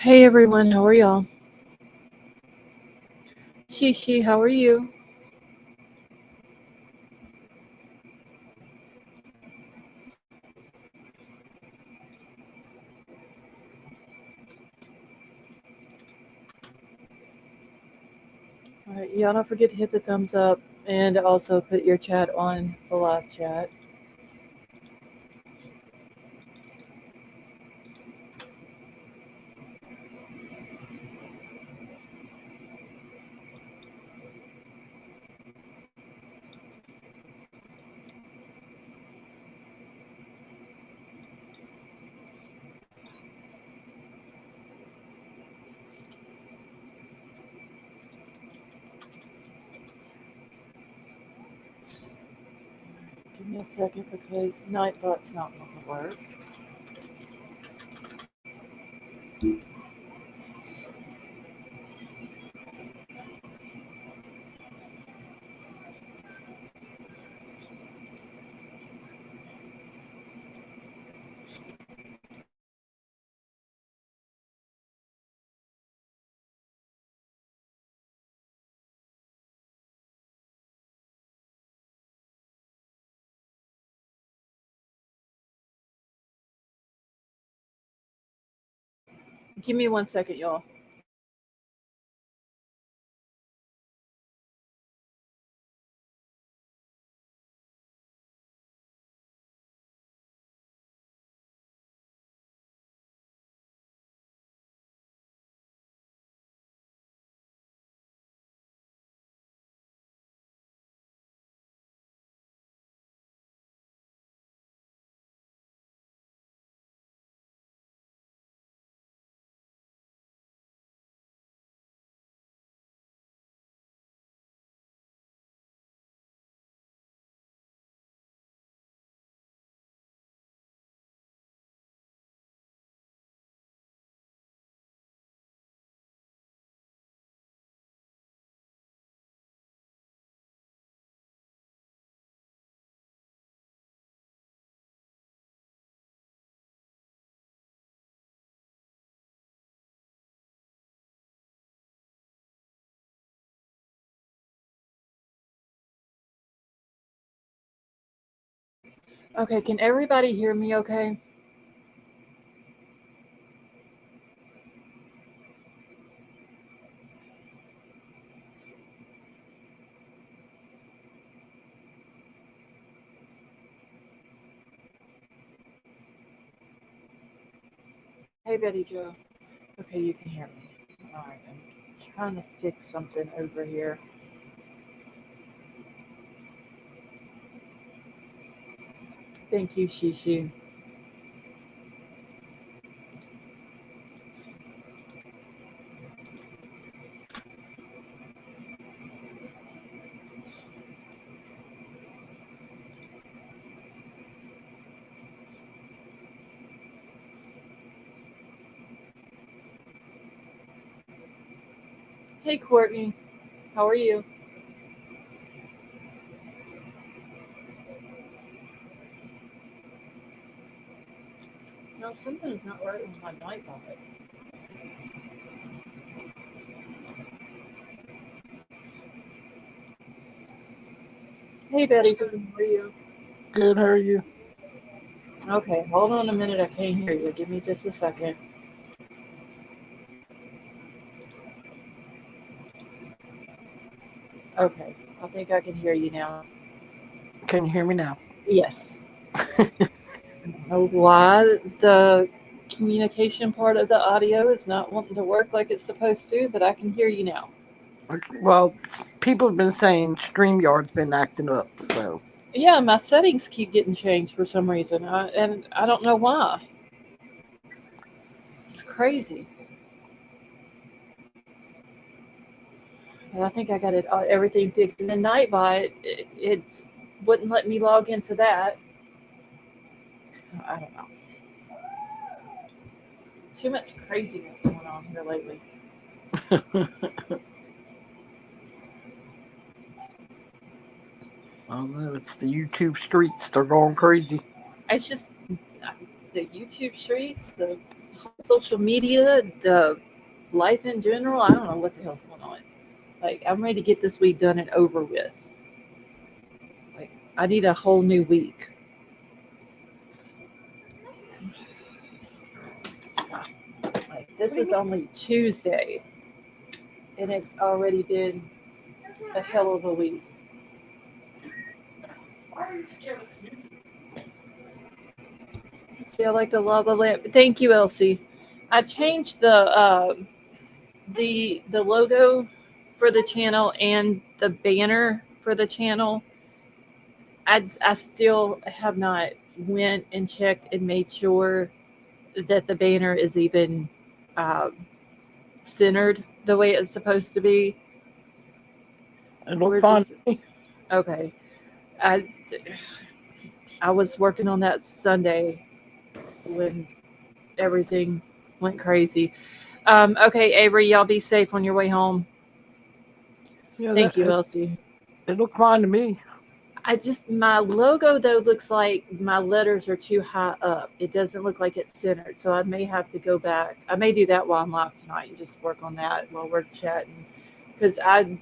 Hey everyone, how are y'all? Shishi, how are you? All right, y'all don't forget to hit the thumbs up and also put your chat on the live chat. Give me a second because Nightbot's not going to work. Give me 1 second, y'all. Okay, can everybody hear me okay? Hey, Betty Joe. Okay, you can hear me. All right, I'm trying to fix something over here. Thank you, Shishi. Hey, Courtney. How are you? No, something's not right with my Nightbot. Hey, Betty Joe. How are you? Good, how are you? Okay, hold on a minute. I can't hear you. Give me just a second. Okay, I think I can hear you now. Can you hear me now? Yes. Know why the communication part of the audio is not wanting to work like it's supposed to, but I can hear you now. Well, people have been saying StreamYard's been acting up, so. Yeah, my settings keep getting changed for some reason, and I don't know why. It's crazy. And I think I got it everything fixed. And then Nightbot, it wouldn't let me log into that. I don't know. Too much craziness going on here lately. I don't know, it's the YouTube streets. They're going crazy. It's just the YouTube streets, the social media, the life in general, I don't know what the hell's going on. Like, I'm ready to get this week done and over with. Like, I need a whole new week. Like, this is only Tuesday, and it's already been a hell of a week. See, I like the lava lamp. Thank you, Elsie. I changed the logo for the channel and the banner for the channel. I still have not went and checked and made sure that the banner is even um, centered the way it's supposed to be. It Or looked is fine. this- Okay, I I was working on that Sunday when everything went crazy. Okay, Avery, y'all be safe on your way home. Yeah, Thank you, Elsie. it looked fine to me. My logo though looks like my letters are too high up. It doesn't look like it's centered. So I may have to go back. I may do that while I'm live tonight and just work on that while we're chatting. Because and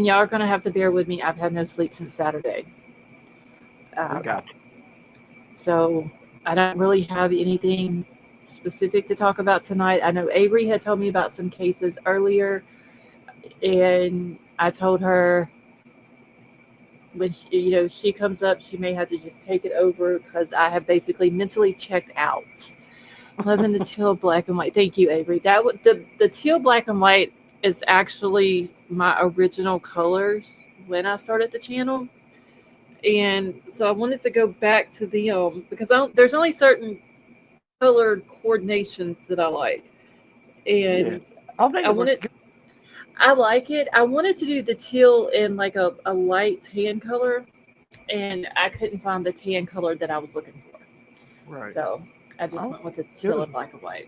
y'all are going to have to bear with me. I've had no sleep since Saturday. I got So I don't really have anything specific to talk about tonight. I know Avery had told me about some cases earlier, and I told her when she comes up, she may have to just take it over because I have basically mentally checked out. Loving the teal, black, and white. Thank you, Avery. The teal, black, and white is actually my original colors when I started the channel. And so I wanted to go back to the because there's only certain color coordinations that I like, and I think I it looks wanted good. I like it. I wanted to do the teal in like a light tan color, and I couldn't find the tan color that I was looking for. Right. So I just Oh, went with the teal good. and black and white.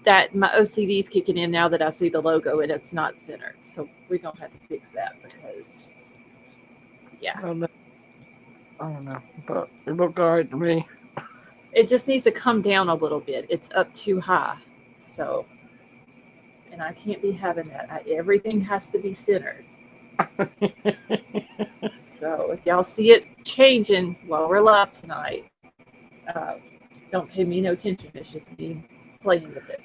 That my OCD is kicking in now that I see the logo and it's not centered. So we're gonna have to fix that because I don't know, but it looked all right to me. it just needs to come down a little bit. It's up too high. So, and I can't be having that. Everything has to be centered. So if y'all see it changing while we're live tonight, uh, don't pay me no attention. It's just me playing with it.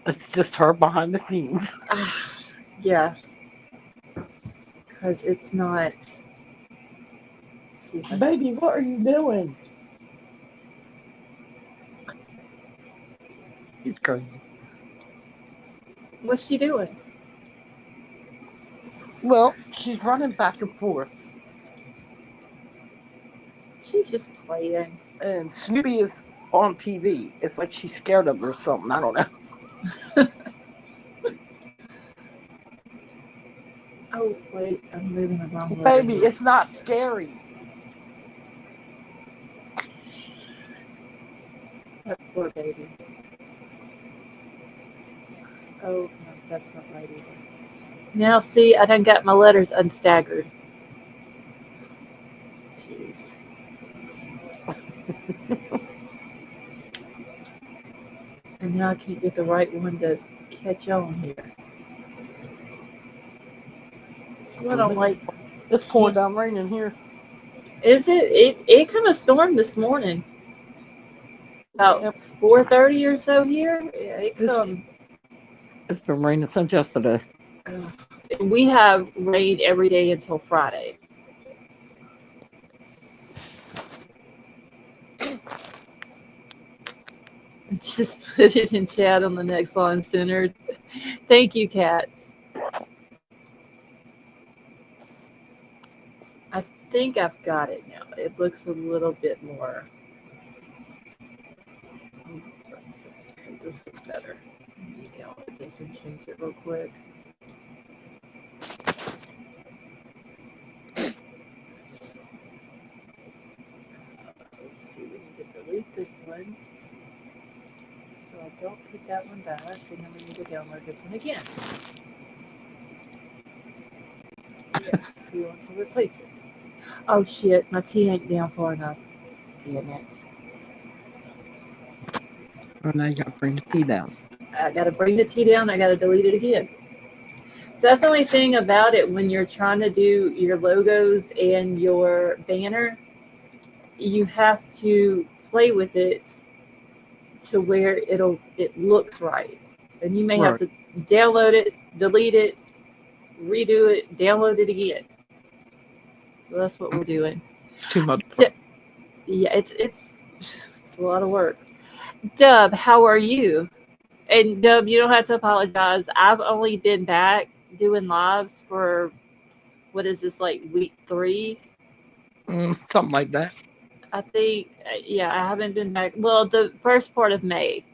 It's just her behind the scenes. Yeah, because it's not. Baby, what are you doing? He's crazy. What's she doing? Well, she's running back and forth, She's just playing. and Snoopy is on TV. It's like she's scared of her or something. I don't know. Oh wait, I'm moving the wrong way. Baby, it's not scary. That poor baby. Oh no, that's not right either. Now see, I done got my letters unstaggered. Jeez. And now I can't get the right one to catch on here. So I don't like. It's pouring down rain in here. Is it? It kind of stormed this morning. About 4:30 or so here. Yeah, it come. It's been raining since yesterday. We have rain every day until Friday. Just put it in chat on the next line centered. Thank you, Cats. I think I've got it now. It looks a little bit more. Okay, this looks better. Let me go with this and change it real quick. Let's see, we need to delete this one. So I don't put that one back, and then we need to download this one again. Yes, we want to replace it. Oh shit, my T ain't down far enough. Damn it. And now you got to bring the T down. I got to bring the T down. I got to delete it again. So that's the only thing about it when you're trying to do your logos and your banner. You have to play with it to where it looks right. And you may have to download it, delete it, redo it, download it again. So that's what we're doing. Too much. Yeah, it's a lot of work. Dub, how are you? And Dub, you don't have to apologize. I've only been back doing lives for, what is this, like week 3? Something like that. I think, yeah, I haven't been back. Well, the first part of May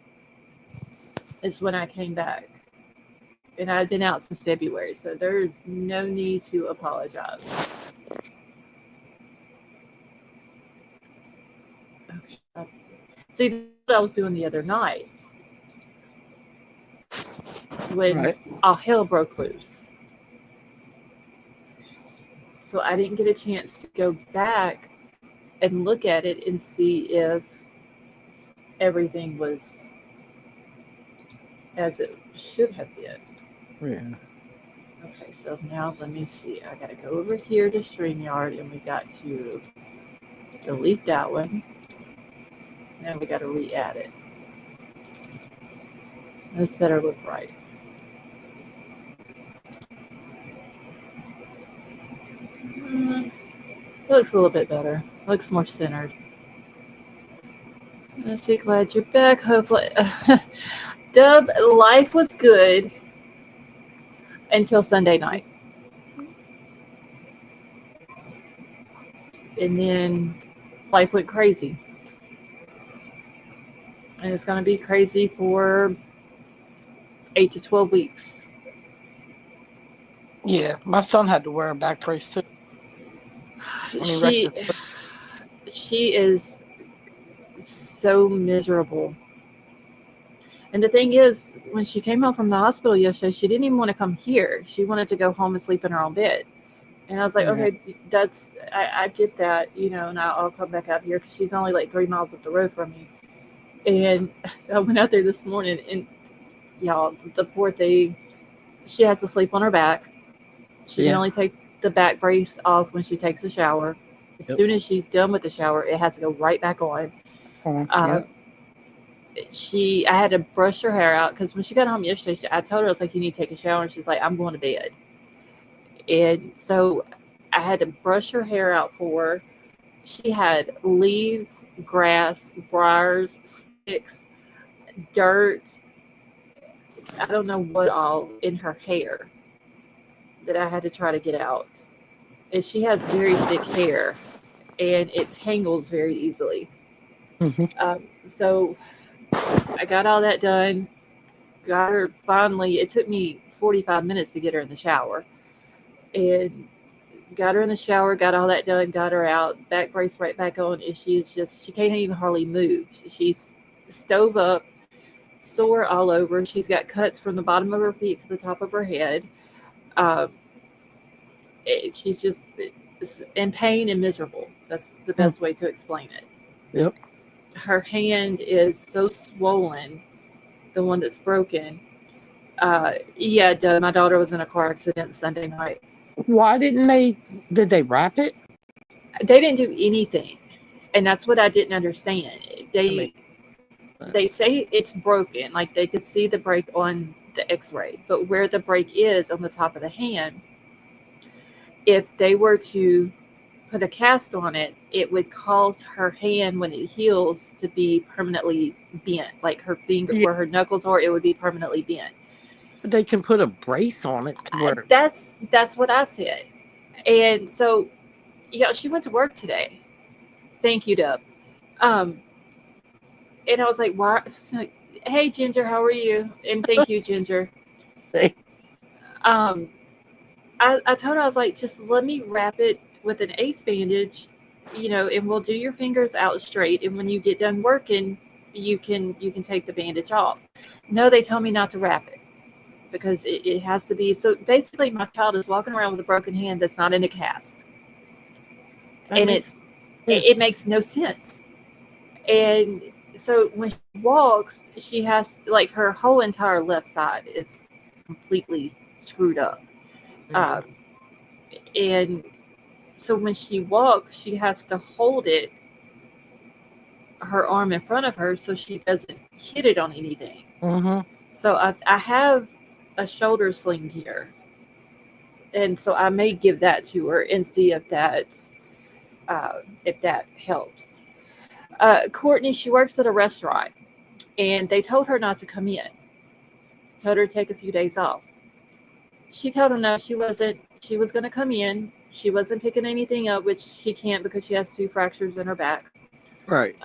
is when I came back. And I've been out since February, so there's no need to apologize. Okay. See, that's what I was doing the other night when all hell broke loose. So I didn't get a chance to go back and look at it and see if everything was as it should have been. Yeah. Okay, so now let me see. I got to go over here to StreamYard, and we got to delete that one. Now we got to re-add it. This better look right. It looks a little bit better. Looks more centered. I'm so glad you're back. Hopefully, Dub, life was good until Sunday night, and then life went crazy, and it's going to be crazy for 8 to 12 weeks. Yeah, my son had to wear a back brace too. She is so miserable. And the thing is, when she came home from the hospital yesterday, she didn't even want to come here. She wanted to go home and sleep in her own bed. And I was like, okay, I get that, and I'll come back out here because she's only like 3 miles up the road from me. And I went out there this morning, and y'all, the poor thing, she has to sleep on her back. She can only take the back brace off when she takes a shower. As soon as she's done with the shower, it has to go right back on. I had to brush her hair out because when she got home yesterday, I told her, I was like, you need to take a shower. And she's like, I'm going to bed. And so I had to brush her hair out for her. She had leaves, grass, briars, sticks, dirt, I don't know what all in her hair that I had to try to get out. And she has very thick hair, and it tangles very easily. So I got all that done. Got her finally. It took me 45 minutes to get her in the shower, and got her in the shower. Got all that done. Got her out. Back brace right back on, and she can't even hardly move. She's stove up, sore all over. She's got cuts from the bottom of her feet to the top of her head. She's just in pain and miserable. That's the best way to explain it. Yep. Her hand is so swollen, the one that's broken. My daughter was in a car accident Sunday night. Why did they wrap it? They didn't do anything. And that's what I didn't understand. They say it's broken, like they could see the break on the x-ray, but where the break is on the top of the hand, if they were to put a cast on it, it would cause her hand, when it heals, to be permanently bent. Like her finger, where her knuckles are, it would be permanently bent. But they can put a brace on it to where... That's what I said. And so, she went to work today. Thank you, Dub. And I was like, why? Like, hey, Ginger, how are you? And thank you, Ginger. I told her, I was like, just let me wrap it with an ace bandage, and we'll do your fingers out straight. And when you get done working, you can take the bandage off. No, they told me not to wrap it because it has to be. So basically, my child is walking around with a broken hand that's not in a cast. And it makes no sense. And So when she walks, she has like her whole entire left side is completely screwed up. Mm-hmm. Um, and so when she walks, she has to hold it, her arm in front of her, so she doesn't hit it on anything. Mm-hmm. So I have a shoulder sling here, and so I may give that to her and see if that helps. Courtney, she works at a restaurant, and they told her not to come in. Told her to take a few days off. She told them no, she wasn't. She was going to come in. She wasn't picking anything up, which she can't because she has two fractures in her back. Right.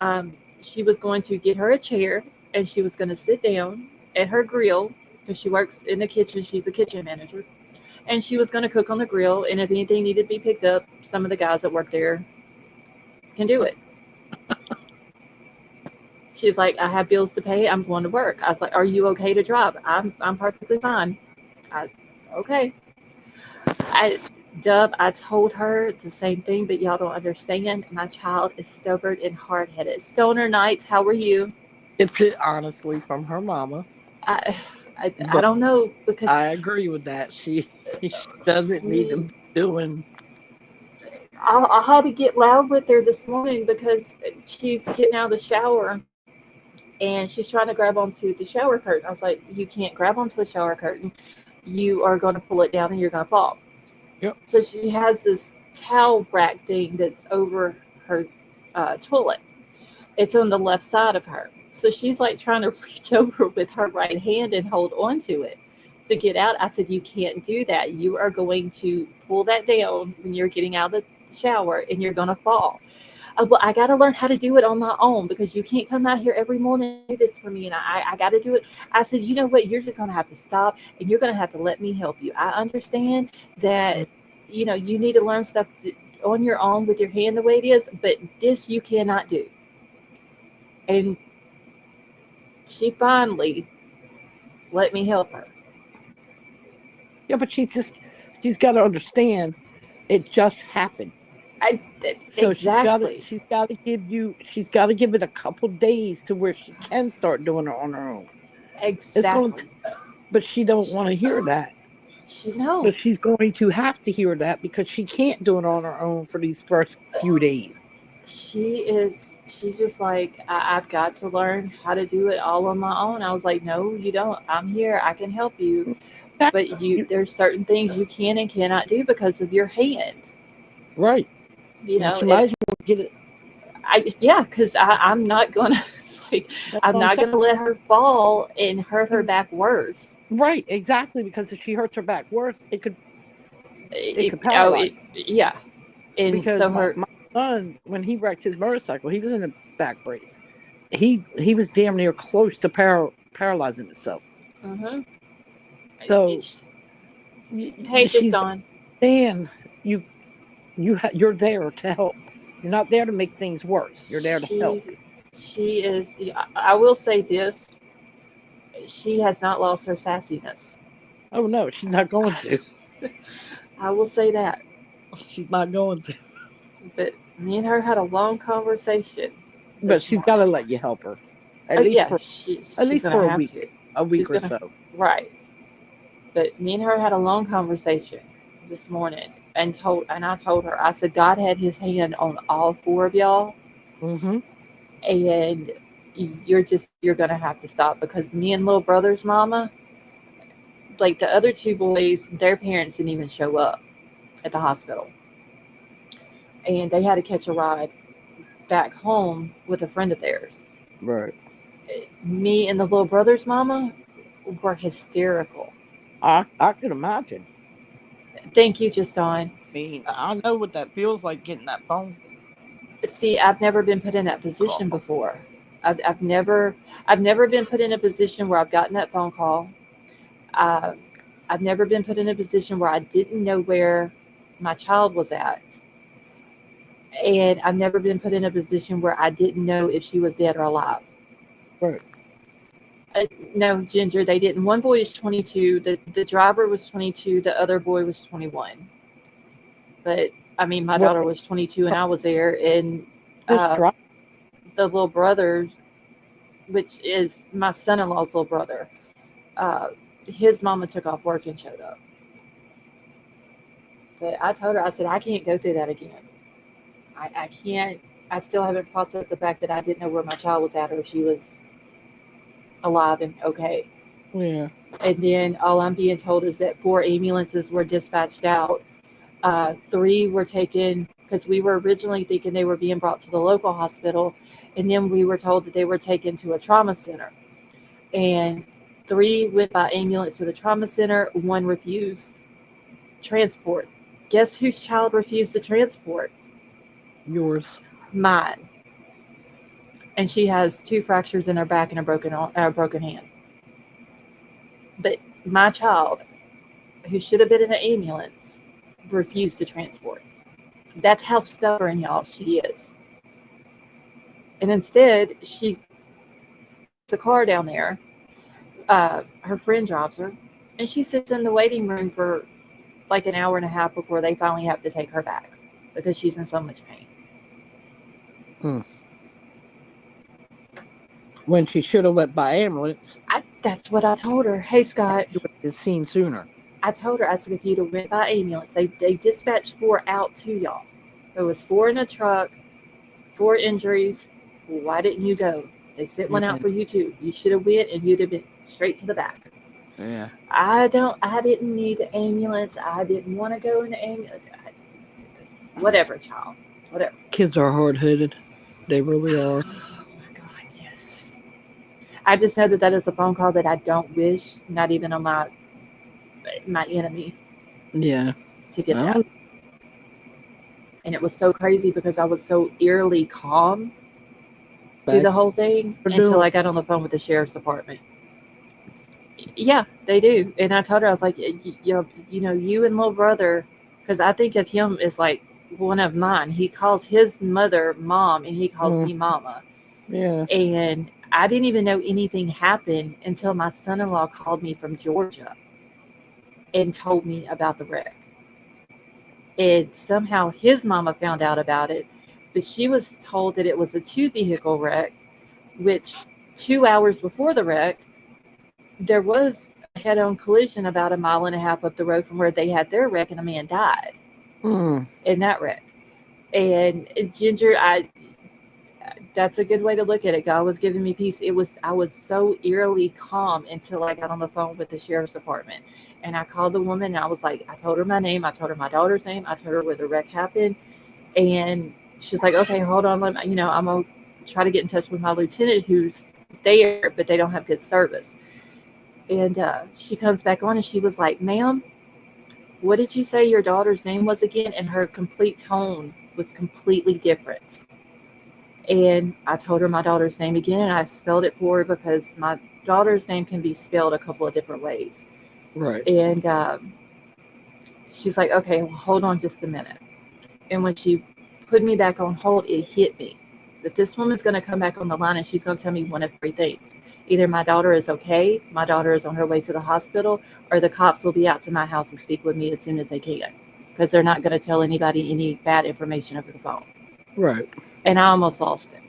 She was going to get her a chair, and she was going to sit down at her grill because she works in the kitchen. She's a kitchen manager, and she was going to cook on the grill. And if anything needed to be picked up, some of the guys that work there can do it. She's like, I have bills to pay. I'm going to work. I was like, are you okay to drive? I'm perfectly fine. Okay. I told her the same thing, but y'all don't understand. My child is stubborn and hard headed. Stoner Nights, how are you? It's honestly from her mama. I, I But don't know because I agree with that. She doesn't need to be doing. I had to get loud with her this morning because she's getting out of the shower and she's trying to grab onto the shower curtain. I was like, you can't grab onto the shower curtain. You are going to pull it down and you're going to fall. Yep. So she has this towel rack thing that's over her toilet. It's on the left side of her. So she's like trying to reach over with her right hand and hold onto it to get out. I said, you can't do that. You are going to pull that down when you're getting out of the shower and you're going to fall. Well, I got to learn how to do it on my own because you can't come out here every morning and do this for me. And I got to do it. I said, you know what? You're just going to have to stop and you're going to have to let me help you. I understand that, you need to learn stuff on your own with your hand the way it is, but this you cannot do. And she finally let me help her. Yeah, but she's got to understand it just happened. So Exactly. she's got to give it a couple days to where she can start doing it on her own. Exactly. But she don't want to hear that. But she's going to have to hear that because she can't do it on her own for these first few days. She's just like, I've got to learn how to do it all on my own. I was like, no, you don't. I'm here. I can help you. But there's certain things you can and cannot do because of your hand. Right. You know, she might as well get it. Because I'm not gonna. It's like I'm not gonna let her fall and hurt her back worse. Right, exactly. Because if she hurts her back worse, it could paralyze. Yeah, and because so my son, when he wrecked his motorcycle, he was in a back brace. He was damn near close to paralyzing himself. Mm-hmm. So, hey, she's on. And you're there to help. You're not there to make things worse. You're there to help. She is. I will say this. She has not lost her sassiness. Oh no, she's not going to. I will say that. She's not going to. But me and her had a long conversation. But she's got to let you help her. At least for a week. A week or so. Right. But me and her had a long conversation this morning and I told her, I said, God had his hand on all four of y'all. Mm-hmm. And you're going to have to stop because me and little brother's mama, like the other two boys, their parents didn't even show up at the hospital. And they had to catch a ride back home with a friend of theirs. Right. Me and the little brother's mama were hysterical. I could imagine. Thank you, Justin. I know what that feels like, getting that phone. See, I've never been put in that position before. I've never been put in a position where I've gotten that phone call. I've never been put in a position where I didn't know where my child was at. And I've never been put in a position where I didn't know if she was dead or alive. Right. No, Ginger, they didn't. One boy is 22. The driver was 22. The other boy was 21. But, I mean, my daughter was 22 and I was there. And the little brother, which is my son-in-law's little brother, his mama took off work and showed up. But I told her, I said, I can't go through that again. I can't. I still haven't processed the fact that I didn't know where my child was at or if she was alive and okay. Yeah. And then all I'm being told is that 4 ambulances were dispatched out. 3 were taken because we were originally thinking they were being brought to the local hospital. And then we were told that they were taken to a trauma center. And 3 went by ambulance to the trauma center. 1 refused transport. Guess whose child refused to transport? Yours. Mine. And she has 2 fractures in her back and a broken hand. But my child, who should have been in an ambulance, refused to transport. That's how stubborn, y'all, she is. And instead, she puts a car down there. Her friend drives her, and she sits in the waiting room for like an hour and a half before they finally have to take her back because she's in so much pain. When she should have went by ambulance. That's what I told her. Hey, Scott. You would have seen sooner. I told her, I said, if you'd have went by ambulance, they dispatched 4 out to y'all. There was 4 in a truck, 4 injuries. Why didn't you go? They sent one out for you too. You should have went and you'd have been straight to the back. Yeah. I didn't need an ambulance. I didn't want to go in the ambulance. Whatever, child. Whatever. Kids are hard-headed. They really are. Oh my God, yes. I just know that is a phone call that I don't wish, not even on my enemy. Yeah. To get that. And it was so crazy because I was so eerily calm through the whole thing until I got on the phone with the sheriff's department. Yeah, they do. And I told her, I was like, you and little brother, because I think of him as like one of mine. He calls his mother mom and he calls me mama. Yeah. And I didn't even know anything happened until my son-in-law called me from Georgia and told me about the wreck. And somehow his mama found out about it, but she was told that it was a 2-vehicle wreck, which 2 hours before the wreck, there was a head-on collision about 1.5 miles up the road from where they had their wreck, and a man died in that wreck. And Ginger, that's a good way to look at it. God was giving me peace. I was so eerily calm until I got on the phone with the sheriff's department. And I called the woman and I was like, I told her my name. I told her my daughter's name. I told her where the wreck happened. And she's like, okay, hold on. I'm going to try to get in touch with my lieutenant who's there, but they don't have good service. And she comes back on and she was like, ma'am, what did you say your daughter's name was again? And her complete tone was completely different. And I told her my daughter's name again, and I spelled it for her because my daughter's name can be spelled a couple of different ways. Right. And she's like, okay, well, hold on just a minute. And when she put me back on hold, it hit me that this woman's going to come back on the line and she's going to tell me one of 3 things. Either my daughter is okay, my daughter is on her way to the hospital, or the cops will be out to my house and speak with me as soon as they can, because they're not going to tell anybody any bad information over the phone. Right. And I almost lost it.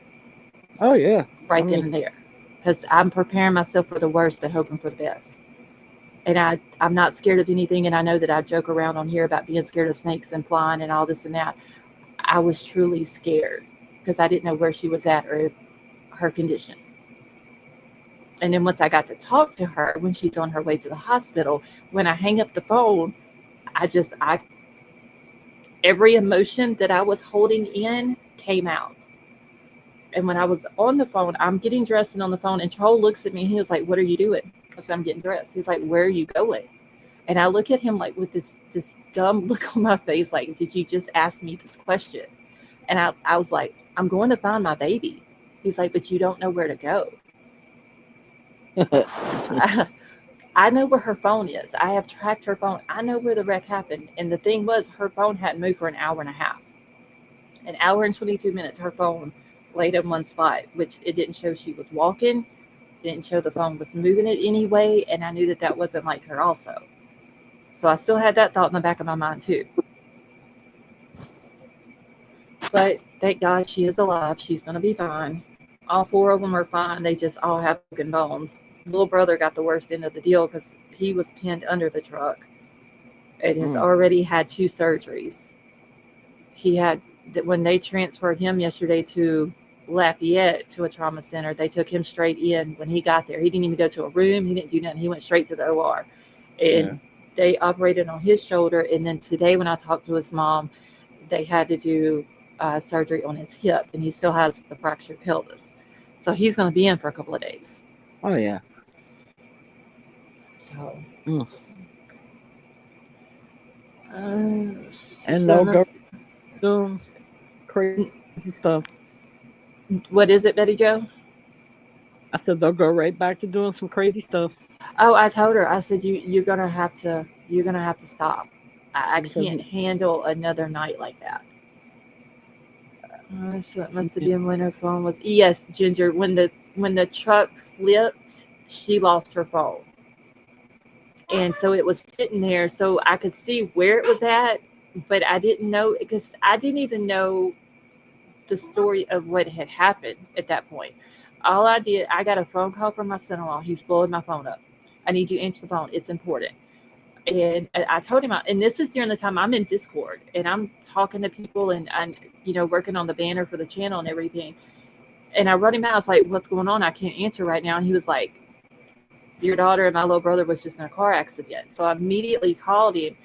Oh, yeah. Then and there. Because I'm preparing myself for the worst, but hoping for the best. And I'm not scared of anything, and I know that I joke around on here about being scared of snakes and flying and all this and that. I was truly scared because I didn't know where she was at or her condition. And then once I got to talk to her when she's on her way to the hospital, when I hang up the phone, every emotion that I was holding in came out. And when I was on the phone, I'm getting dressed and on the phone, and Charles looks at me and he was like, what are you doing? I said, I'm getting dressed. He's like, where are you going? And I look at him like with this dumb look on my face, like, did you just ask me this question? And I was like, I'm going to find my baby. He's like, but you don't know where to go. I know where her phone is. I have tracked her phone. I know where the wreck happened. And the thing was, her phone hadn't moved for 1.5 hours. 1 hour and 22 minutes, her phone laid in one spot, which it didn't show she was walking. It didn't show the phone was moving it anyway. And I knew that wasn't like her also. So I still had that thought in the back of my mind too. But thank God she is alive. She's going to be fine. All 4 of them are fine. They just all have broken bones. Little brother got the worst end of the deal because he was pinned under the truck and has already had 2 surgeries. He had, when they transferred him yesterday to Lafayette to a trauma center, they took him straight in when he got there. He didn't even go to a room. He didn't do nothing. He went straight to the OR. And they operated on his shoulder. And then today when I talked to his mom, they had to do surgery on his hip. And he still has the fractured pelvis. So he's going to be in for a couple of days. Oh, yeah. So. And they'll go doing crazy stuff. What is it, Betty Jo? I said they'll go right back to doing some crazy stuff. Oh, I told her. I said you're gonna have to stop. I can't handle another night like that. So it must have been when her phone was. Yes, Ginger. When the truck flipped, she lost her phone, and so it was sitting there. So I could see where it was at, but I didn't know because I didn't even know the story of what had happened at that point. All I did, I got a phone call from my son-in-law. He's blowing my phone up. I need you to answer the phone. It's important. And I told him, and this is during the time I'm in Discord and I'm talking to people and I'm, working on the banner for the channel and everything. And I run him out. I was like, what's going on? I can't answer right now. And he was like, your daughter and my little brother was just in a car accident. So I immediately called him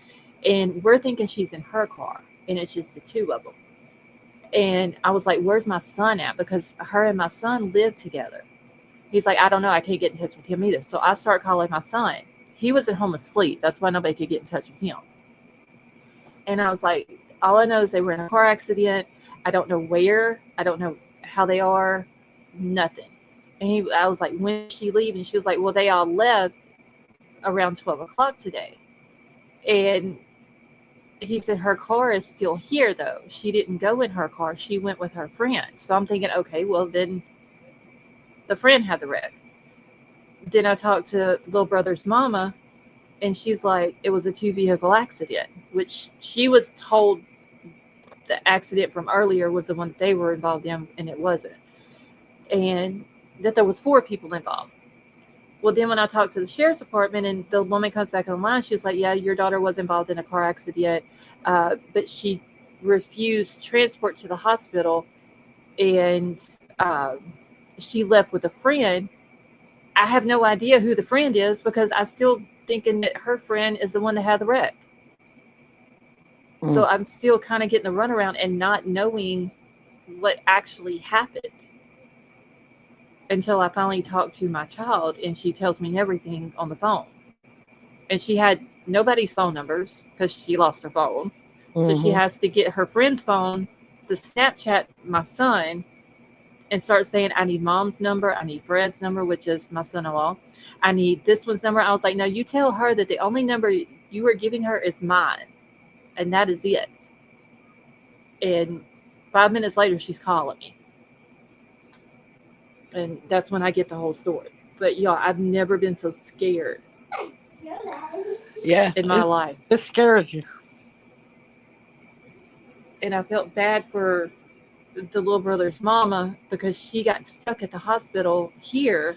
and we're thinking she's in her car and it's just the 2 of them. And I was like, where's my son at? Because her and my son live together. He's like, I don't know. I can't get in touch with him either. So I start calling my son. He was at home asleep. That's why nobody could get in touch with him. And I was like, all I know is they were in a car accident. I don't know where. I don't know how they are. Nothing. And I was like, when did she leave? And she was like, well, they all left around 12 o'clock today. And he said her car is still here, though. She didn't go in her car. She went with her friend. So I'm thinking, okay, well, then the friend had the wreck. Then I talked to little brother's mama, and she's like, it was a 2-vehicle accident, which she was told the accident from earlier was the one that they were involved in, and it wasn't. And that there was 4 people involved. Well, then when I talked to the sheriff's department and the woman comes back online, she was like, yeah, your daughter was involved in a car accident, but she refused transport to the hospital and she left with a friend. I have no idea who the friend is because I still thinking that her friend is the one that had the wreck. So I'm still kind of getting the runaround and not knowing what actually happened. Until I finally talked to my child and she tells me everything on the phone. And she had nobody's phone numbers because she lost her phone. So she has to get her friend's phone to Snapchat my son and start saying, I need mom's number. I need Fred's number, which is my son-in-law. I need this one's number. I was like, no, you tell her that the only number you are giving her is mine. And that is it. And 5 minutes later, she's calling me. And that's when I get the whole story. But y'all, I've never been so scared. Yeah. In my life. It scares you. And I felt bad for the little brother's mama because she got stuck at the hospital here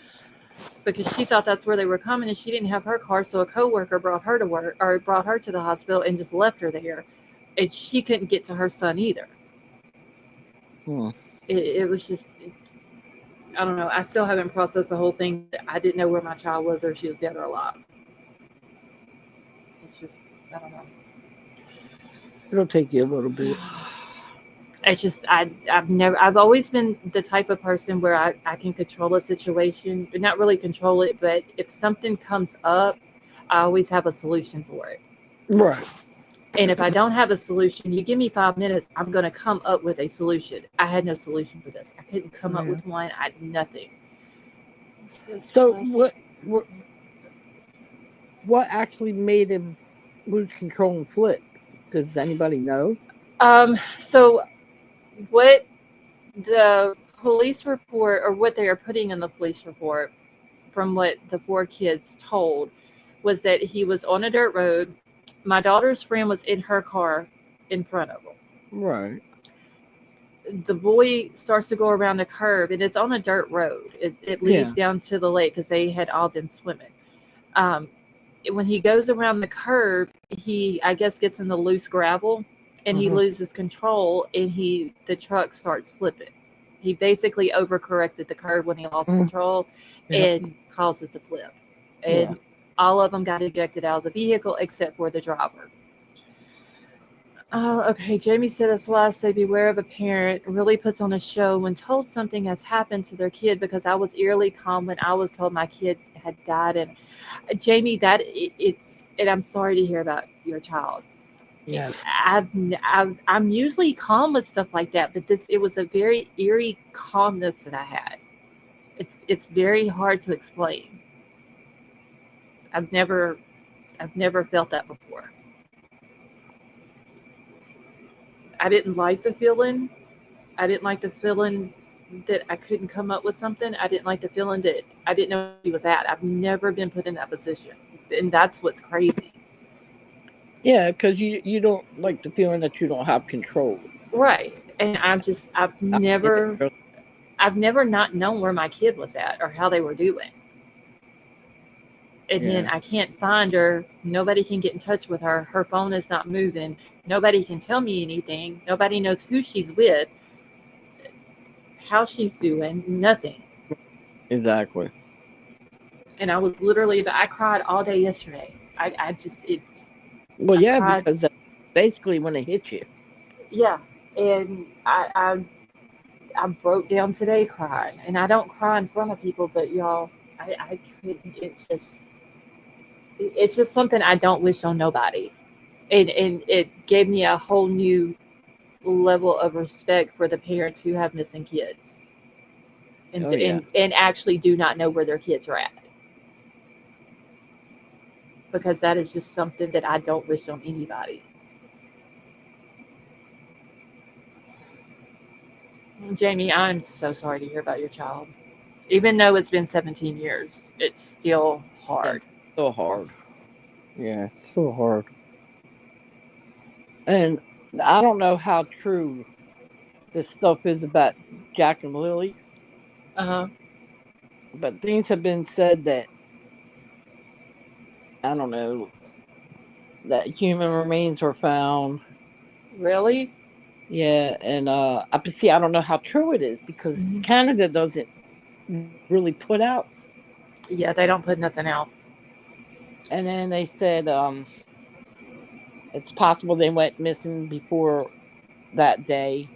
because she thought that's where they were coming and she didn't have her car. So a coworker brought her to work or brought her to the hospital and just left her there. And she couldn't get to her son either. It was just... I don't know. I still haven't processed the whole thing. I didn't know where my child was or if she was dead or alive. It's just, I don't know. It'll take you a little bit. It's just, I've always been the type of person where I can control a situation, not really control it, but if something comes up, I always have a solution for it. Right. And if I don't have a solution, you give me 5 minutes, I'm going to come up with a solution. I had no solution for this. I couldn't come up with one. I had nothing. So what actually made him lose control and flip? Does anybody know? So what the police report or what they are putting in the police report from what the 4 kids told was that he was on a dirt road. My daughter's friend was in her car in front of him. Right. the boy starts to go around the curve, and it's on a dirt road. It leads down to the lake because they had all been swimming. When he goes around the curve, he, I guess, gets in the loose gravel, and he loses control, and the truck starts flipping. He basically overcorrected the curve when he lost control and caused it to flip. And all of them got ejected out of the vehicle except for the driver. Oh, okay. Jamie said that's why I say beware of a parent really puts on a show when told something has happened to their kid, because I was eerily calm when I was told my kid had died. And Jamie, and I'm sorry to hear about your child. Yes. I'm usually calm with stuff like that, but it was a very eerie calmness that I had. It's very hard to explain. I've never felt that before. I didn't like the feeling. I didn't like the feeling that I couldn't come up with something. I didn't like the feeling that I didn't know where he was at. I've never been put in that position, and that's what's crazy. Yeah, because you don't like the feeling that you don't have control. Right. And I've never not known where my kid was at or how they were doing. And then I can't find her. Nobody can get in touch with her. Her phone is not moving. Nobody can tell me anything. Nobody knows who she's with, how she's doing, nothing. Exactly. And I was literally, I cried all day yesterday. Well, yeah, because that's basically when it hit you. Yeah. And I broke down today crying. And I don't cry in front of people, but y'all, I couldn't. It's just something I don't wish on nobody. And it gave me a whole new level of respect for the parents who have missing kids and actually do not know where their kids are at. Because that is just something that I don't wish on anybody. Jamie, I'm so sorry to hear about your child. Even though it's been 17 years, it's still hard. It's so hard. Yeah, it's so hard. And I don't know how true this stuff is about Jack and Lily. But things have been said that, I don't know, that human remains were found. Really? Yeah, and I don't know how true it is because Canada doesn't really put out. Yeah, they don't put nothing out. And then they said it's possible they went missing before that day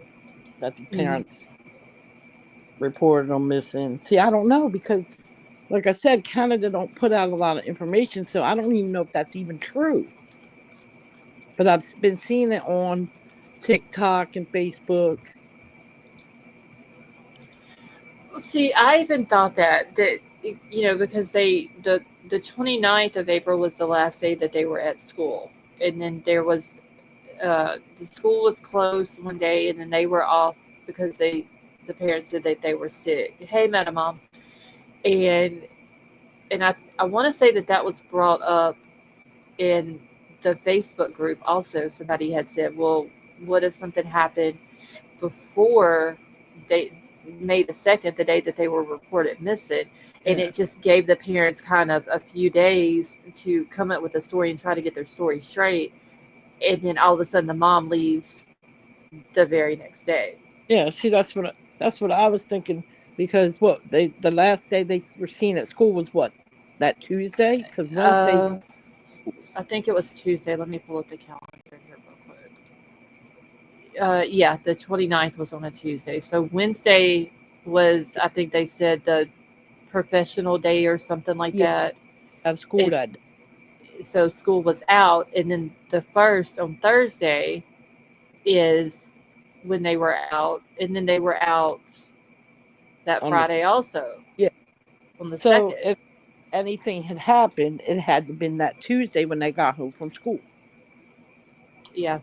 that the parents reported them missing. See, I don't know because, like I said, Canada don't put out a lot of information, so I don't even know if that's even true. But I've been seeing it on TikTok and Facebook. See, I even thought that because the 29th of April was the last day that they were at school, and then there was the school was closed one day, and then they were off because the parents said that they were sick. Hey, Madam Mom, and I want to say that was brought up in the Facebook group. Also, somebody had said, "Well, what if something happened before May the 2nd, the day that they were reported missing?" And it just gave the parents kind of a few days to come up with a story and try to get their story straight. And then all of a sudden the mom leaves the very next day. Yeah, see, that's what I was thinking, because the last day they were seen at school was what, that Tuesday? Because Wednesday, I think it was Tuesday. Let me pull up the calendar here real quick. Yeah, the 29th was on a Tuesday. So Wednesday was, I think they said, the professional day or something like that. Have school that day. So school was out, and then the first on Thursday is when they were out, and then they were out that on Friday also. Yeah. On the 2nd. So if anything had happened, it had to been that Tuesday when they got home from school. Yeah.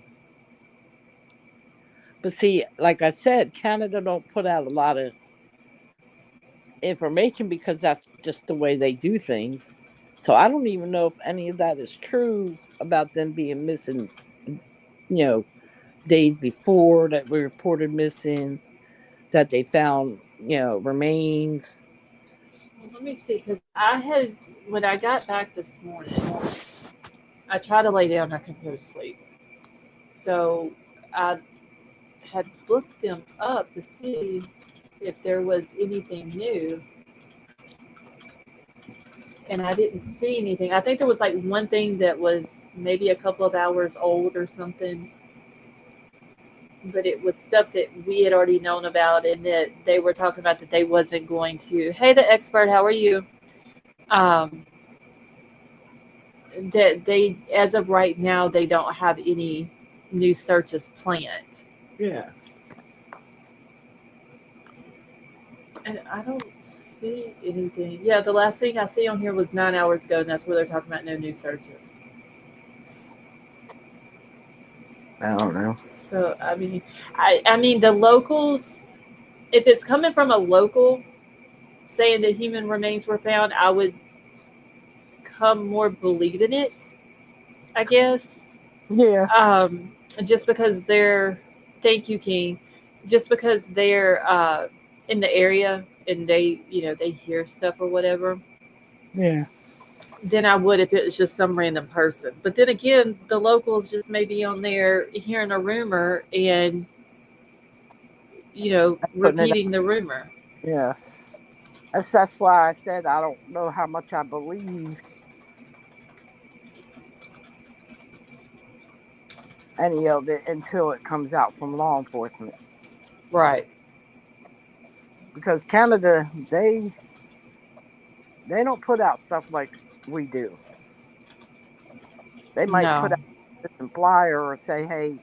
But see, like I said, Canada don't put out a lot of information because that's just the way they do things. So I don't even know if any of that is true about them being missing, days before that we reported missing, that they found, remains. Let me see, because when I got back this morning, I tried to lay down, I couldn't go to sleep. So I had looked them up to see if there was anything new, and I didn't see anything. I think there was like one thing that was maybe a couple of hours old or something, but it was stuff that we had already known about, and that they were talking about that they wasn't going to. Hey, the expert, how are you? Um, that they, as of right now, they don't have any new searches planned. Yeah. And I don't see anything. Yeah, the last thing I see on here was 9 hours ago, and that's where they're talking about no new searches. I don't know. So I mean the locals. If it's coming from a local saying that human remains were found, I would come more believing it. I guess. Yeah. Just because they're. Thank you, King. Just because they're in the area and they hear stuff or whatever, Yeah. than I would if it was just some random person. But then again, the locals just may be on there hearing a rumor and Putting it. repeating the rumor. Yeah. That's why I said I don't know how much I believe any of it until it comes out from law enforcement. Right. Because Canada, they don't put out stuff like we do. They might put out No. a flyer or say, "Hey,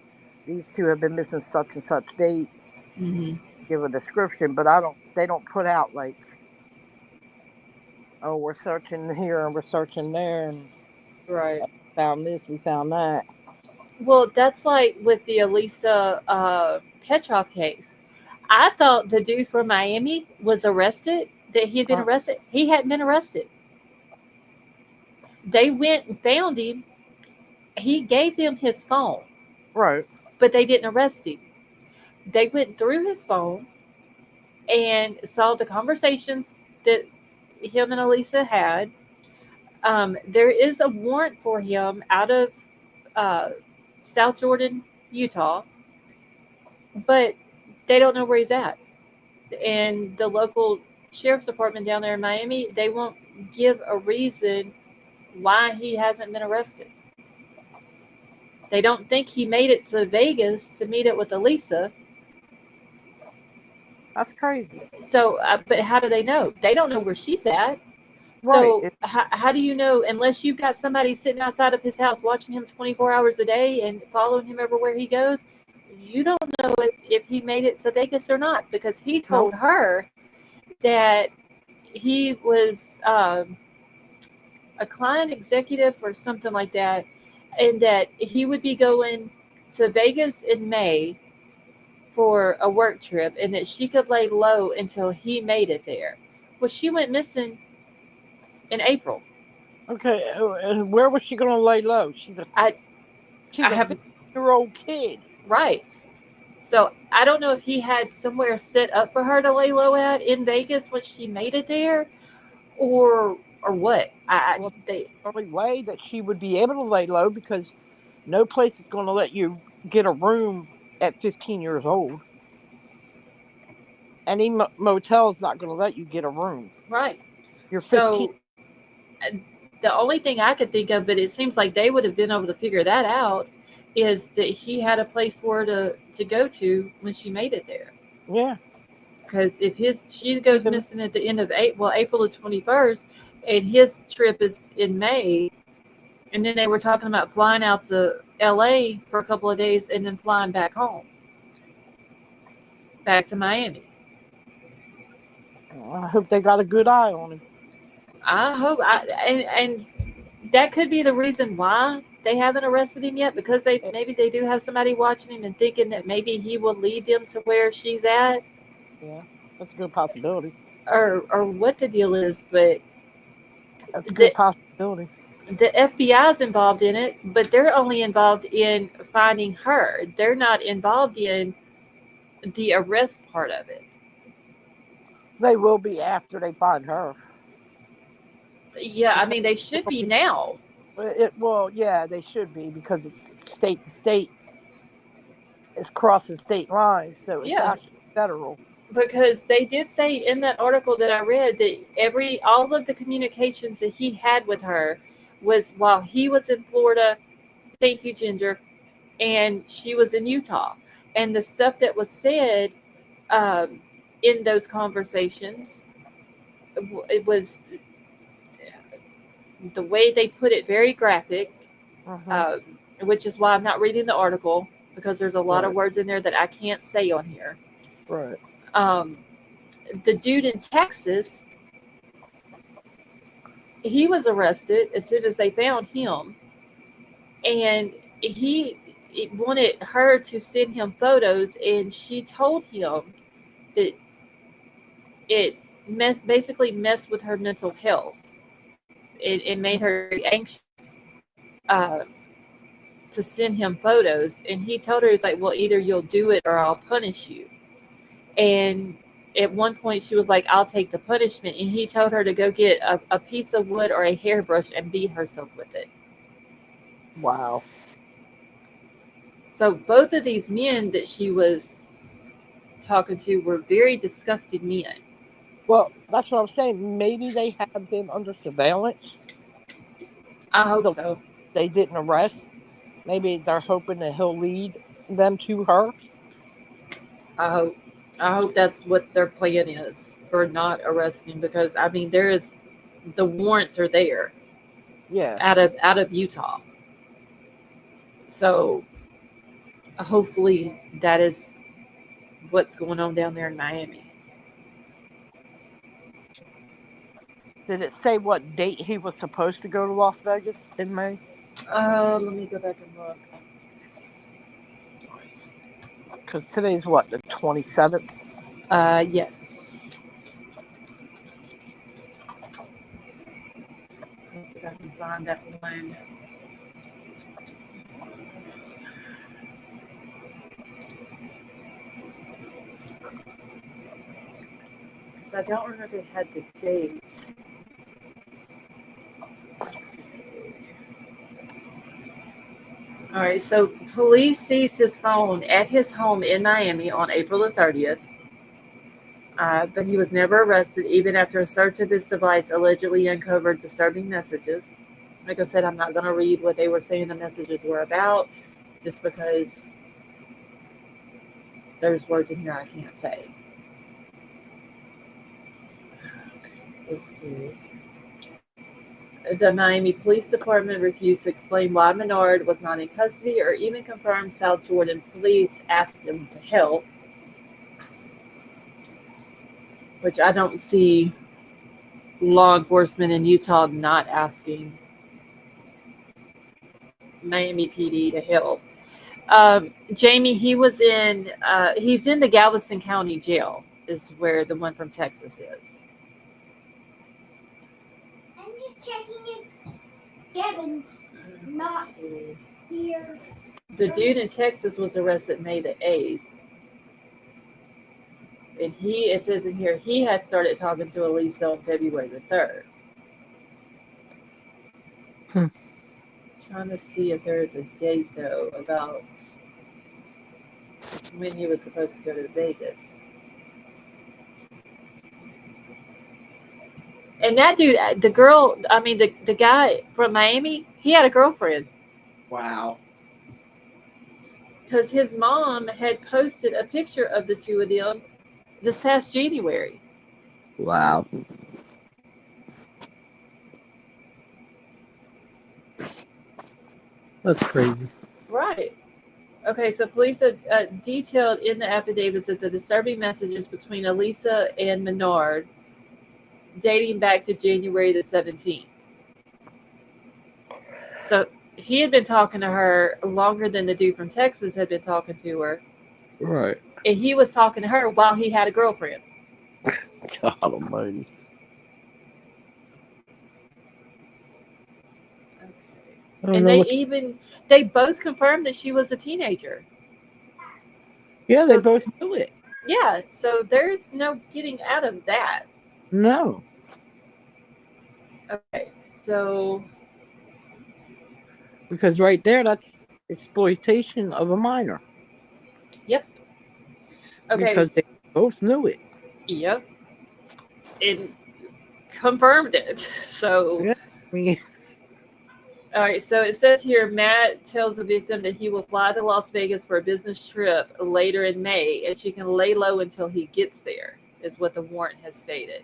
these two have been missing such and such date." Hmm. Give a description, but I don't. They don't put out like, "Oh, we're searching here and we're searching there and Right. found this, we found that." Well, that's like with the Elisa Petrov case. I thought the dude from Miami was arrested, that he had been Huh? arrested. He hadn't been arrested. They went and found him. He gave them his phone, Right. but they didn't arrest him. They went through his phone and saw the conversations that him and Elisa had. There is a warrant for him out of uh, South Jordan, Utah, but they don't know where he's at. And the local sheriff's department down there in Miami, they won't give a reason why he hasn't been arrested. They don't think he made it to Vegas to meet up with Elisa. That's crazy. So, but how do they know? They don't know where she's at. Right. So how do you know, unless you've got somebody sitting outside of his house watching him 24 hours a day and following him everywhere he goes, you don't know if he made it to Vegas or not, because he Nope. told her that he was a client executive or something like that, and that he would be going to Vegas in May for a work trip, and that she could lay low until he made it there. Well, she went missing in April. Okay. Where was she going to lay low? She's I a have 50-year-old kid. right. So I don't know if he had somewhere set up for her to lay low at in Vegas when she made it there, or what. Well, They the only way that she would be able to lay low, because no place is going to let you get a room at 15 years old. Any motel is not going to let you get a room. right. You're 15. So the only thing I could think of, but it seems like they would have been able to figure that out, is that he had a place for her to go to when she made it there. Yeah. Because if she goes missing at the end of April the 21st, and his trip is in May, and then they were talking about flying out to LA for a couple of days and then flying back home, back to Miami. I hope they got a good eye on him. I hope and that could be the reason why they haven't arrested him yet, because maybe they do have somebody watching him and thinking that maybe he will lead them to where she's at. Yeah, that's a good possibility. Or what the deal is, but That's a good possibility. The FBI is involved in it, but they're only involved in finding her. They're not involved in the arrest part of it. They will be after they find her. Yeah, I Because mean, they should be now. well, yeah, they should be because it's state to state. It's crossing state lines, so it's Yeah, actually federal. because they did say in that article that I read that all of the communications that he had with her was while he was in Florida. Thank you, Ginger, and she was in Utah, and the stuff that was said um, in those conversations, it was the way they put it very graphic, Mm-hmm. uh, which is why I'm not reading the article because there's a lot of Right. words in there that I can't say on here. Right. Um, the dude in Texas, he was arrested as soon as they found him, and he wanted her to send him photos, and she told him that it basically messed with her mental health. It made her very anxious uh, to send him photos, and he told her, he's like, well, either you'll do it or I'll punish you. And at one point she was like, I'll take the punishment, and he told her to go get a piece of wood or a hairbrush and beat herself with it. Wow. So both of these men that she was talking to were very disgusting men. Well, that's what I'm saying. Maybe they have him under surveillance. I hope The, so. they didn't arrest. Maybe they're hoping that he'll lead them to her. I hope. I hope that's what their plan is for not arresting, because I mean there is the warrants are there Yeah. out of Utah. So hopefully that is what's going on down there in Miami. Did it say what date he was supposed to go to Las Vegas in May? Let me go back and look. Because today's what, the 27th? Yes. Let's see if I can find that one. Because I don't remember if it had the date. All right, so police seized his phone at his home in Miami on April the 30th. But he was never arrested, even after a search of his device allegedly uncovered disturbing messages. Like I said, I'm not going to read what they were saying the messages were about, just because there's words in here I can't say. Let's see. The Miami Police Department refused to explain why Menard was not in custody or even confirm South Jordan police asked him to help, which I don't see law enforcement in Utah not asking Miami PD to help. Jamie, he's in the Galveston County Jail, is where the one from Texas is. I'm just checking if Kevin's not here. The dude in Texas was arrested May the 8th. And it says in here, he had started talking to Elisa on February the 3rd. Trying to see if there is a date, though, about when he was supposed to go to Vegas. And that dude, the guy from Miami, he had a girlfriend. Wow. Because his mom had posted a picture of the two of them this past January. Wow. That's crazy. Right. Okay, so police have detailed in the affidavits that the disturbing messages between Elisa and Menard dating back to January the 17th. So he had been talking to her longer than the dude from Texas had been talking to her. Right. And he was talking to her while he had a girlfriend. God almighty. I don't And know what. they both confirmed that she was a teenager. Yeah, they So both knew it. yeah, so there's no getting out of that. No, Okay, so because right there, that's exploitation of a minor. yep. Okay, Because they both knew it. yep, and confirmed it. So Yeah. I mean, all right, so it says here Matt tells the victim that he will fly to Las Vegas for a business trip later in May, and she can lay low until he gets there, is what the warrant has stated.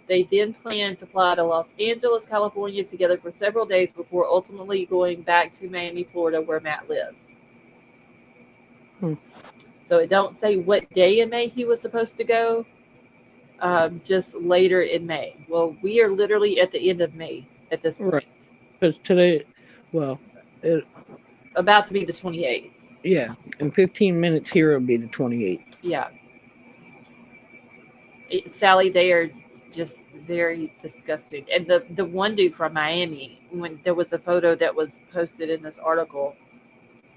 They then plan to fly to Los Angeles, California together for several days before ultimately going back to Miami, Florida, where Matt lives. Hmm. So it don't say what day in May he was supposed to go, just later in May. Well, we are literally at the end of May at this right. point, Because today, well, it, about to be the 28th. yeah, in 15 minutes here it'll be the 28th. Yeah. Sally, they are just very disgusting. And the one dude from Miami, when there was a photo that was posted in this article,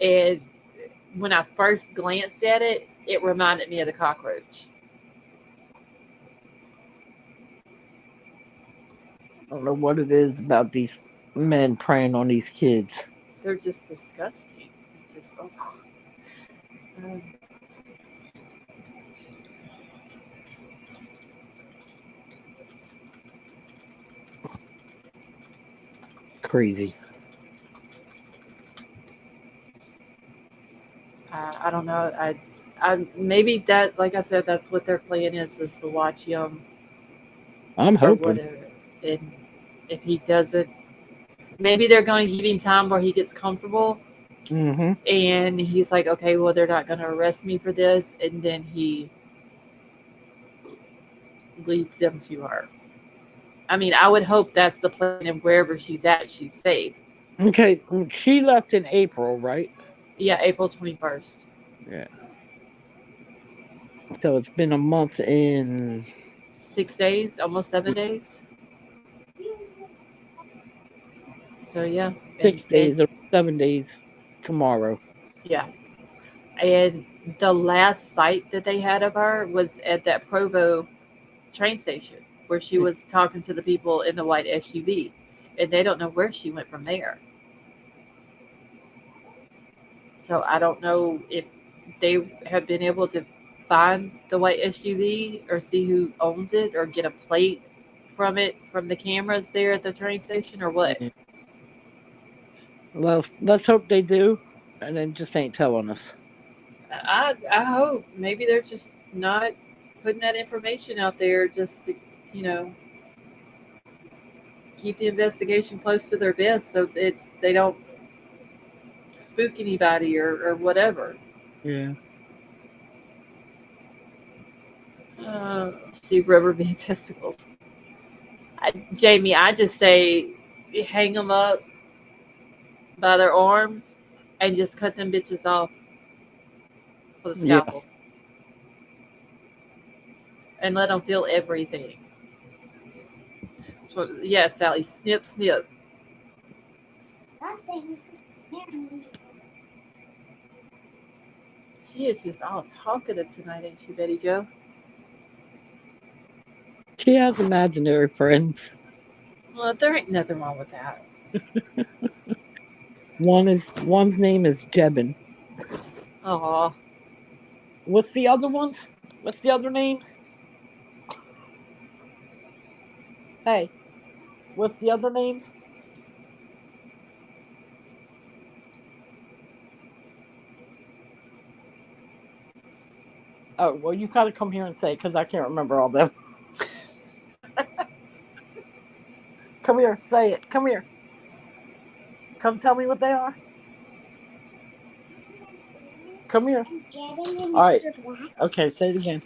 and when I first glanced at it, it reminded me of the cockroach. I don't know what it is about these men preying on these kids. They're just disgusting. It's just oh. Um, Crazy. I don't know. I maybe that, like I said, that's what their plan is to watch him I'm or hoping. whatever. And if he doesn't, maybe they're going to give him time where he gets comfortable, Mm-hmm. and he's like, okay, well, they're not going to arrest me for this, and then he leads them to her. I mean, I would hope that's the plan, and wherever she's at, she's safe. Okay, she left in April, right? Yeah, April 21st. Yeah. So it's been a month in 6 days, almost 7 days. So yeah, and 6 days or 7 days tomorrow. yeah, and the last sight that they had of her was at that Provo train station where she was talking to the people in the white SUV, and they don't know where she went from there. So I don't know if they have been able to find the white SUV or see who owns it or get a plate from it from the cameras there at the train station or what. Yeah. Well, let's hope they do, and then just ain't telling us. I hope maybe they're just not putting that information out there just to, you know, keep the investigation close to their vest so they don't spook anybody or whatever. Yeah. See rubber band testicles. Jamie, I just say you hang them up by their arms and just cut them bitches off with a Yeah. scalpel and let them feel everything. So, yeah, Sally, snip, snip. Nothing. She is just all talkative tonight, ain't she, Betty Joe? She has imaginary friends. Well, there ain't nothing wrong with that. One's name is Jebin. Oh, What's the other ones? What's the other names? Hey, what's the other names? Oh, well, you gotta come here and say because I can't remember all them. Come here, say it. Come here. Come tell me what they are. Come here. Jevin and All right. Mr. Black. Okay, say it again.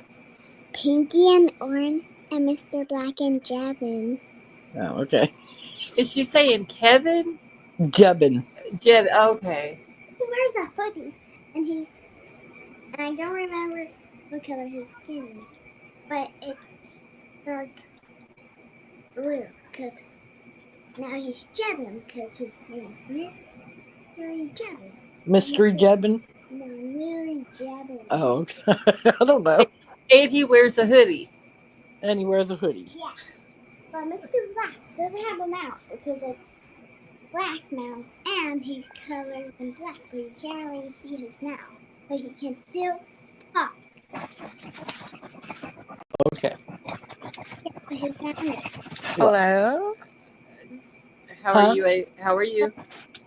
Pinky and Orange and Mr. Black and Jevin. Oh, okay. is she saying Kevin? Jebin. Jeb, okay. He wears a hoodie, and I don't remember what color his skin is, but it's dark blue because now he's Jevin because his name's Nick. Mystery Jebbin. Mystery Jebbin? No, Mystery Jebbin. Oh, okay. I don't know. And he wears a hoodie. And he wears a hoodie. Yes. But Mr. Black doesn't have a mouth because it's black mouth and he's covered in black, but you can't really see his mouth. But he can still talk. Okay. But his sound is Hello? How Huh? are you? How are you?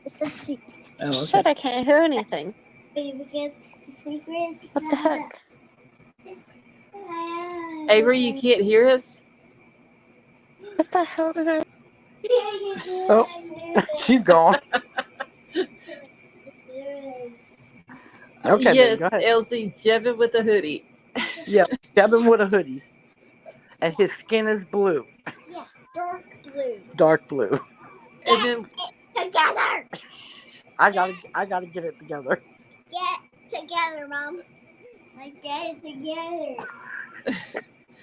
it's a secret. Oh, okay. Shit, I can't hear anything. Because the secret is What the heck? Avery, you can't hear us? What the hell did I... Oh, she's gone. Okay, yes, then, go ahead. Elsie, Jevin with a hoodie. Yep, Jebbin with a hoodie. And his skin is blue. Yes, dark blue. Dark blue. And then Together! I gotta get it together. Get together, Mom. Like, get it together.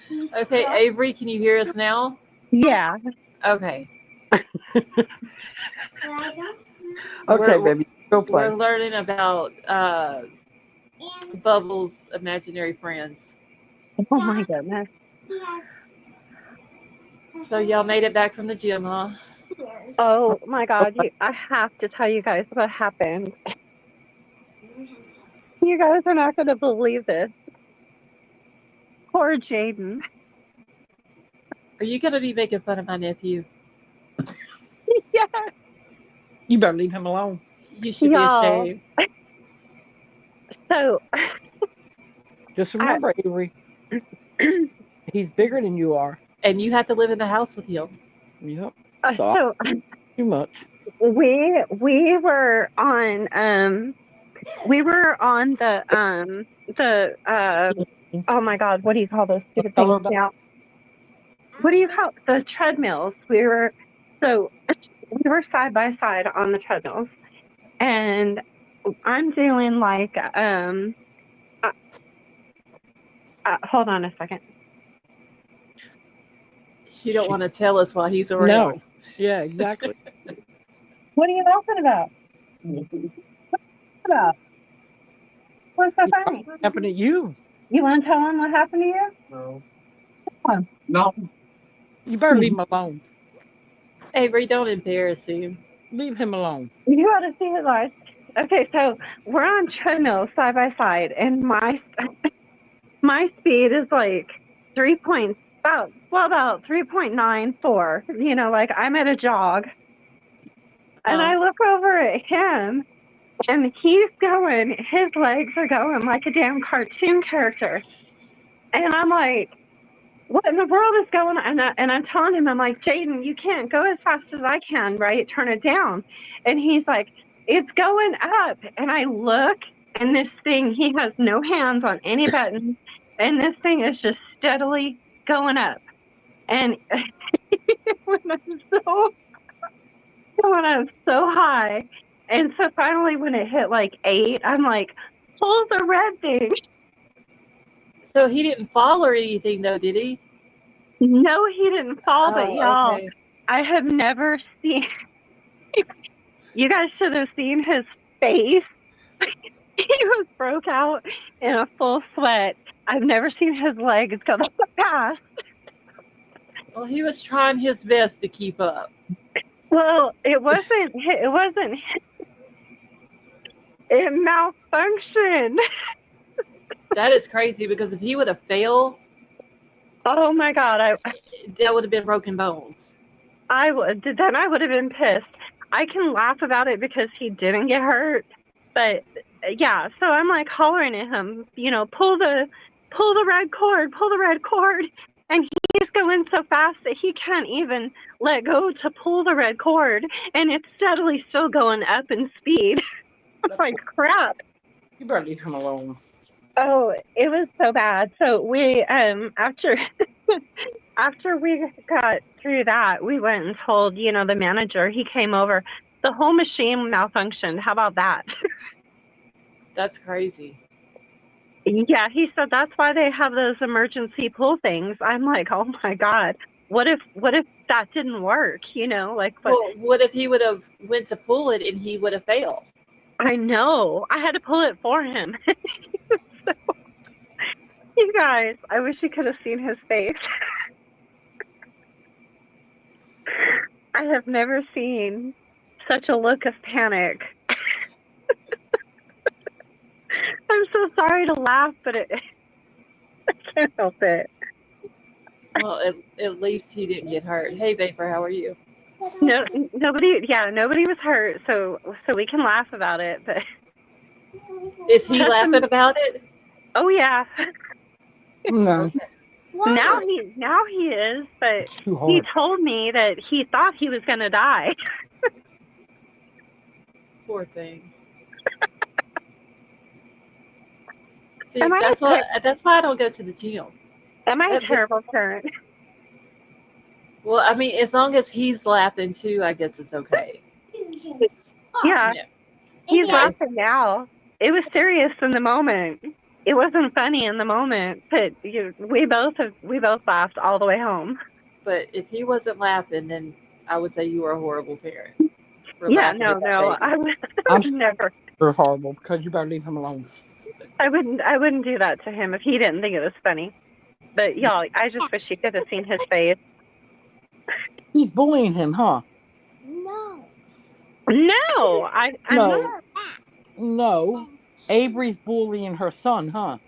He's okay, dark- Avery, can you hear us now? Yeah. Okay. but I don't Okay, We're- baby. Go play. We're learning about and Bubbles' imaginary friends. Oh my goodness. he has So y'all made it back from the gym, huh? here. Oh my god, I have to tell you guys what happened. You guys are not going to believe this. Poor Jaden. Are you gonna be making fun of my nephew? Yeah. You better leave him alone. You should Y'all. be ashamed. So, Just remember, Avery, he's bigger than you are. And you have to live in the house with him. Yep. so Too much. we were on oh my god, what do you call those stupid Color things now? What do you call the treadmills? We were side by side on the treadmills, and I'm doing like hold on a second. She don't want to tell us while he's around. No. Yeah, exactly. What are you laughing about? What's so funny? What happened to you? You want to tell him what happened to you? No. Come on. No. You better leave him alone. Avery, don't embarrass him. Leave him alone. You ought to see his eyes. Okay, so we're on treadmills side by side, and my speed is like about 3.94. You know, like I'm at a jog, and I look over at him, and he's going. His legs are going like a damn cartoon character, and I'm like, what in the world is going on? And I'm telling him, I'm like, Jaden, you can't go as fast as I can, right? Turn it down. And he's like, it's going up. And I look, and this thing, he has no hands on any buttons, and this thing is just steadily going up. And when I'm so high, and so finally when it hit like 8, I'm like, pull the red thing. So he didn't fall or anything, though, did he? No, he didn't fall, but y'all, okay. I have never seen. You guys should have seen his face. He was broke out in a full sweat. I've never seen his legs go that fast. Well, he was trying his best to keep up. Well, it wasn't. It malfunctioned. That is crazy because if he would have failed, Oh my god! that would have been broken bones. I would have been pissed. I can laugh about it because he didn't get hurt, but yeah. So I'm like hollering at him, you know, pull the red cord, and he's going so fast that he can't even let go to pull the red cord, and it's steadily still going up in speed. It's like crap. You better leave him alone. Oh, it was so bad. So we after we got through that, we went and told, you know, the manager. He came over. The whole machine malfunctioned. How about that? That's crazy. Yeah, he said that's why they have those emergency pull things. I'm like, oh my god, what if that didn't work? You know, like, but Well, what if he would have went to pull it and he would have failed? I know. I had to pull it for him. So, you guys, I wish you could have seen his face. I have never seen such a look of panic. I'm so sorry to laugh, but I can't help it. Well, at least he didn't get hurt. Hey, Vapor, how are you? No, nobody was hurt, so we can laugh about it. But Is he laughing about it? oh yeah, No, now he is. But too he hard. told me that he thought he was gonna die. Poor thing. See, Am I that's why I don't go to the gym. Am I a That- terrible parent? Well, I mean, as long as he's laughing too, I guess it's okay. Yeah, Yeah. he's Yeah. laughing now. It was serious in the moment. It wasn't funny in the moment, but we both laughed all the way home. But if he wasn't laughing, then I would say you were a horrible parent. For Yeah, laughing no, at that no, baby. I'm would never. You're horrible because you better leave him alone. I wouldn't do that to him if he didn't think it was funny. But y'all, I just wish you could have seen his face. He's bullying him, huh? No. No, I'm No. No. Avery's bullying her son, huh?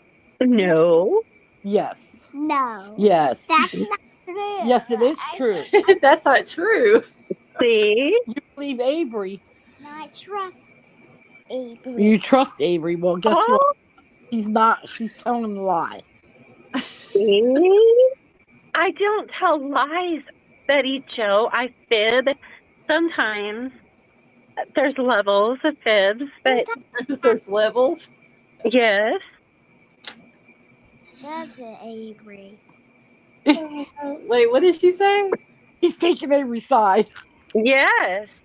no. Yes. No. Yes. That's not true. Yes, it is true. That's not true. See, You believe Avery. No, I trust Avery. You trust Avery. Well, guess what? oh, She's not. She's telling a lie. see, I don't tell lies, Betty Joe. I fib sometimes. There's levels of fibs, but There's levels. yes. Does it, Avery? Wait, what did she say? He's taking Avery's side. Yes.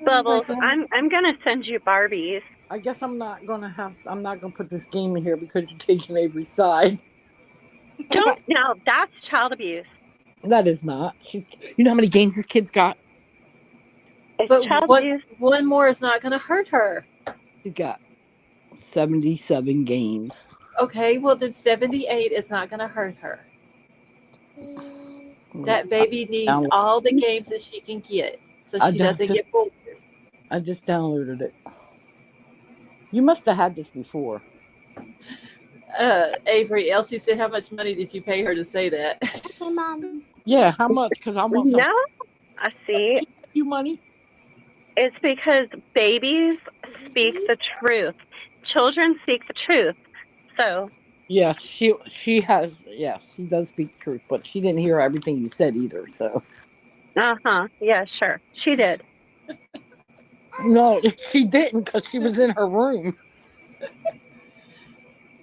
Bubbles, Oh my God. I'm gonna send you Barbies. I guess I'm not gonna put this game in here because you're taking Avery's side. Don't now that's child abuse. That is not. You know how many games this kid's got? It's But child what, abuse. one more is not going to hurt her. He's got 77 games. Okay, well then 78 is not going to hurt her. That baby needs all the games that she can get, so I she don't doesn't do- get bullied. I just downloaded it. You must have had this before. Avery, Elsie said, "How much money did you pay her to say that?" Hey, Mom. Yeah, how much? Because I want some. No, I see. You money? It's because babies speak the truth. Children speak the truth. So Yes, she has. Yeah, she does speak the truth, but she didn't hear everything you said either. So yeah, sure. She did. no, she didn't because she was in her room.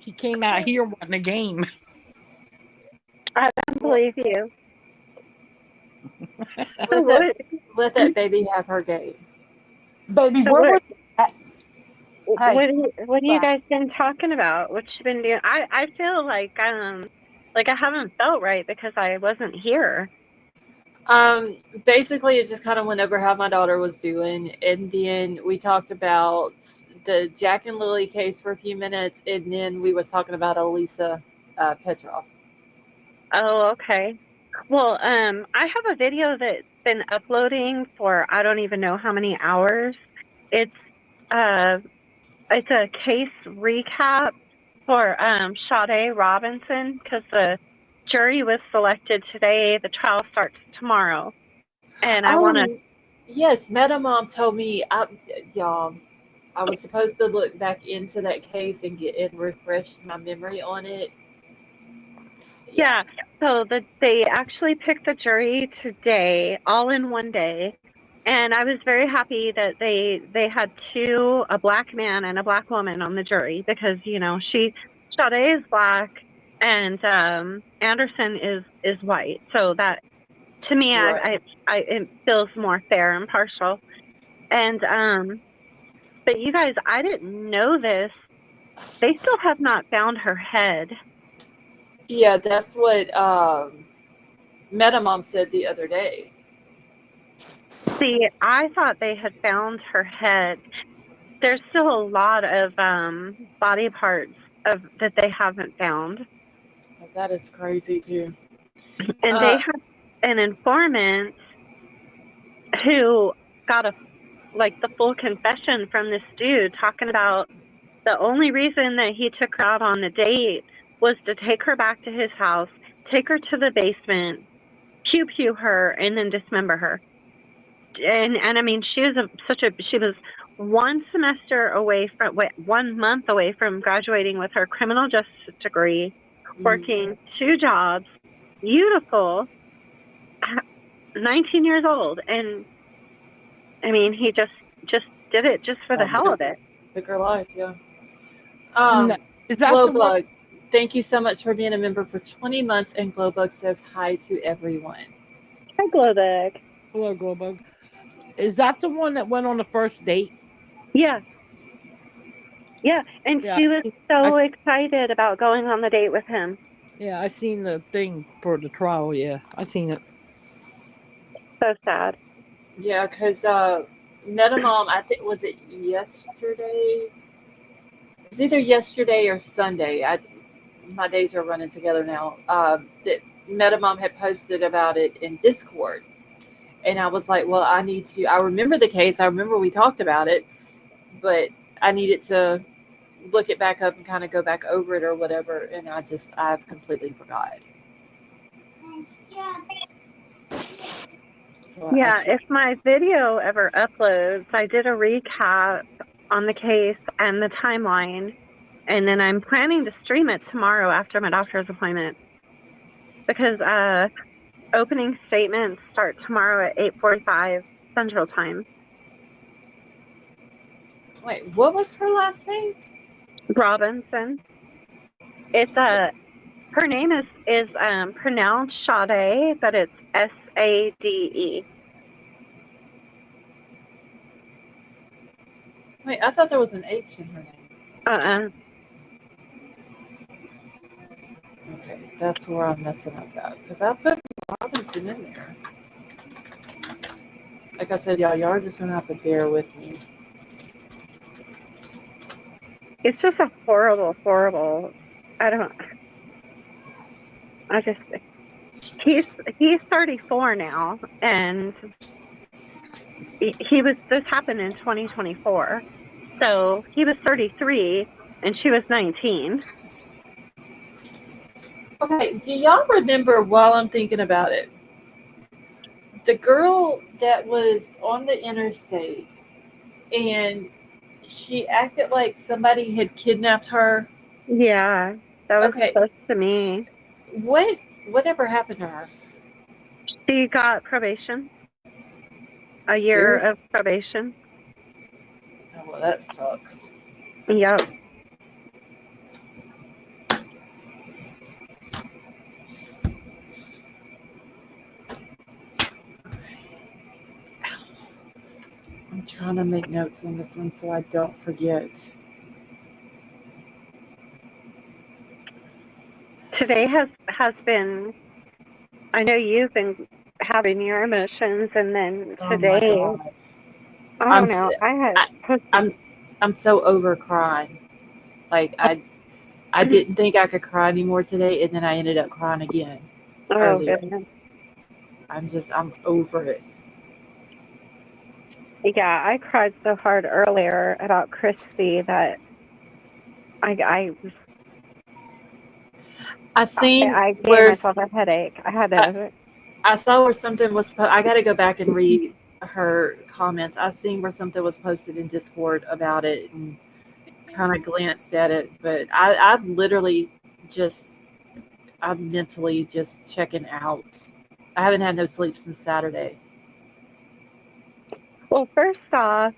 She came out here wanting a game. I don't believe you. Let that baby have her game. Baby, So where what- was Hey, What have you guys been talking about? What you been doing? I feel like I haven't felt right because I wasn't here. Basically, it just kind of went over how my daughter was doing, and then we talked about the Jack and Lily case for a few minutes, and then we was talking about Elisa Petrov. Oh, okay. Well, I have a video that's been uploading for I don't even know how many hours. It's a case recap for Sade Robinson because the jury was selected today. The trial starts tomorrow, and I want to. Yes, Meta Mom told me, y'all, I was supposed to look back into that case and refresh my memory on it. Yeah, so they actually picked the jury today, all in one day, and I was very happy that they had a black man and a black woman on the jury because Sade is black and Anderson is white, so that to me Right. it feels more fair and impartial. And but you guys, I didn't know this. They still have not found her head. Yeah, that's what Meta Mom said the other day. See, I thought they had found her head. There's still a lot of body parts that they haven't found. That is crazy too. And they have an informant who got the full confession from this dude talking about the only reason that he took her out on the date was to take her back to his house, take her to the basement, pew her, and then dismember her. And I mean, she was she was 1 semester away from 1 month away from graduating with her criminal justice degree, working 2 jobs, beautiful, 19 years old, and I mean, he just did it just for the hell of it. Took her life, yeah. Is that Glowbug, thank you so much for being a member for 20 months, and Glowbug says hi to everyone. Hi, Glowbug. Hello, Glowbug. Is that the one that went on the first date? Yeah. Yeah, and she was so excited about going on the date with him. Yeah, I seen the thing for the trial. Yeah, I seen it. So sad. Yeah, because Metamom, I think, was it yesterday? It was either yesterday or Sunday. My days are running together now. That Metamom had posted about it in Discord. And I was like, well, I remember the case. I remember we talked about it, but I needed to look it back up and kind of go back over it or whatever. And I've completely forgot. So if my video ever uploads, I did a recap on the case and the timeline. And then I'm planning to stream it tomorrow after my doctor's appointment. Because opening statements start tomorrow at 8:45 Central Time. Wait, what was her last name? Robinson. It's her name is pronounced Sade, but it's Sade. Wait, I thought there was an H in her name. Okay, that's where I'm messing up at, because I put Robinson in there. Like I said, y'all are just gonna have to bear with me. It's just a horrible. He's 34 now, and this happened in 2024, so he was 33 and she was 19. Okay, do y'all remember, while I'm thinking about it, the girl that was on the interstate and she acted like somebody had kidnapped her? Yeah, that was close to me. Whatever happened to her? She got probation. A year of probation. Oh, well, that sucks. Yep. I'm trying to make notes on this one so I don't forget. Today has been, I know you've been having your emotions, and then today, I'm so over crying. Like I didn't think I could cry anymore today, and then I ended up crying again. Oh, goodness. I'm over it. Yeah, I cried so hard earlier about Christy that I gave myself a headache. I saw where something was. I got to go back and read her comments. I seen where something was posted in Discord about it and kind of glanced at it, but I'm mentally just checking out. I haven't had no sleep since Saturday. Well, first off,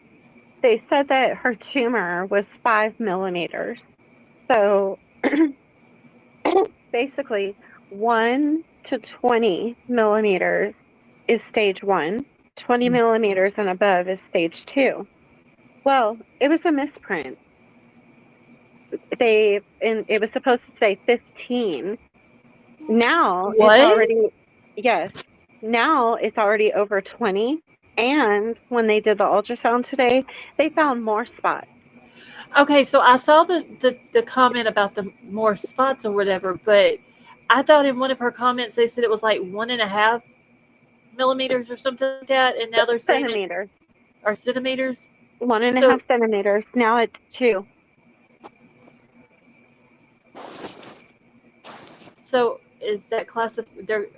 they said that her tumor was 5 millimeters. So basically 1 to 20 millimeters is stage 1. 20 millimeters and above is stage 2. Well, it was a misprint. It was supposed to say 15. Now what? Now it's already over 20, And when they did the ultrasound today, they found more spots. Okay, so I saw the comment about the more spots or whatever, but I thought in one of her comments they said it was like 1.5 millimeters or something like that, and now they're saying it Centimeters. are centimeters. 1.5 So, centimeters. Now it's 2. so is that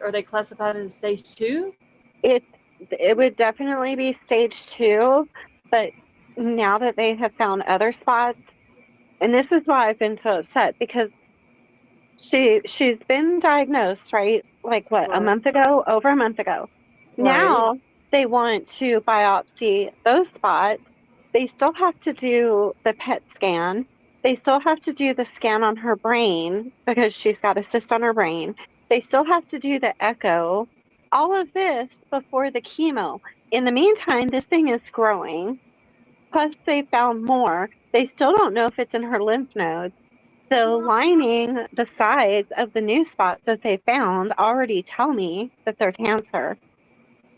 are they classified as stage 2? It would definitely be stage 2, but now that they have found other spots, and this is why I've been so upset, because she's been diagnosed, right? Like what, a Right. month ago? Over a month ago. Right. Now they want to biopsy those spots. They still have to do the PET scan. They still have to do the scan on her brain because she's got a cyst on her brain. They still have to do the echo. All of this before the chemo. In the meantime, this thing is growing. Plus, they found more. They still don't know if it's in her lymph nodes. The lining, the sides of the new spots that they found already tell me that they're cancer.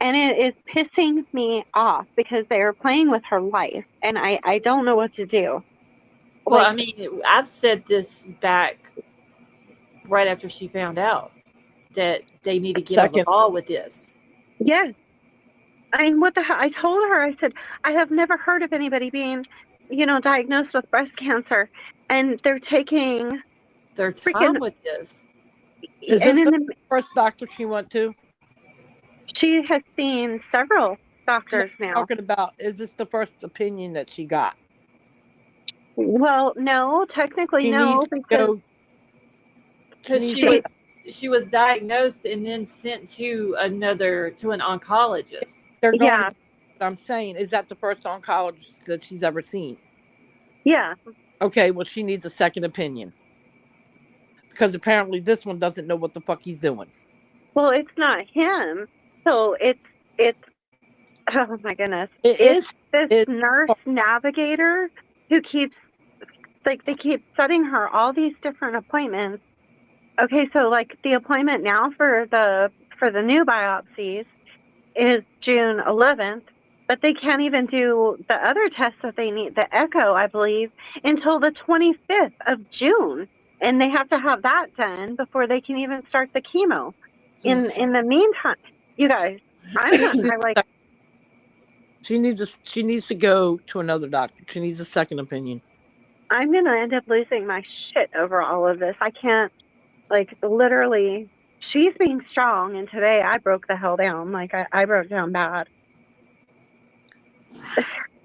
And it is pissing me off because they are playing with her life, and I don't know what to do. Well, Like, I mean, I've said this back right after she found out that they need to get on the Second. ball with this. yes. I mean, what the hell? I told her, I said, I have never heard of anybody being, diagnosed with breast cancer, and they're taking Their freaking, time with this. Is and this in the the, first doctor she went to? she has seen several doctors I'm now. talking about, is this the first opinion that she got? Well, no, technically She no, needs to because go. Because needs she to- she was diagnosed and then sent to an oncologist. They're going yeah, to. I'm saying, is that the first oncologist that she's ever seen? yeah. Okay, well, she needs a second opinion because apparently this one doesn't know what the fuck he's doing. Well, it's not him. So it's oh my goodness. It It's is. this It, nurse navigator who keeps they keep setting her all these different appointments. Okay, so like the appointment now for the new biopsies is June 11th, but they can't even do the other tests that they need, the echo, I believe, until the 25th of June. And they have to have that done before they can even start the chemo. In the meantime, you guys, she needs to go to another doctor. She needs a second opinion. I'm gonna end up losing my shit over all of this. I can't, like, literally. She's being strong, and today I broke the hell down. Like I broke down bad.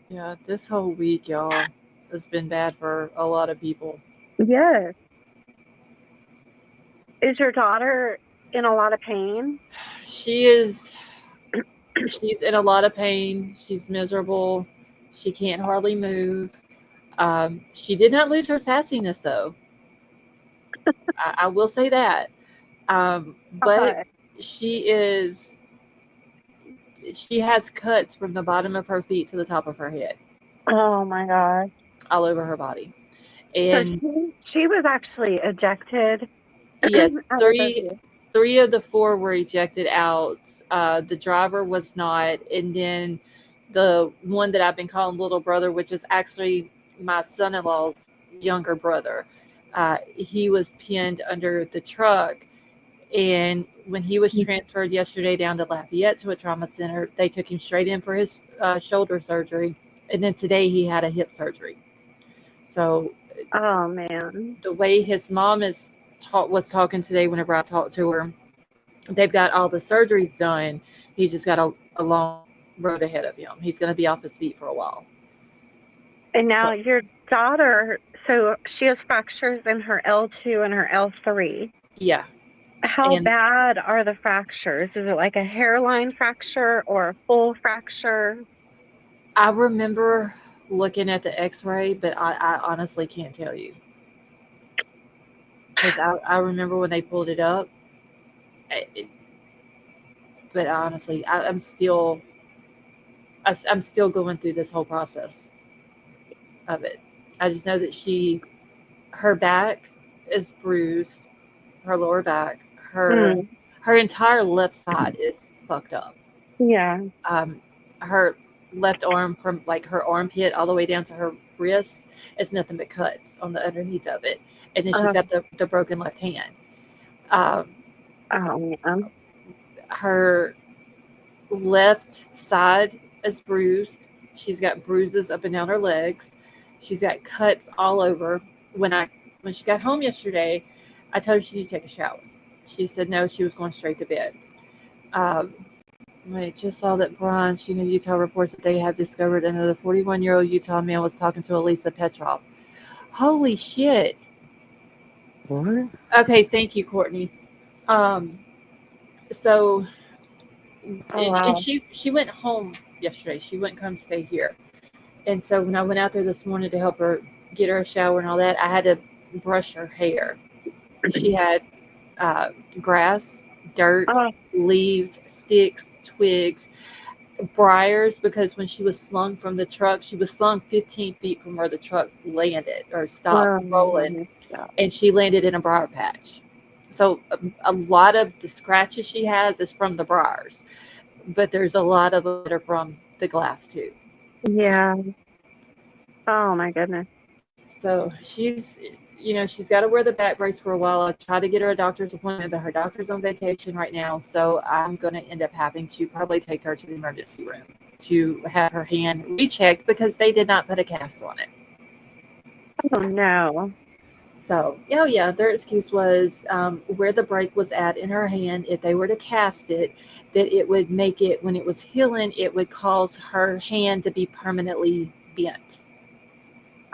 Yeah, this whole week, y'all, has been bad for a lot of people. Yes. Is your daughter in a lot of pain? She's in a lot of pain. She's miserable. She can't hardly move. She did not lose her sassiness, though. I will say that. But she has cuts from the bottom of her feet to the top of her head, Oh my god. all over her body. So And she was actually ejected. yes, out of the- three of the 4 were ejected out. The driver was not, and then the one that I've been calling little brother, which is actually my son-in-law's younger brother, he was pinned under the truck. And when he was transferred yesterday down to Lafayette to a trauma center, they took him straight in for his shoulder surgery. And then today he had a hip surgery. So Oh man. the way his mom was talking today, whenever I talked to her, they've got all the surgeries done. He's just got a long road ahead of him. He's going to be off his feet for a while. And now your daughter, so she has fractures in her L2 and her L3. Yeah. How bad are the fractures? Is it like a hairline fracture or a full fracture? I remember looking at the x-ray, but I honestly can't tell you. Because I remember when they pulled it up. But honestly, I'm still going through this whole process of it. I just know that her back is bruised, her lower back, her entire left side is fucked up. Yeah. her left arm from like her armpit all the way down to her wrist is nothing but cuts on the underneath of it, and then she's got the broken left hand. Um, Oh man. her left side is bruised. She's got bruises up and down her legs. She's got cuts all over. When she got home yesterday, I told her she needed to take a shower. She said no, she was going straight to bed. Um, Wait, just saw that Brian, Utah reports that they have discovered another 41-year-old Utah man was talking to Elisa Petrov. Holy shit. What? Okay, thank you, Courtney. So, and she went home yesterday. She wouldn't come stay here. And so when I went out there this morning to help her get her a shower and all that, I had to brush her hair. And she had grass, dirt, leaves, sticks, twigs, briars, because when she was slung from the truck, she was slung 15 feet from where the truck landed or stopped rolling, and she landed in a briar patch. So a lot of the scratches she has is from the briars, but there's a lot of them that are from the glass too. Yeah. Oh my goodness. So she's got to wear the back brace for a while. I tried to get her a doctor's appointment, but her doctor's on vacation right now. So I'm going to end up having to probably take her to the emergency room to have her hand rechecked because they did not put a cast on it. Oh no. So, their excuse was where the break was at in her hand. If they were to cast it, that it would make it, when it was healing, it would cause her hand to be permanently bent.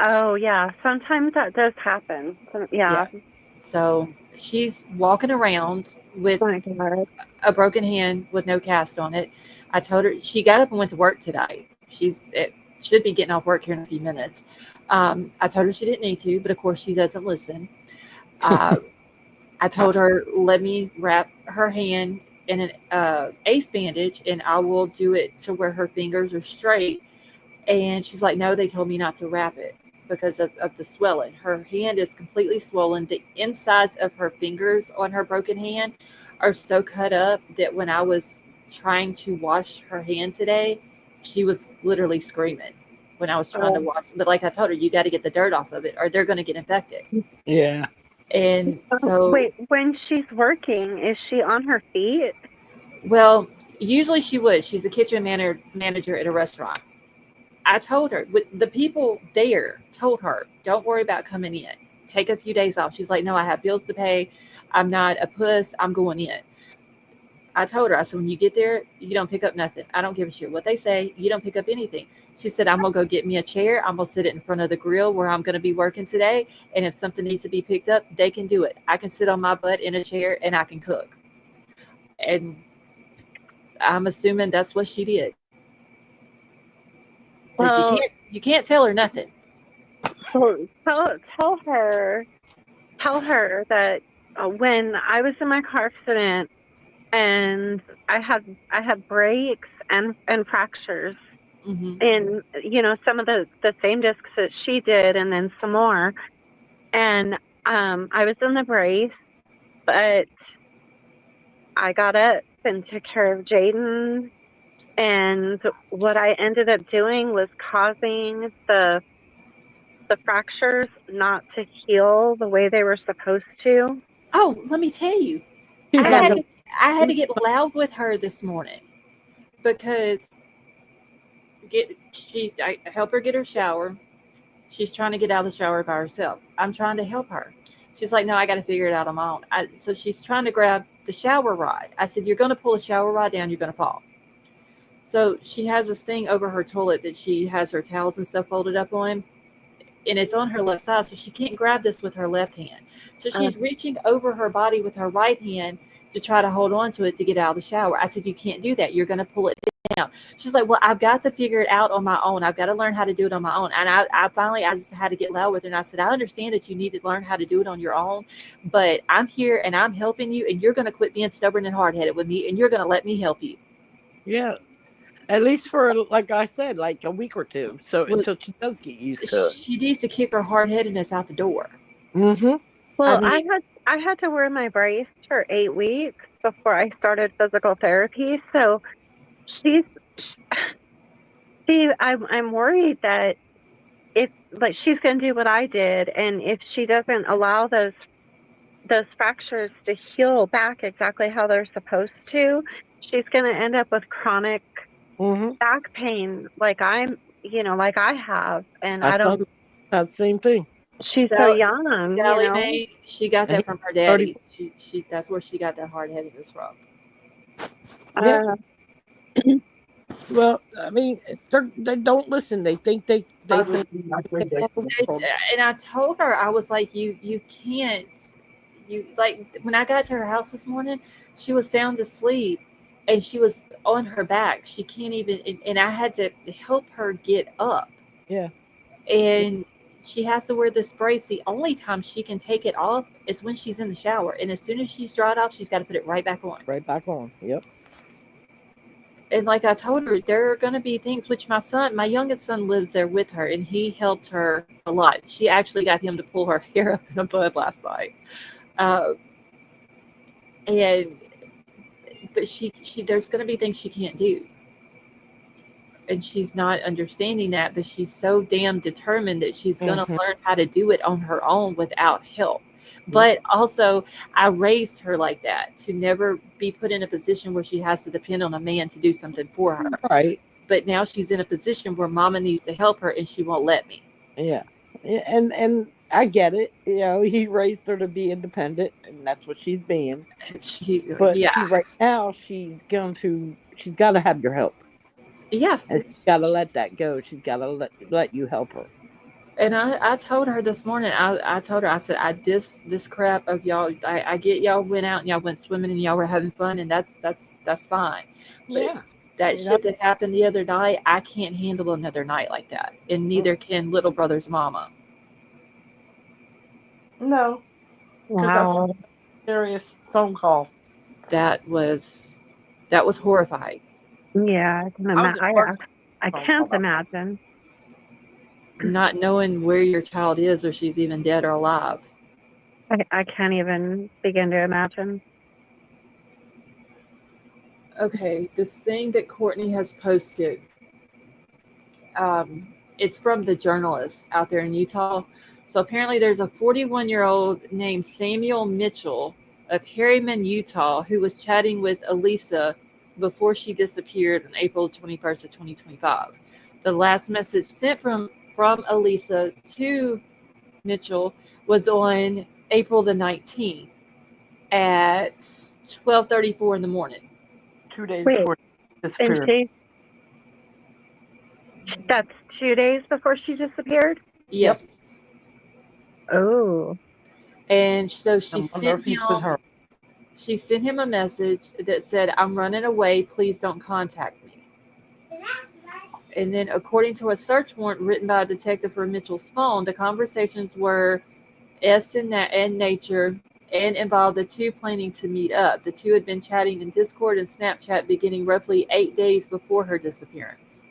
Oh yeah, sometimes that does happen. Yeah. So she's walking around with a broken hand with no cast on it. I told her, she got up and went to work today. It should be getting off work here in a few minutes. I told her she didn't need to, but of course she doesn't listen. I told her, let me wrap her hand in an ace bandage and I will do it to where her fingers are straight. And she's like, no, they told me not to wrap it because of the swelling. Her hand is completely swollen. The insides of her fingers on her broken hand are so cut up that when I was trying to wash her hand today, she was literally screaming when I was trying to wash. But like I told her, you got to get the dirt off of it or they're going to get infected. Yeah. And so... Wait, when she's working, is she on her feet? Well, usually she would. She's a kitchen manager at a restaurant. I told her, the people there told her, don't worry about coming in. Take a few days off. She's like, no, I have bills to pay. I'm not a puss. I'm going in. I told her, I said, when you get there, you don't pick up nothing. I don't give a shit what they say. You don't pick up anything. She said, I'm going to go get me a chair. I'm going to sit it in front of the grill where I'm going to be working today. And if something needs to be picked up, they can do it. I can sit on my butt in a chair and I can cook. And I'm assuming that's what she did. Well, you can't tell her nothing. Tell her that when I was in my car accident and I had breaks and fractures, and some of the same discs that she did, and then some more, and I was in the brace, but I got up and took care of Jaden. And what I ended up doing was causing the fractures not to heal the way they were supposed to. Oh, let me tell you, I had to get loud with her this morning because I help her get her shower. She's trying to get out of the shower by herself. I'm trying to help her. She's like, no, I got to figure it out on my own. So she's trying to grab the shower rod. I said, you're going to pull a shower rod down, you're going to fall. So she has this thing over her toilet that she has her towels and stuff folded up on, and it's on her left side, so she can't grab this with her left hand. So she's reaching over her body with her right hand to try to hold on to it to get out of the shower. I said, you can't do that. You're going to pull it down. She's like, well, I've got to figure it out on my own. I've got to learn how to do it on my own. And I finally just had to get loud with her, and I said, I understand that you need to learn how to do it on your own, but I'm here and I'm helping you, and you're going to quit being stubborn and hard-headed with me, and you're going to let me help you. Yeah. At least for, like I said, like a week or two. So until she does get used to it. She needs to kick her hard-headedness out the door. Mm-hmm. Well, I had to wear my brace for 8 weeks before I started physical therapy. So See, I'm worried that if like she's going to do what I did, and if she doesn't allow those fractures to heal back exactly how they're supposed to, she's going to end up with chronic Mm-hmm. back pain, like like I have, and I I don't. thought the same thing. She's so young, Sally Mae, she got And that from her daddy. She that's where she got that hard headedness from. Yeah. Well, I mean, they don't listen. They think they think. And I told her, I was like, you can't, you like when I got to her house this morning, she was sound asleep and she was on her back. She can't even, and I had to help her get up. Yeah. And she has to wear this brace. The only time she can take it off is when she's in the shower. And as soon as she's dried off, she's got to put it right back on. Right back on. Yep. And like I told her, there are going to be things which my youngest son lives there with her, and he helped her a lot. She actually got him to pull her hair up in a bud last night. But she there's going to be things she can't do. And she's not understanding that, but she's so damn determined that she's going to learn how to do it on her own without help. But also, I raised her like that, to never be put in a position where she has to depend on a man to do something for her. Right. But now she's in a position where mama needs to help her, and she won't let me. Yeah. And I get it. You know, he raised her to be independent, and that's what she's being. But right now, she's got to have your help. Yeah. And she's got to let that go. She's got to let you help her. And I told her this morning, I told her, I said, this crap of y'all, I get y'all went out and y'all went swimming and y'all were having fun, and that's fine. But that shit that happened the other night, I can't handle another night like that. And neither can little brother's mama. No. Wow. That's a serious phone call. That was horrifying. Yeah, I can't imagine. Not knowing where your child is, or she's even dead or alive. I can't even begin to imagine. Okay, this thing that Courtney has posted, it's from the journalist out there in Utah. So apparently there's a 41-year-old named Samuel Mitchell of Harriman, Utah, who was chatting with Elisa before she disappeared on April 21st of 2025. The last message sent from Elisa to Mitchell was on April the 19th at 12:34 in the morning. 2 days before she disappeared. That's 2 days before she disappeared? Yes. Oh. And so she sent him a message that said, "I'm running away. Please don't contact me." And then, according to a search warrant written by a detective for Mitchell's phone, the conversations were in nature and involved the two planning to meet up. The two had been chatting in Discord and Snapchat beginning roughly 8 days before her disappearance.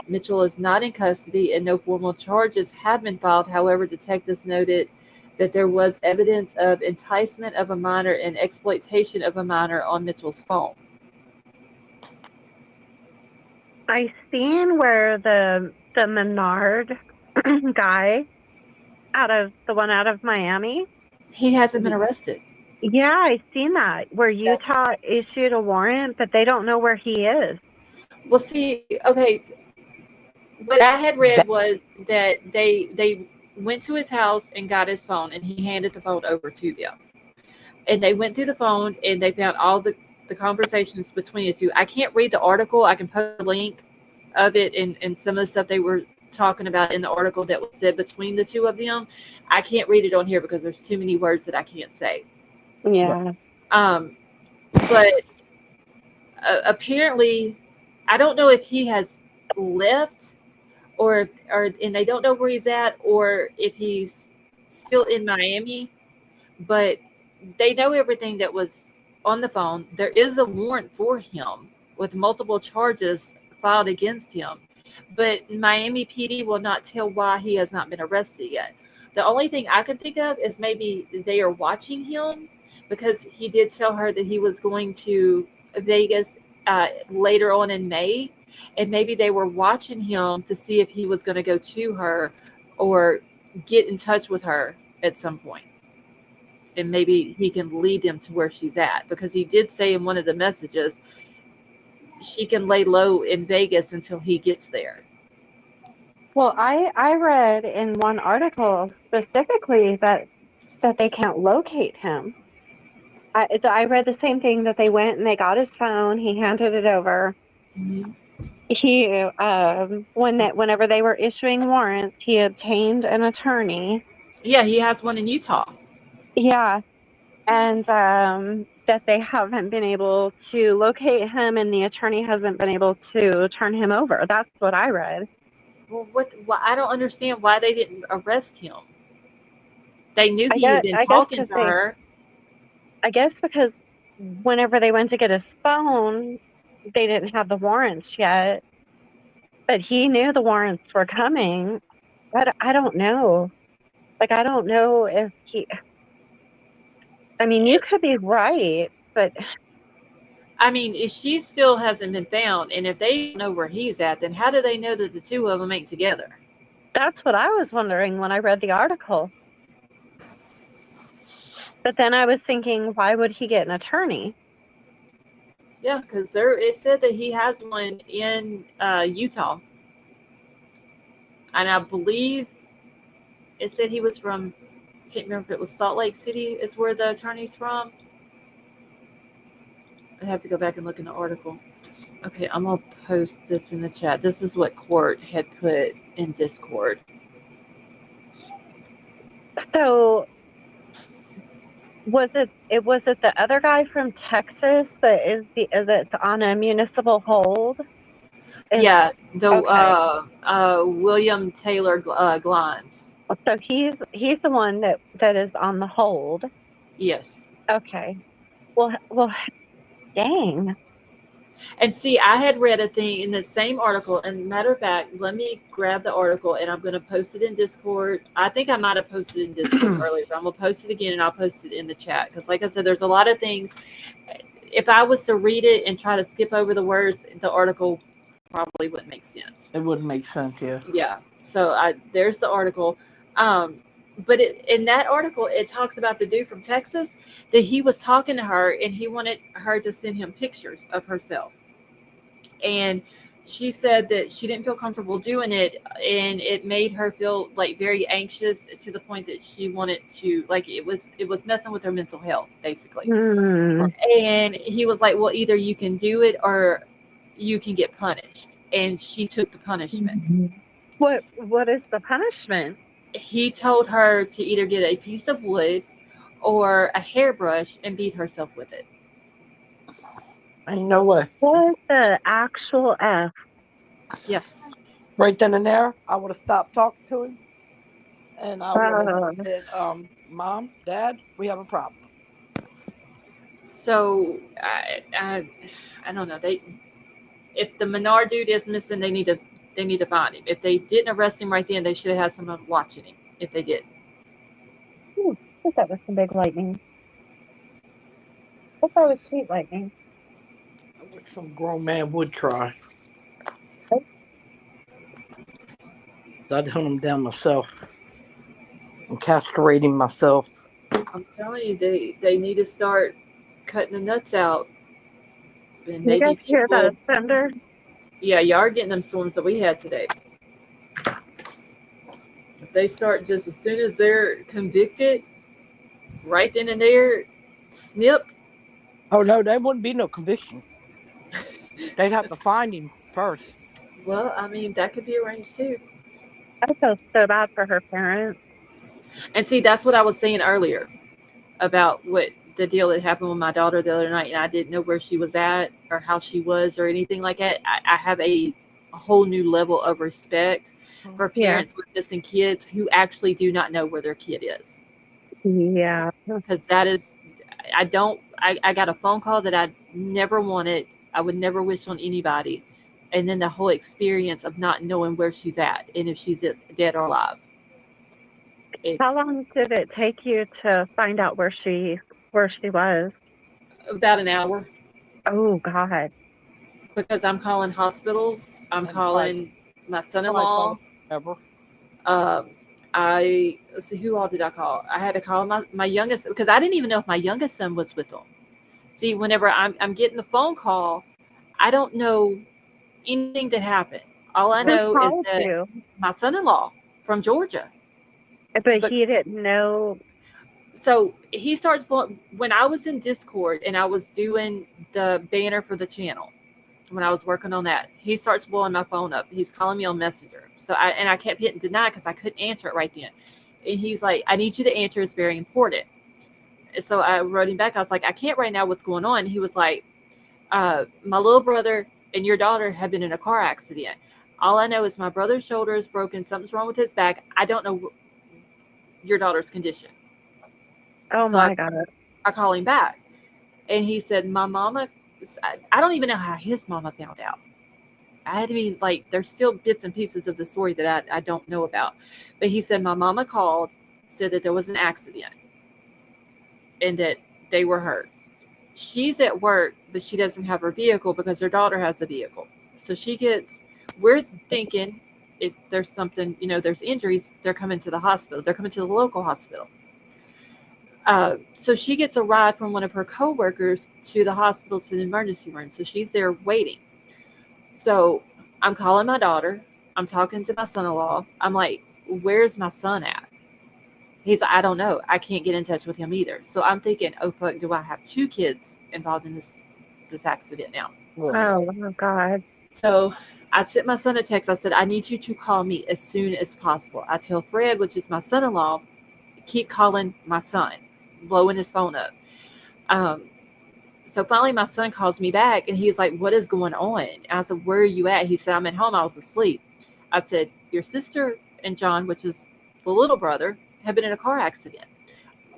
Mitchell is not in custody and no formal charges have been filed. However, detectives noted that there was evidence of enticement of a minor and exploitation of a minor on Mitchell's phone. I seen where the Menard guy out of Miami. He hasn't been arrested. Yeah, I seen that where Utah issued a warrant, but they don't know where he is. Well, see, okay, what I had read was that they went to his house and got his phone, and he handed the phone over to them. And they went through the phone, and they found all the conversations between the two. I can't read the article. I can post a link of it and some of the stuff they were talking about in the article that was said between the two of them. I can't read it on here because there's too many words that I can't say. Yeah. But apparently, I don't know if he has left or and they don't know where he's at, or if he's still in Miami, but they know everything that was on the phone. There is a warrant for him with multiple charges filed against him, but Miami PD will not tell why he has not been arrested yet. The only thing I could think of is maybe they are watching him, because he did tell her that he was going to Vegas later on in May, and maybe they were watching him to see if he was going to go to her or get in touch with her at some point. And maybe he can lead them to where she's at, because he did say in one of the messages she can lay low in Vegas until he gets there. Well, I read in one article specifically that they can't locate him. I read the same thing, that they went and they got his phone. He handed it over. Mm-hmm. He whenever they were issuing warrants, he obtained an attorney. Yeah, he has one in Utah. Yeah, and that they haven't been able to locate him, and the attorney hasn't been able to turn him over. That's what I read. Well, I don't understand why they didn't arrest him. They knew he had been talking to her. I guess because whenever they went to get his phone, they didn't have the warrants yet. But he knew the warrants were coming. But I don't know. Like, I don't know if he... I mean, you could be right, but... I mean, if she still hasn't been found, and if they know where he's at, then how do they know that the two of them ain't together? That's what I was wondering when I read the article. But then I was thinking, why would he get an attorney? Yeah, because it said that he has one in Utah. And I believe it said he was from, I can't remember if it was Salt Lake City is where the attorney's from. I have to go back and look in the article. Okay, I'm going to post this in the chat. This is what Court had put in Discord. So, was it the other guy from Texas that is it's on a municipal hold? Yeah, okay. William Taylor Glines. So he's the one that is on the hold. Yes. Okay. Well, dang. And see, I had read a thing in the same article, and matter of fact, let me grab the article and I'm going to post it in Discord. I think I might have posted it in Discord earlier, but I'm going to post it again and I'll post it in the chat. Because like I said, there's a lot of things. If I was to read it and try to skip over the words, the article probably wouldn't make sense. It wouldn't make sense, yeah. Yeah. So there's the article. But in that article, it talks about the dude from Texas, that he was talking to her and he wanted her to send him pictures of herself. And she said that she didn't feel comfortable doing it, and it made her feel like very anxious to the point that she wanted to, like, it was messing with her mental health, basically. And he was like, well, either you can do it or you can get punished. And she took the punishment. What is the punishment? He told her to either get a piece of wood or a hairbrush and beat herself with it. Ain't no way. What the actual F? Yeah. Right then and there, I would have stopped talking to him. And I would have said, Mom, Dad, we have a problem. So, I don't know. If the Menard dude is missing, they need to find him. If they didn't arrest him right then, they should have had someone watching him. If they did. I thought that was some big lightning. I thought it was sweet lightning. I wish some grown man would try. I'd hunt him down myself and castrating myself. I'm telling you, they need to start cutting the nuts out. And you guys hear that thunder? Yeah, you are getting them storms that we had today. If they start just as soon as they're convicted, right then and there, snip. Oh, no, there wouldn't be no conviction. They'd have to find him first. Well, I mean, that could be arranged too. I feel so bad for her parents. And see, that's what I was saying earlier about what the deal that happened with my daughter the other night, and I didn't know where she was at or how she was or anything like that. I have a whole new level of respect for parents with missing kids who actually do not know where their kid is. Yeah. Because that is, I got a phone call that I never wanted. I would never wish on anybody. And then the whole experience of not knowing where she's at and if she's dead or alive. How long did it take you to find out where she was? About an hour. Oh, God. because I'm calling hospitals. I'm And calling my son-in-law. Ever. Let's see, who all did I call? I had to call my youngest, because I didn't even know if my youngest son was with them. See, whenever I'm getting the phone call, I don't know anything that happened. All I Who know is called that you? my son-in-law from Georgia. But But he didn't know. so he starts blowing, when I was in Discord and I was doing the banner for the channel, when I was working on that, he starts blowing my phone up. He's calling me on Messenger. So I kept hitting deny because I couldn't answer it right then. And he's like, I need you to answer. It's very important. So I wrote him back. I was like, I can't right now. What's going on? He was like, my little brother and your daughter have been in a car accident. All I know is my brother's shoulder is broken. Something's wrong with his back. I don't know your daughter's condition. Oh So my God. I call him back. And he said, my mama, I don't even know how his mama found out. I had to be like, there's still bits and pieces of the story that I don't know about. But he said, my mama called, said that there was an accident and that they were hurt. She's at work, but she doesn't have her vehicle because her daughter has a vehicle. So we're thinking if there's something, there's injuries, they're coming to the hospital. They're coming to the local hospital. So she gets a ride from one of her coworkers to the hospital, to the emergency room. So she's there waiting. So I'm calling my daughter. I'm talking to my son-in-law. I'm like, where's my son at? He's like, I don't know. I can't get in touch with him either. So I'm thinking, oh, fuck, do I have 2 kids involved in this accident now? Oh my God. So I sent my son a text. I said, I need you to call me as soon as possible. I tell Fred, which is my son-in-law, keep calling my son, blowing his phone up. So finally my son calls me back and he's like, what is going on? And I said, where are you at? He said, I'm at home. I was asleep. I said, your sister and John, which is the little brother, have been in a car accident.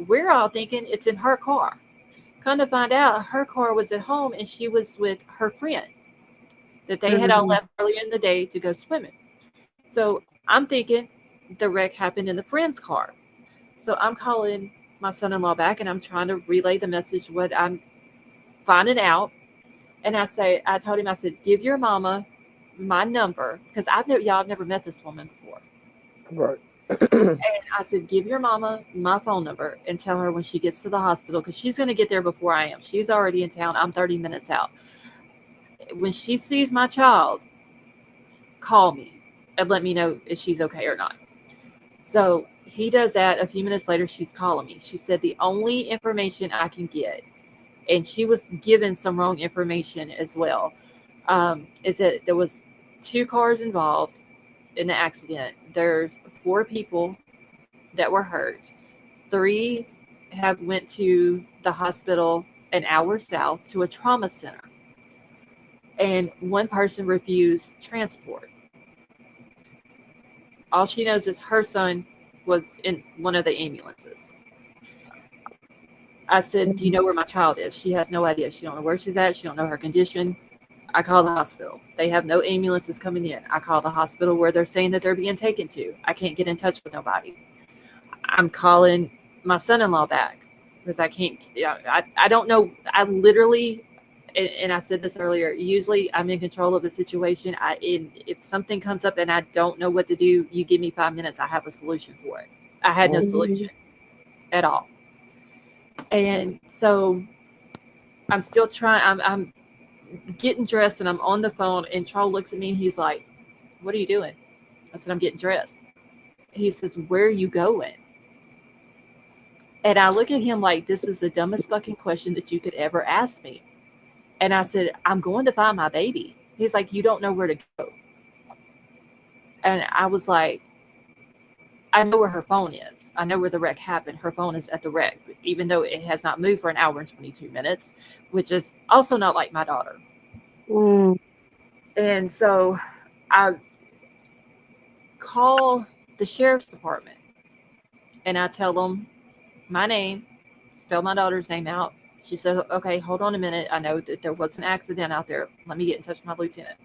We're all thinking it's in her car. Come to find out, her car was at home and she was with her friend that they had all left earlier in the day to go swimming. So I'm thinking the wreck happened in the friend's car. So I'm calling my son-in-law back and I'm trying to relay the message, what I'm finding out. And I told him, I said, give your mama my number, because I've never met this woman before. Right. And I said, give your mama my phone number and tell her when she gets to the hospital, because she's going to get there before I am. She's already in town. I'm 30 minutes out. When she sees my child, call me and let me know if she's okay or not. So he does that. A few minutes later, she's calling me. She said the only information I can get, and she was given some wrong information as well, is that there was 2 cars involved in the accident. There's 4 people that were hurt. 3 have went to the hospital an hour south to a trauma center. And 1 person refused transport. All she knows is her son was in one of the ambulances. I said, do you know where my child is? She has no idea. She don't know where she's at. She don't know her condition. I call the hospital. They have no ambulances coming in. I call the hospital where they're saying that they're being taken to. I can't get in touch with nobody. I'm calling my son-in-law back because I can't. I don't know. I literally, and I said this earlier, usually I'm in control of the situation. If something comes up and I don't know what to do, you give me 5 minutes, I have a solution for it. I had no solution at all. And so I'm still trying. I'm getting dressed and I'm on the phone, and Charles looks at me and he's like, what are you doing? I said, I'm getting dressed. He says, where are you going? And I look at him like, this is the dumbest fucking question that you could ever ask me. And I said, I'm going to find my baby. He's like, you don't know where to go. And I was like, I know where her phone is. I know where the wreck happened. Her phone is at the wreck, even though it has not moved for an hour and 22 minutes, which is also not like my daughter. And so I call the sheriff's department and I tell them my name, spell my daughter's name out. She said, okay, hold on a minute. I know that there was an accident out there. Let me get in touch with my lieutenant.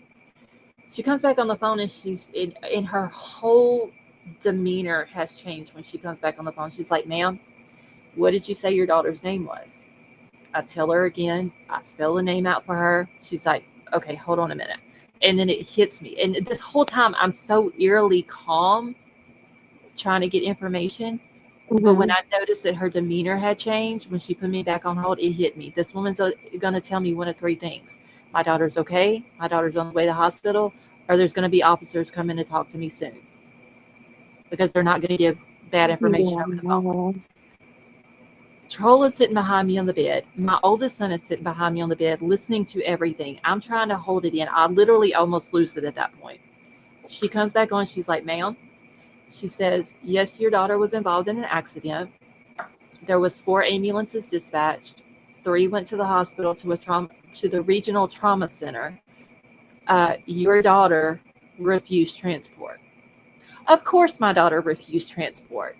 She comes back on the phone and she's in her whole demeanor has changed when she comes back on the phone. She's like, ma'am, what did you say your daughter's name was? I tell her again. I spell the name out for her. She's like, okay, hold on a minute. And then it hits me. And this whole time, I'm so eerily calm trying to get information. But when I noticed that her demeanor had changed, when she put me back on hold, it hit me. This woman's going to tell me one of three things. My daughter's okay. My daughter's on the way to the hospital. Or there's going to be officers coming to talk to me soon. Because they're not going to give bad information over the phone. Troll is sitting behind me on the bed. My oldest son is sitting behind me on the bed, listening to everything. I'm trying to hold it in. I literally almost lose it at that point. She comes back on. She's like, ma'am. She says, yes, your daughter was involved in an accident. There was 4 ambulances dispatched. 3 went to the hospital to the regional trauma center. Your daughter refused transport. Of course, my daughter refused transport.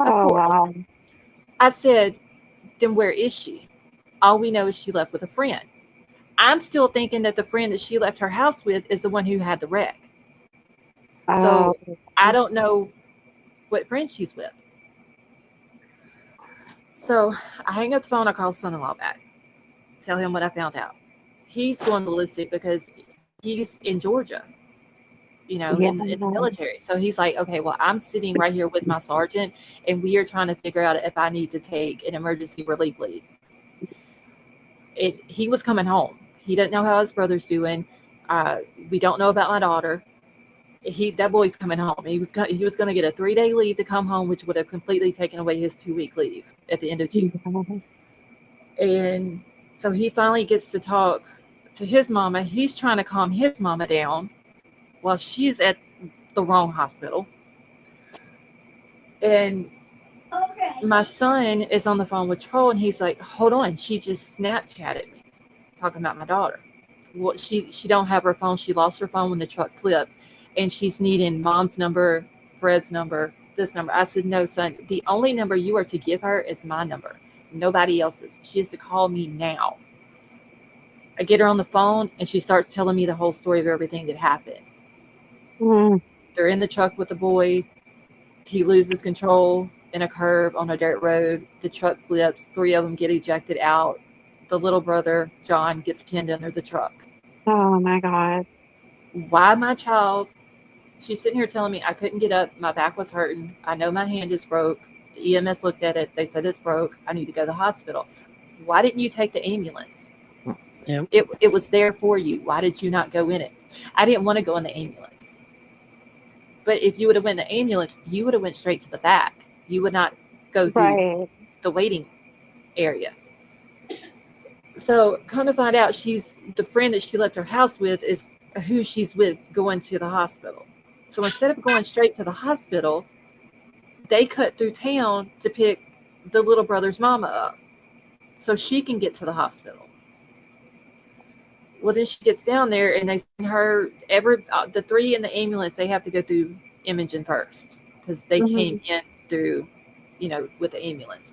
Of course. Wow. I said, then where is she? All we know is she left with a friend. I'm still thinking that the friend that she left her house with is the one who had the wreck. So I don't know what friend she's with. So I hang up the phone. I call son-in-law back. Tell him what I found out. He's going ballistic because he's in Georgia, in the military. So he's like, okay, well, I'm sitting right here with my sergeant, and we are trying to figure out if I need to take an emergency relief leave. He was coming home. He doesn't know how his brother's doing. We don't know about my daughter. That boy's coming home. He was going to get a 3-day leave to come home, which would have completely taken away his 2-week leave at the end of June. And so he finally gets to talk to his mama. He's trying to calm his mama down while she's at the wrong hospital. And my son is on the phone with Troll, and he's like, hold on, she just Snapchatted me talking about my daughter. Well, she don't have her phone. She lost her phone when the truck flipped, and she's needing mom's number, Fred's number, this number. I said, no, son, the only number you are to give her is my number, nobody else's. She has to call me now. I get her on the phone, and she starts telling me the whole story of everything that happened. They're in the truck with the boy. He loses control in a curve on a dirt road. The truck flips. 3 of them get ejected out. The little brother, John, gets pinned under the truck. Oh, my God. Why my child? She's sitting here telling me I couldn't get up. My back was hurting. I know my hand is broke. The EMS looked at it. They said it's broke. I need to go to the hospital. Why didn't you take the ambulance? Yep. It was there for you. Why did you not go in it? I didn't want to go in the ambulance. But if you would have went in the ambulance, you would have went straight to the back. You would not go through the waiting area. So come to find out, the friend that she left her house with is who she's with going to the hospital. So instead of going straight to the hospital, they cut through town to pick the little brother's mama up so she can get to the hospital. Well, then she gets down there, and they send her the 3 in the ambulance. They have to go through imaging first because they came in through, with the ambulance.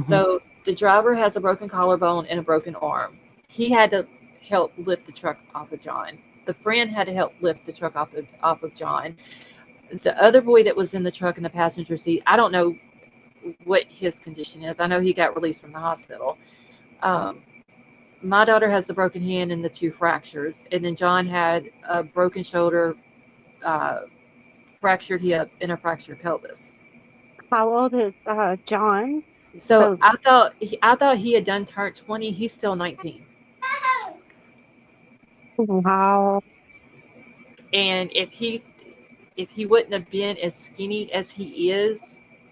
So the driver has a broken collarbone and a broken arm. He had to help lift the truck off of John. The friend had to help lift the truck off of John. The other boy that was in the truck in the passenger seat, I don't know what his condition is. I know he got released from the hospital. My daughter has the broken hand and the 2 fractures. And then John had a broken shoulder, fractured hip, and a fractured pelvis. How old is John? So I thought he had turned 20. He's still 19. Wow. And if he wouldn't have been as skinny as he is,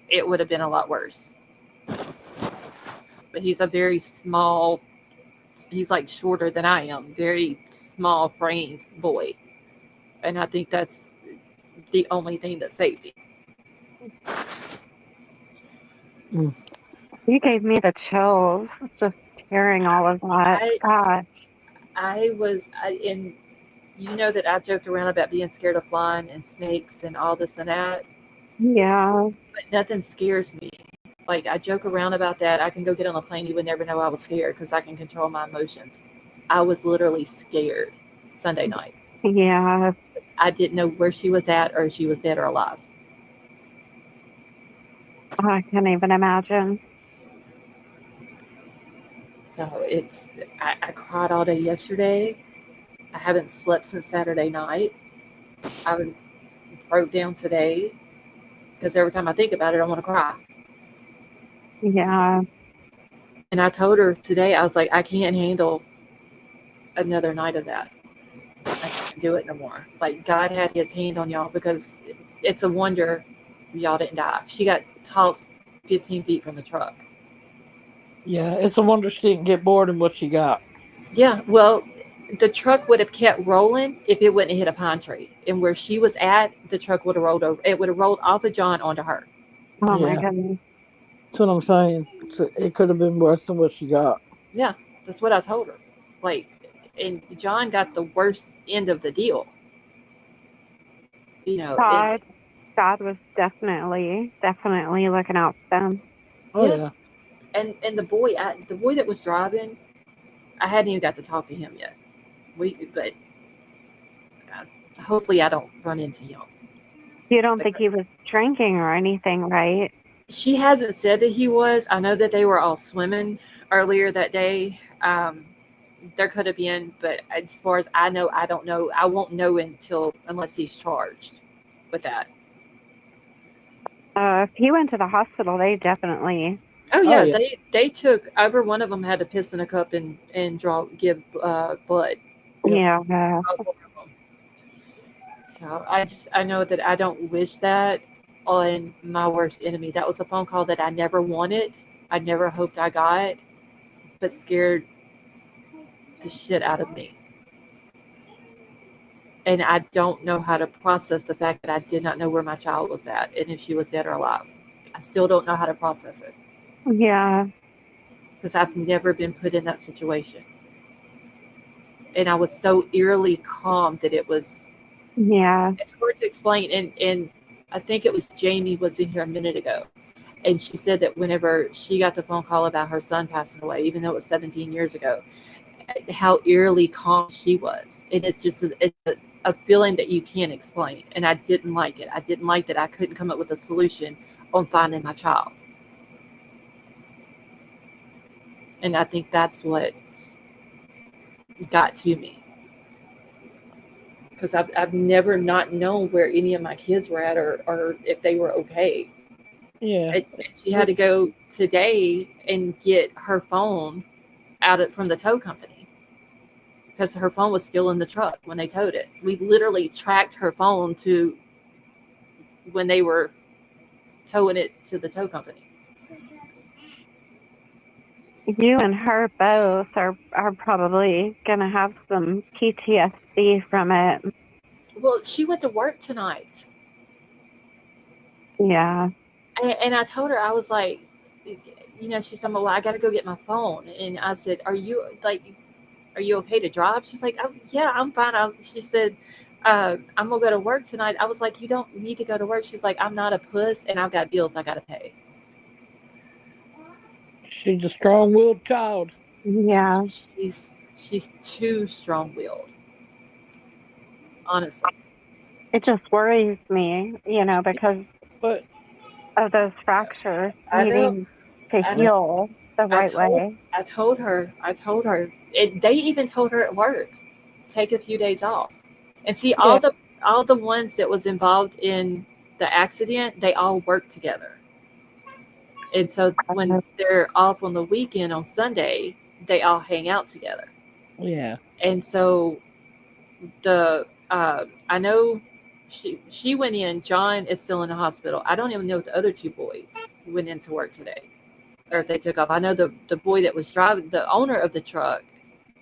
it would have been a lot worse. But he's a very small, he's like shorter than I am, very small framed boy. And I think that's the only thing that saved him. You gave me the chills just hearing all of that. Gosh. And you know that I joked around about being scared of flying and snakes and all this and that. Yeah. But nothing scares me. Like, I joke around about that. I can go get on a plane. You would never know I was scared because I can control my emotions. I was literally scared Sunday night. Yeah. I didn't know where she was at or if she was dead or alive. I can't even imagine. So I cried all day yesterday. I haven't slept since Saturday night. I broke down today because every time I think about it, I want to cry. Yeah. And I told her today, I was like, I can't handle another night of that. I can't do it no more. Like, God had his hand on y'all because it's a wonder y'all didn't die. She got tossed 15 feet from the truck. Yeah, it's a wonder she didn't get bored in what she got. Yeah, well, the truck would have kept rolling if it wouldn't have hit a pine tree. And where she was at, the truck would have rolled over. It would have rolled off of John onto her. Oh my Yeah. goodness. That's what I'm saying. It could have been worse than what she got. Yeah, that's what I told her. Like, and John got the worst end of the deal. You know, God was definitely looking out for them. Oh Yeah. yeah. and the boy that was driving, I hadn't even got to talk to him yet. But hopefully I don't run into him. You don't think he was drinking or anything, right? She hasn't said that he was. I know that they were all swimming earlier that day. There could have been, but as far as I know, I don't know. I won't know unless he's charged with that. If he went to the hospital, they definitely. Oh yeah, yeah. they took over. One of them had to piss in a cup and give blood. Yeah. So I know that I don't wish that on my worst enemy. That was a phone call that I never wanted. I never hoped I got, but scared the shit out of me. And I don't know how to process the fact that I did not know where my child was at and if she was dead or alive. I still don't know how to process it. Yeah. Because I've never been put in that situation. And I was so eerily calm that it was. Yeah. It's hard to explain. And I think it was Jamie was in here a minute ago. And she said that whenever she got the phone call about her son passing away, even though it was 17 years ago, how eerily calm she was. And it's just a feeling that you can't explain. And I didn't like it. I didn't like that I couldn't come up with a solution on finding my child. And I think that's what got to me. Because I've never not known where any of my kids were at or if they were okay. Yeah. And she had to go today and get her phone from the tow company because her phone was still in the truck when they towed it. We literally tracked her phone to when they were towing it to the tow company. You and her both are probably gonna have some PTSD from it. Well, she went to work tonight. Yeah. And I told her, I was like, she's talking about, well, I got to go get my phone. And I said, are you okay to drive? She's like, oh, yeah, I'm fine. She said, I'm going to go to work tonight. I was like, you don't need to go to work. She's like, I'm not a puss and I've got bills I got to pay. She's a strong-willed child. Yeah. She's too strong-willed. Honestly. It just worries me, because of those fractures needing to heal the right way. I told her. They even told her at work, take a few days off. And see, all the ones that was involved in the accident, they all work together. And so when they're off on the weekend on Sunday, they all hang out together. Yeah. And so I know she went in. John is still in the hospital. I don't even know if the other two boys went into work today or if they took off. I know the boy that was driving, the owner of the truck,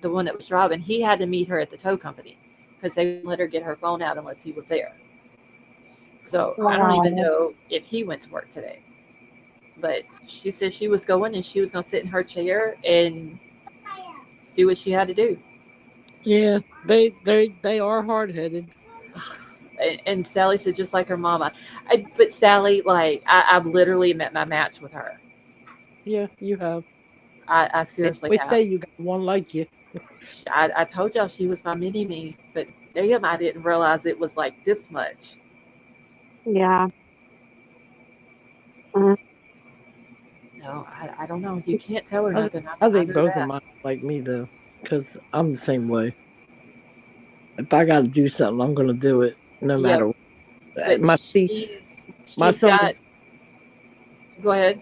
the one that was driving, he had to meet her at the tow company because they wouldn't let her get her phone out unless he was there. So I don't even know if he went to work today. But she said she was going and she was going to sit in her chair and do what she had to do. Yeah, they are hard-headed. And Sally said, just like her mama. But Sally, I've literally met my match with her. Yeah, you have. I seriously we have. say you got one like you. I told y'all she was my mini-me, but damn, I didn't realize it was like this much. Yeah. Mm-hmm. No, So I don't know. You can't tell her I, nothing. I I think know both that. of mine are like me though, because I'm the same way. If I got to do something, I'm gonna do it no Yeah, matter what. but My see, my she's son got. was Go ahead.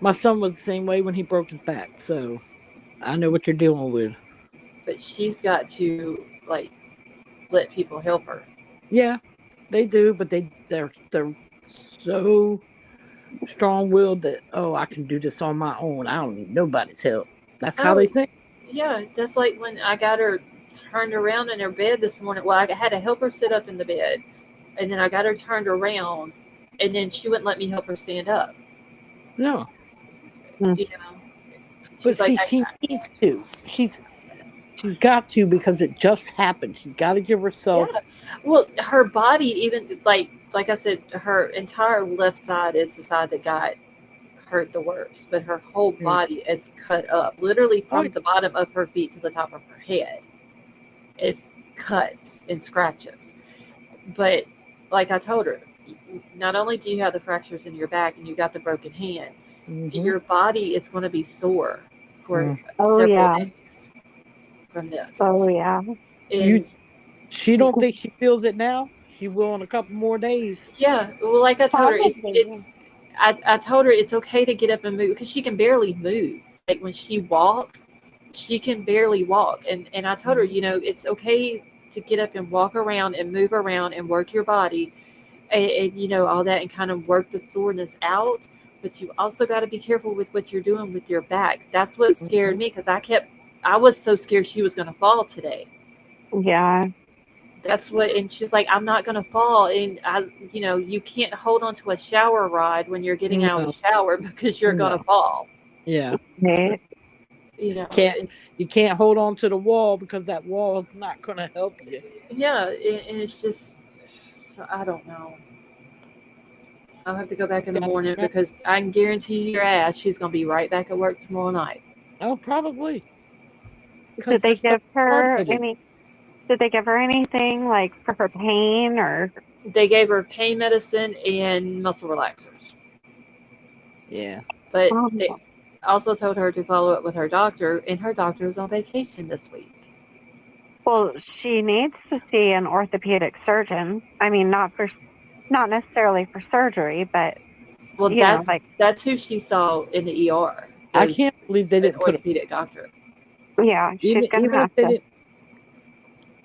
my son was the same way when he broke his back, so I know what you're dealing with. But she's got to like let people help her. Yeah, they do, but they're so strong willed that I can do this on my own. I don't need nobody's help. That's how they Oh, think. yeah, that's like when I got her turned around in her bed this morning. Well, I had to help her sit up in the bed, and then I got her turned around, and then she wouldn't let me help her stand up. No, You know, but she's like, see, she needs to. She's got to because it just happened. She's got to give yeah. herself. Well, her body, even like I said, her entire left side is the side that got hurt the worst, but her whole Mm. body is cut up, literally Oh, from the bottom of her feet to the top of her head. It's cuts and scratches. But like I told her, not only do you have the fractures in your back and you got the broken hand, mm-hmm. your body is going to be sore for Oh several yeah. days from this. Oh yeah. You. And She don't think she feels it now. She will in a couple more days. yeah, well, like I told her, Probably. I told her it's okay to get up and move because she can barely move. Like when she walks, she can barely walk. And I told her, Mhm. it's okay to get up and walk around and move around and work your body and all that and kind of work the soreness out. But you also got to be careful with what you're doing with your back. That's what scared Mhm. me because I was so scared she was going to fall today. Yeah. That's what, and she's like, I'm not going to fall. And you can't hold on to a shower rod when you're getting out of No, the shower because you're going no. to fall. Yeah. Right. Can't you can't hold on to the wall because that wall is not going to help you. Yeah. And it's just, so I don't know. I'll have to go back in the Gotta morning remember- because I can guarantee your ass she's going to be right back at work tomorrow night. Oh, probably Did because they they're so give her hard-headed. did they give her anything like for her pain or They gave her pain medicine and muscle relaxers. Yeah. But um, they also told her to follow up with her doctor, and her doctor is on vacation this week. well, she needs to see an orthopedic surgeon. I mean, not necessarily for surgery, but Well, like that's who she saw in the ER I was can't believe they an didn't put a orthopedic doctor. yeah, she's even gonna have to.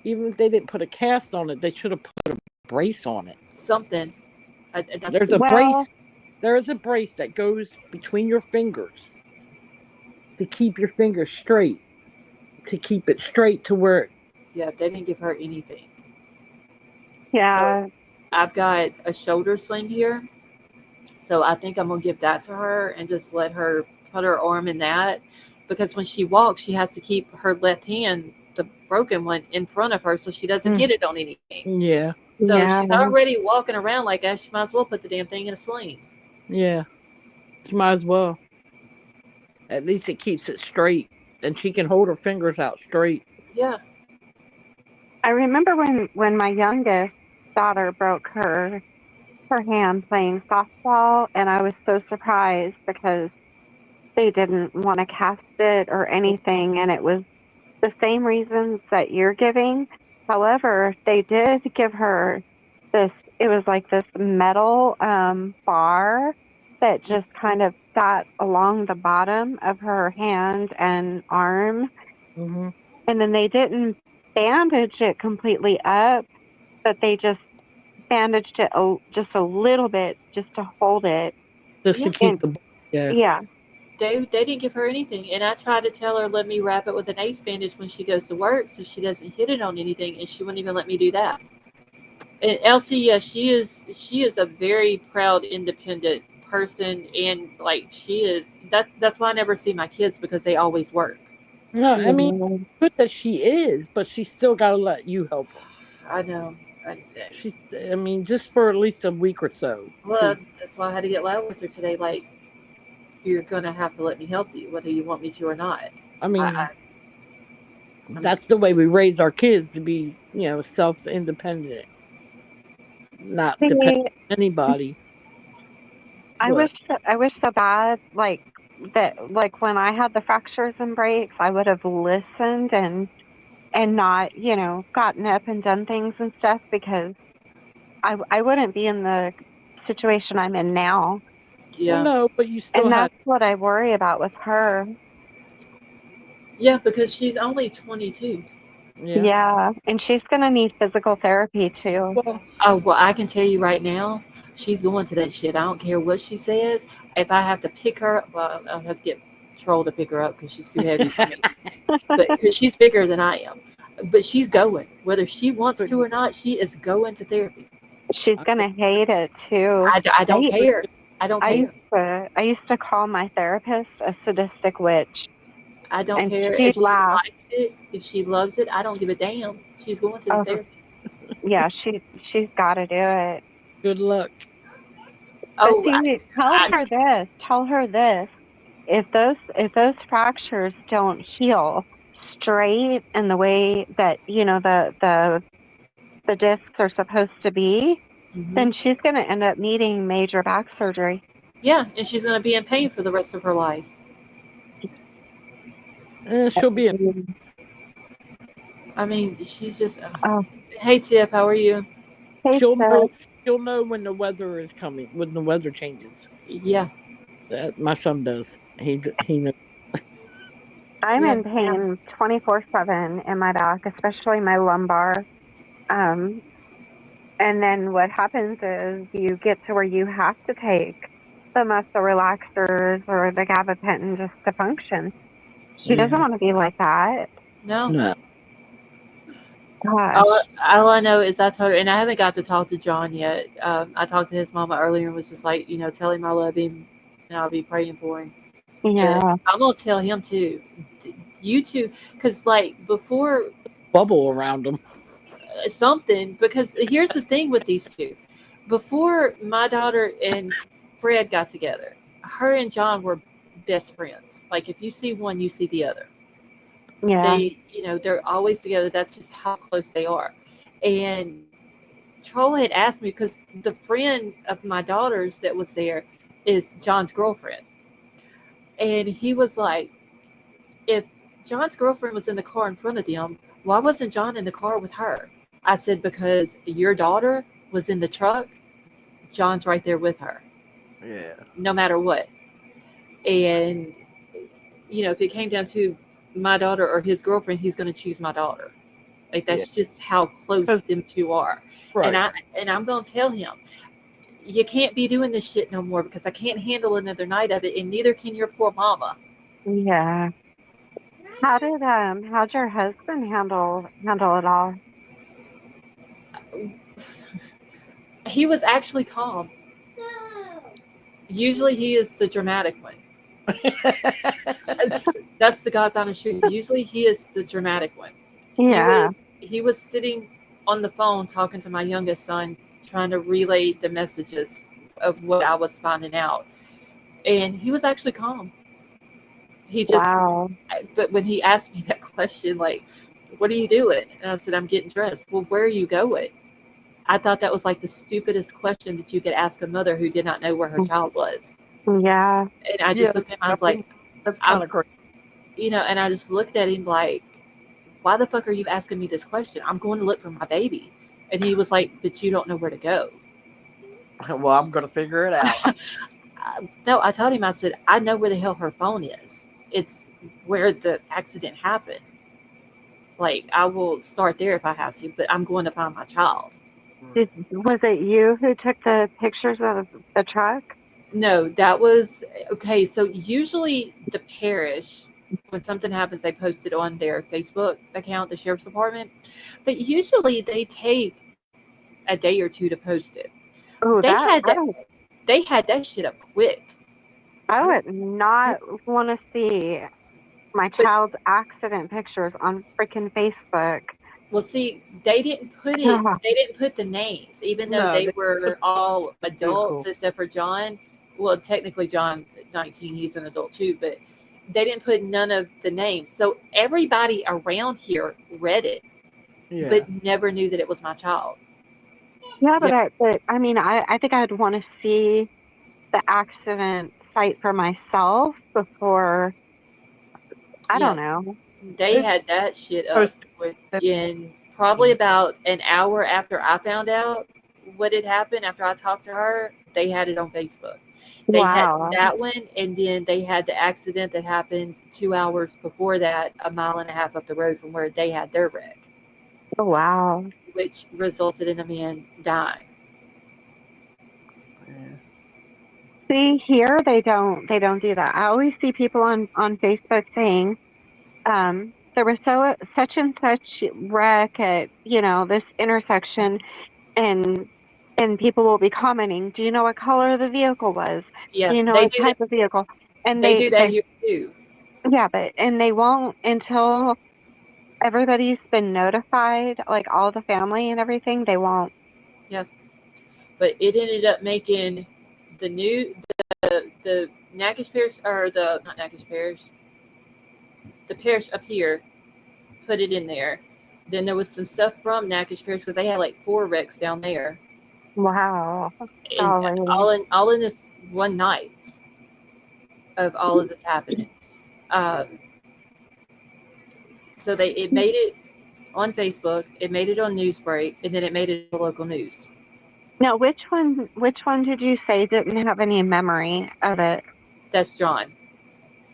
even if they didn't put a cast on it, they should have put a brace on it. Something. That's There's a Well, brace. There is a brace that goes between your fingers to keep your fingers straight, to keep it straight to where. yeah. They didn't give her anything. So yeah, I've got a shoulder sling here. So I think I'm gonna give that to her and just let her put her arm in that because when she walks, she has to keep her left hand, the broken one, in front of her so she doesn't Mm. hit it on anything. Yeah, So yeah. she's already walking around like that. She might as well put the damn thing in a sling. yeah. She might as well. At least it keeps it straight, and she can hold her fingers out straight. Yeah. I remember when my youngest daughter broke her hand playing softball, and I was so surprised because they didn't want to cast it or anything, and it was the same reasons that you're giving. However, they did give her this, it was like this metal bar that just kind of sat along the bottom of her hand and arm. Mm-hmm. And then they didn't bandage it completely up, but they just bandaged it just a little bit just to hold it. Just to Yeah. keep And the. Yeah. yeah, They didn't give her anything. And I tried to tell her, let me wrap it with an ace bandage when she goes to work so she doesn't hit it on anything. And she wouldn't even let me do that. And Elsie, yeah, she is a very proud, independent person. And like she is, that's why I never see my kids because they always work. No, I mean, yeah, good that she is, but she's still got to let you help her. I know. She's. I mean, just for at least a week or so. Well, that's why I had to get loud with her today. Like, you're going to have to let me help you, whether you want me to or not. I mean, I, that's the way we raised our kids to be, self-independent, not depend see, on anybody. I But wish I wish so bad like that like when I had the fractures and breaks, I would have listened and not, gotten up and done things and stuff because I wouldn't be in the situation I'm in now. Well, Yeah. no, but you still And had. that's what I worry about with her. Yeah, because she's only 22. Yeah. Yeah. And she's going to need physical therapy too. Well, Oh, well, I can tell you right now, she's going to that shit. I don't care what she says. If I have to pick her up, well, I'll have to get Troll to pick her up because she's too heavy for me. But because she's bigger than I am. But she's going. Whether she wants to or not, she is going to therapy. She's going to hate it too. I don't care. I don't care. I used to call my therapist a sadistic witch. I don't And care she'd if she laugh. likes it, if she loves it. I don't give a damn. She's going to the Oh. therapy. Yeah, she's got to do it. good luck. Oh, But see, tell her this. If those fractures don't heal straight in the way that the discs are supposed to be, then she's going to end up needing major back surgery. yeah, and she's going to be in pain for the rest of her life. She'll be in. I mean, she's just. Oh. Hey, Tiff, how are you? Hey, She'll Steph. know. She'll know when the weather is coming. When the weather changes. Yeah. My son does. He knows. I'm Yeah. in pain 24/7 in my back, especially my lumbar. And then what happens is you get to where you have to take the muscle relaxers or the gabapentin just to function. She doesn't want to be like that. No. Gosh. All I know is I told her, and I haven't got to talk to John yet. I talked to his mama earlier and was just like, tell him I love him and I'll be praying for him. Yeah. But I'm going to tell him too. You two, because like before Bubble around them. something, because here's the thing with these two. Before my daughter and Fred got together, her and John were best friends. Like if you see one, you see the other. Yeah. They're always together. That's just how close they are. And Troll had asked me, because the friend of my daughter's that was there is John's girlfriend. And he was like, if John's girlfriend was in the car in front of them, why wasn't John in the car with her? I said, because your daughter was in the truck, John's right there with her. Yeah. No matter what. And, if it came down to my daughter or his girlfriend, he's going to choose my daughter. Like, that's just how close them two are. Right. And I'm going to tell him, you can't be doing this shit no more because I can't handle another night of it, and neither can your poor mama. Yeah. How'd your husband handle it all? He was actually calm. Usually he is the dramatic one. That's the God's honest truth. Usually he is the dramatic one. Yeah. He was sitting on the phone talking to my youngest son, trying to relay the messages of what I was finding out. And he was actually calm. He just, wow. But when he asked me that question, like, what are you doing? And I said, I'm getting dressed. Well, where are you going? I thought that was like the stupidest question that you could ask a mother who did not know where her child was. Yeah. And I just looked at him, I was like, that's kind of crazy. And I just looked at him like, why the fuck are you asking me this question? I'm going to look for my baby. And he was like, but you don't know where to go. Well, I'm going to figure it out. No, I told him, I said, I know where the hell her phone is. It's where the accident happened. Like, I will start there if I have to, but I'm going to find my child. Was it you who took the pictures of the truck? No, that was, okay, so usually the parish, when something happens, they post it on their Facebook account, the sheriff's department, but usually they take a day or two to post it. Oh, they had that shit up quick. I would not want to see my child's accident pictures on freaking Facebook. Well, see, they didn't put the names, even though they were all adults except for John. Well, technically John, 19, he's an adult too, but they didn't put none of the names. So everybody around here read it, but never knew that it was my child. Yeah, but I mean, I think I'd want to see the accident sight for myself before. I don't know. They It's had that shit up post- within probably about an hour after I found out what had happened. After I talked to her, they had it on Facebook. They Wow. had that one, and then they had the accident that happened 2 hours before that, a mile and a half up the road from where they had their wreck, Oh, wow. which resulted in a man dying. Yeah. See, here they don't do that. I always see people on Facebook saying, there was such and such wreck at, this intersection, and people will be commenting, do you know what color the vehicle was? Yeah, Do you know they what do that. type of vehicle? And They do that they here too. yeah, and they won't until everybody's been notified, like all the family and everything, they won't. Yeah, but it ended up making the Natchitoches Parish, or the not Natchitoches Parish, the parish up here put it in there. Then there was some stuff from Natchitoches Parish because they had like 4 wrecks down there, Wow. and Golly. all in this one night of all of this happening. Um, so it made it on Facebook, it made it on Newsbreak, and then it made it on local news. Now, which one did you say didn't have any memory of it? That's John.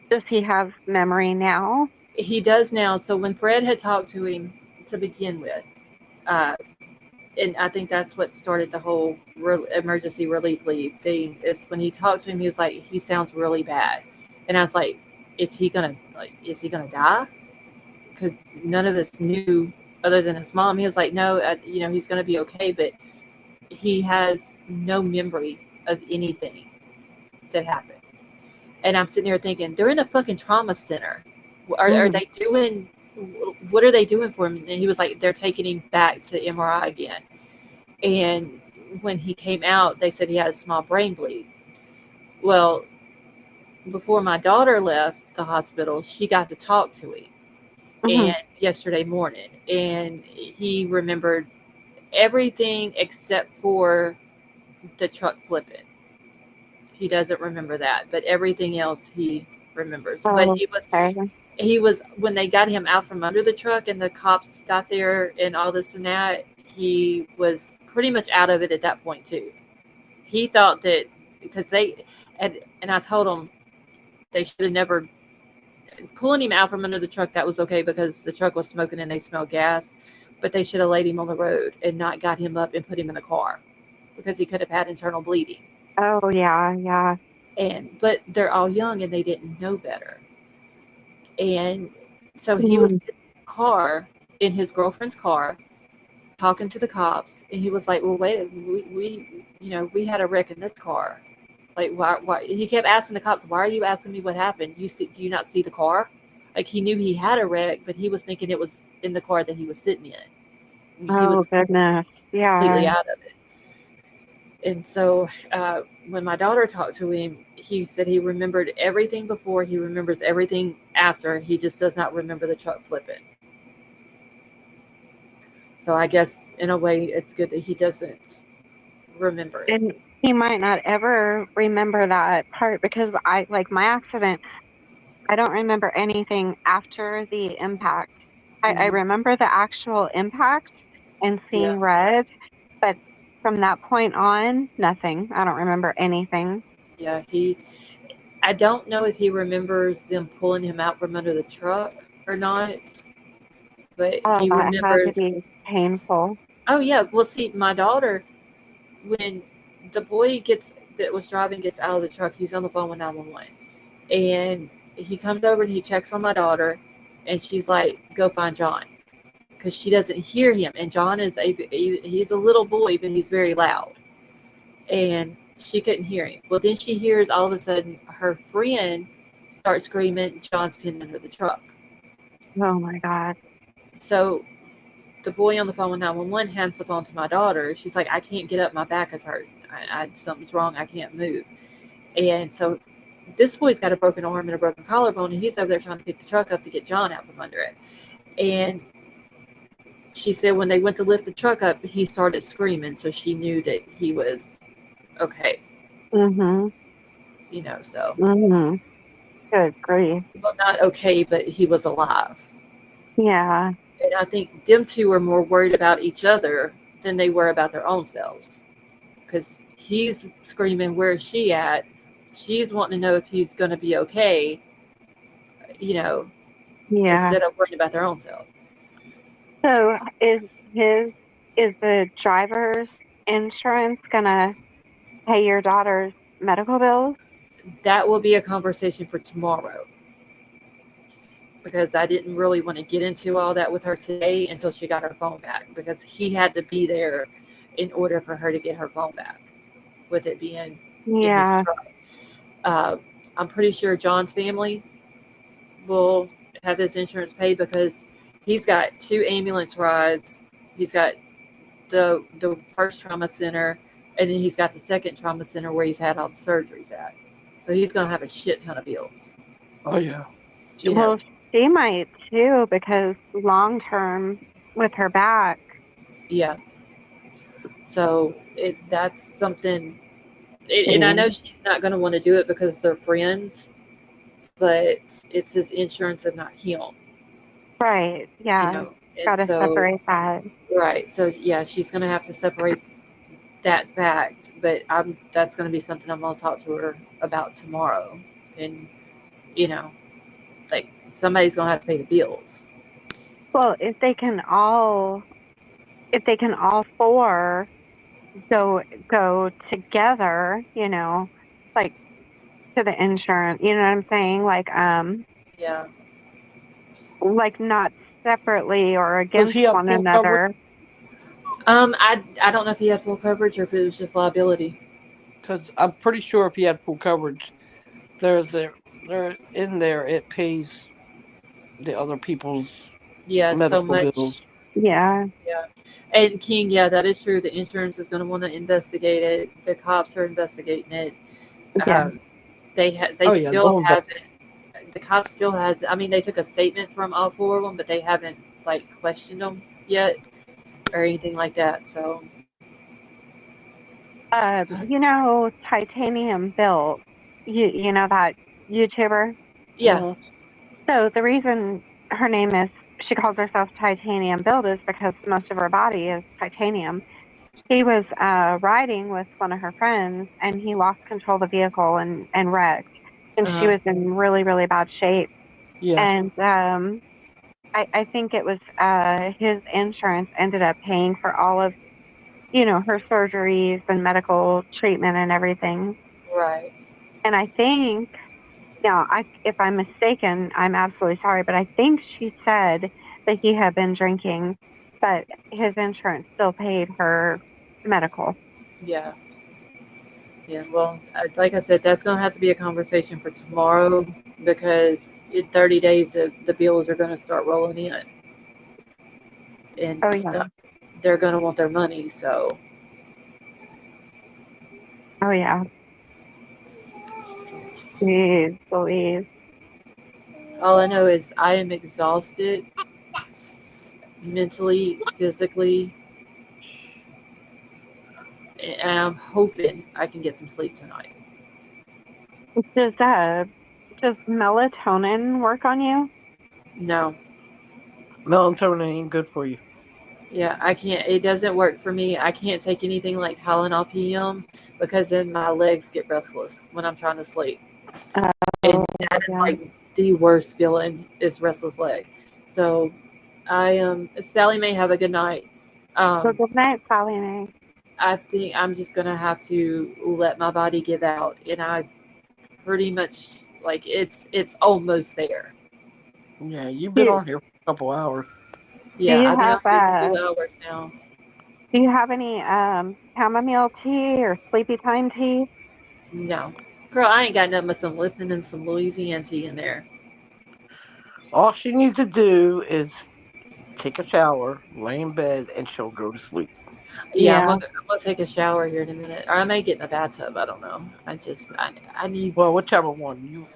Does he have memory now? He does now. So when Fred had talked to him to begin with, and I think that's what started the whole emergency relief leave thing, is when he talked to him, he was like, he sounds really bad. And I was like, is he gonna die? Because none of us knew other than his mom. He was like, no, he's gonna be okay, but he has no memory of anything that happened. And I'm sitting there thinking, they're in a fucking trauma center. Are they doing, what are they doing for him? And he was like, they're taking him back to MRI again. And when he came out, they said he had a small brain bleed. Well, before my daughter left the hospital, she got to talk to him. And yesterday morning, and he remembered everything except for the truck flipping. He doesn't remember that, but everything else he remembers. But he was when they got him out from under the truck and the cops got there and all this and that, he was pretty much out of it at that point too. He thought that because and I told him they should have never pulling him out from under the truck. That was okay because the truck was smoking and they smelled gas, but they should have laid him on the road and not got him up and put him in the car because he could have had internal bleeding. Oh, yeah. But they're all young and they didn't know better. And so he was in the car, in his girlfriend's car, talking to the cops, and he was like, well, wait, we had a wreck in this car. Like, why? He kept asking the cops, why are you asking me what happened? Do you not see the car? Like, he knew he had a wreck, but he was thinking it was in the car that he was sitting in. He was goodness. Yeah. completely out of it. And so when my daughter talked to him, he said he remembered everything before. He remembers everything after. He just does not remember the truck flipping. So I guess in a way it's good that he doesn't remember it. And he might not ever remember that part because my accident, I don't remember anything after the impact. I remember the actual impact and seeing red, but from that point on, nothing. I don't remember anything. Yeah, I don't know if he remembers them pulling him out from under the truck or not, but he remembers. That had to be painful. Oh yeah, well see, my daughter, when the boy that was driving gets out of the truck, he's on the phone with 911, and he comes over and he checks on my daughter, and she's like, "Go find John," because she doesn't hear him, and John he's a little boy, but he's very loud, and she couldn't hear him. Well, then she hears all of a sudden her friend start screaming, "John's pinned under the truck." Oh my God. So the boy on the phone with 911 hands the phone to my daughter. She's like, I can't get up. My back is hurt. Something's wrong. I can't move. And so this boy's got a broken arm and a broken collarbone, and he's over there trying to pick the truck up to get John out from under it. And she said when they went to lift the truck up, he started screaming. So she knew that he was okay. So Good grief. well, not okay, but he was alive. Yeah. And I think them two were more worried about each other than they were about their own selves. Because he's screaming, "Where is she at?" She's wanting to know if he's going to be okay, you know, Yeah. instead of worrying about their own self. So is the driver's insurance gonna pay your daughter's medical bills? That will be a conversation for tomorrow. Because I didn't really want to get into all that with her today until she got her phone back. Because he had to be there in order for her to get her phone back, with it being in his Yeah. truck. I'm pretty sure John's family will have his insurance paid because he's got 2 ambulance rides. He's got the first trauma center, and then he's got the second trauma center where he's had all the surgeries at. So he's going to have a shit ton of bills. Oh yeah. Well, she might too, because long term with her back. Yeah. So that's something, and I know she's not going to want to do it because they're friends, but it's his insurance and not him. Right. Yeah. Gotta separate that. Right. So yeah, she's going to have to separate that fact, but that's going to be something I'm going to talk to her about tomorrow. And like, somebody's going to have to pay the bills. Well, if they can all four go together, like to the insurance, you know what I'm saying? Yeah. Like not separately or against he have one full another. I don't know if he had full coverage or if it was just liability. Because I'm pretty sure if he had full coverage, there in there it pays the other people's medical so much. bills. Yeah. And King, that is true. The insurance is going to want to investigate it. The cops are investigating it. Yeah. They still haven't. The cops still has. I mean, they took a statement from all 4 of them, but they haven't questioned them yet or anything like that. So, Titanium Built, you know that YouTuber? yeah. Mhm. So the reason her name is, she calls herself Titanium Built is because most of her body is titanium. She was riding with one of her friends, and he lost control of the vehicle and wrecked. And she was in really, really bad shape. Yeah. And I think it was his insurance ended up paying for all of, her surgeries and medical treatment and everything. Right. And I think, if I'm mistaken, I'm absolutely sorry, but I think she said that he had been drinking, but his insurance still paid her medical. Yeah. Yeah. Well, like I said, that's going to have to be a conversation for tomorrow because in 30 days, the bills are going to start rolling in. And Oh, yeah. they're going to want their money. So, Oh, yeah. Jeez, Louise. all I know is I am exhausted mentally, physically, and I'm hoping I can get some sleep tonight. Does melatonin work on you? No. Melatonin ain't good for you. Yeah, I can't. It doesn't work for me. I can't take anything like Tylenol PM because then my legs get restless when I'm trying to sleep. And that is like the worst feeling is restless leg. So Sally may have a good night. Good night, Sally Mae. I think I'm just gonna have to let my body give out, and I pretty much it's almost there. Yeah, you've been on here for a couple hours. Yeah, I've been on for 2 hours now. Do you have any chamomile tea or sleepy time tea? No. Girl, I ain't got nothing but some Lipton and some Louisiana tea in there. All she needs to do is take a shower, lay in bed, and she'll go to sleep. Yeah, I'm gonna take a shower here in a minute. Or I may get in the bathtub, I don't know. I need whichever one.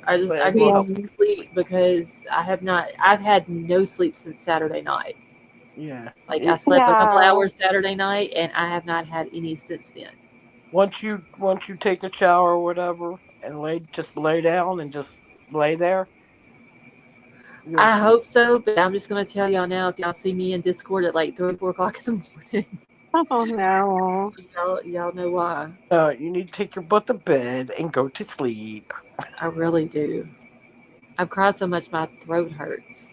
I need sleep because I've had no sleep since Saturday night. Yeah. I slept a couple hours Saturday night and I have not had any since then. once you take a shower or whatever and lay down and just lay there. I You'll hope so, but I'm just gonna tell y'all now. If y'all see me in Discord at like 3 or 4 o'clock in the morning, Oh no. y'all know why. you need to take your butt to bed and go to sleep. I really do. I've cried so much my throat hurts.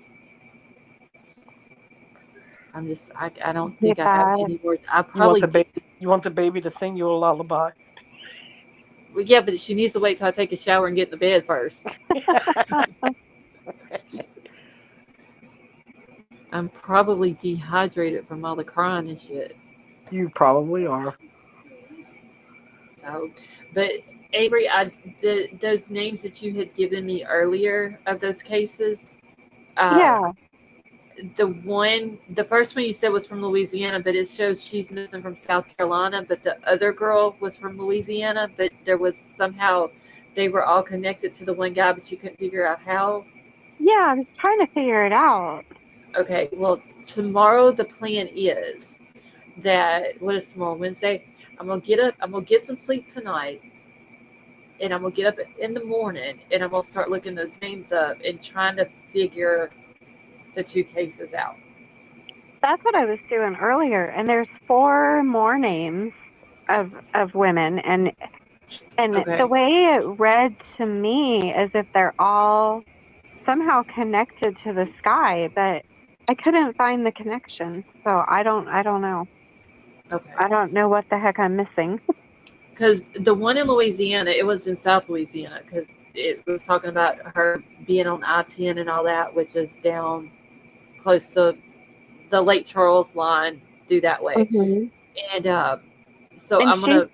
I don't Get think I have that. any words. I You want probably the baby? You want the baby to sing you a lullaby? well, yeah, but she needs to wait till I take a shower and get in the bed first. I'm probably dehydrated from all the crying and shit. You probably are. So, but Avery, those names that you had given me earlier of those cases, Yeah. the first one you said was from Louisiana, but it shows she's missing from South Carolina. But the other girl was from Louisiana, but there was somehow they were all connected to the one guy, but you couldn't figure out how. Yeah, I was trying to figure it out. Okay, well, tomorrow the plan is that what is tomorrow, Wednesday? I'm gonna get up. I'm gonna get some sleep tonight, and I'm gonna get up in the morning, and I'm gonna start looking those names up and trying to figure the 2 cases out. That's what I was doing earlier. And there's 4 more names of women, and Okay. the way it read to me is if they're all somehow connected to the sky, but I couldn't find the connection. So I don't know. Okay. I don't know what the heck I'm missing. Because the one in Louisiana, it was in South Louisiana, because it was talking about her being on I-10 and all that, which is down close to the Lake Charles line, through that way. Mm-hmm. And so And I'm gonna.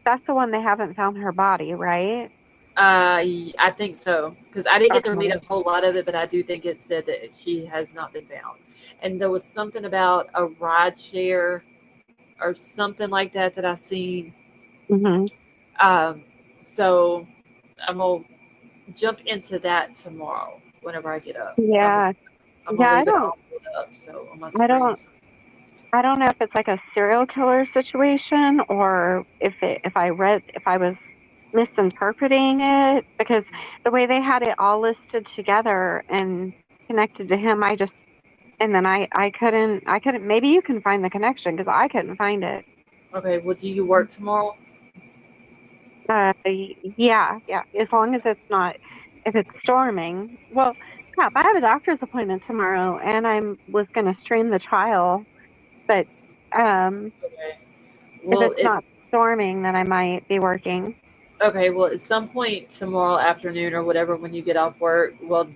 that's the one they haven't found her body, right? I think so, because I didn't get to Okay. read a whole lot of it, but I do think it said that she has not been found. And there was something about a ride share or something like that I seen. Mm-hmm. So I'm gonna jump into that tomorrow whenever I get up. Yeah. I'm Yeah, gonna leave it all pulled up so on my I screen. don't I don't know if it's like a serial killer situation or if I was misinterpreting it, because the way they had it all listed together and connected to him, and then I couldn't, maybe you can find the connection because I couldn't find it. Okay, well, do you work tomorrow? Yeah, as long as if it's storming. Well, crap, I have a doctor's appointment tomorrow and was going to stream the trial, but Okay. if Well, it's not storming, then I might be working. okay. Well, at some point tomorrow afternoon or whatever, when you get off work, we'll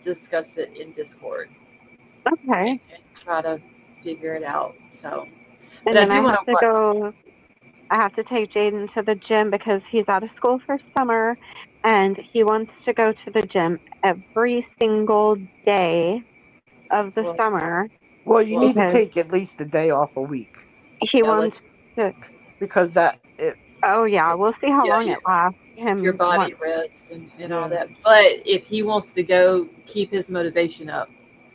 discuss it in Discord Okay. and try to figure it out. So, but And I then do want to watch. I have to take Jaden to the gym because he's out of school for summer and he wants to go to the gym every single day of the Well, summer Well, you need to because take at least a day off a week he yeah, wants to. because Oh, yeah, we'll see how yeah, long it lasts. your Him body want. rest and all yeah. that. But if he wants to go, keep his motivation up.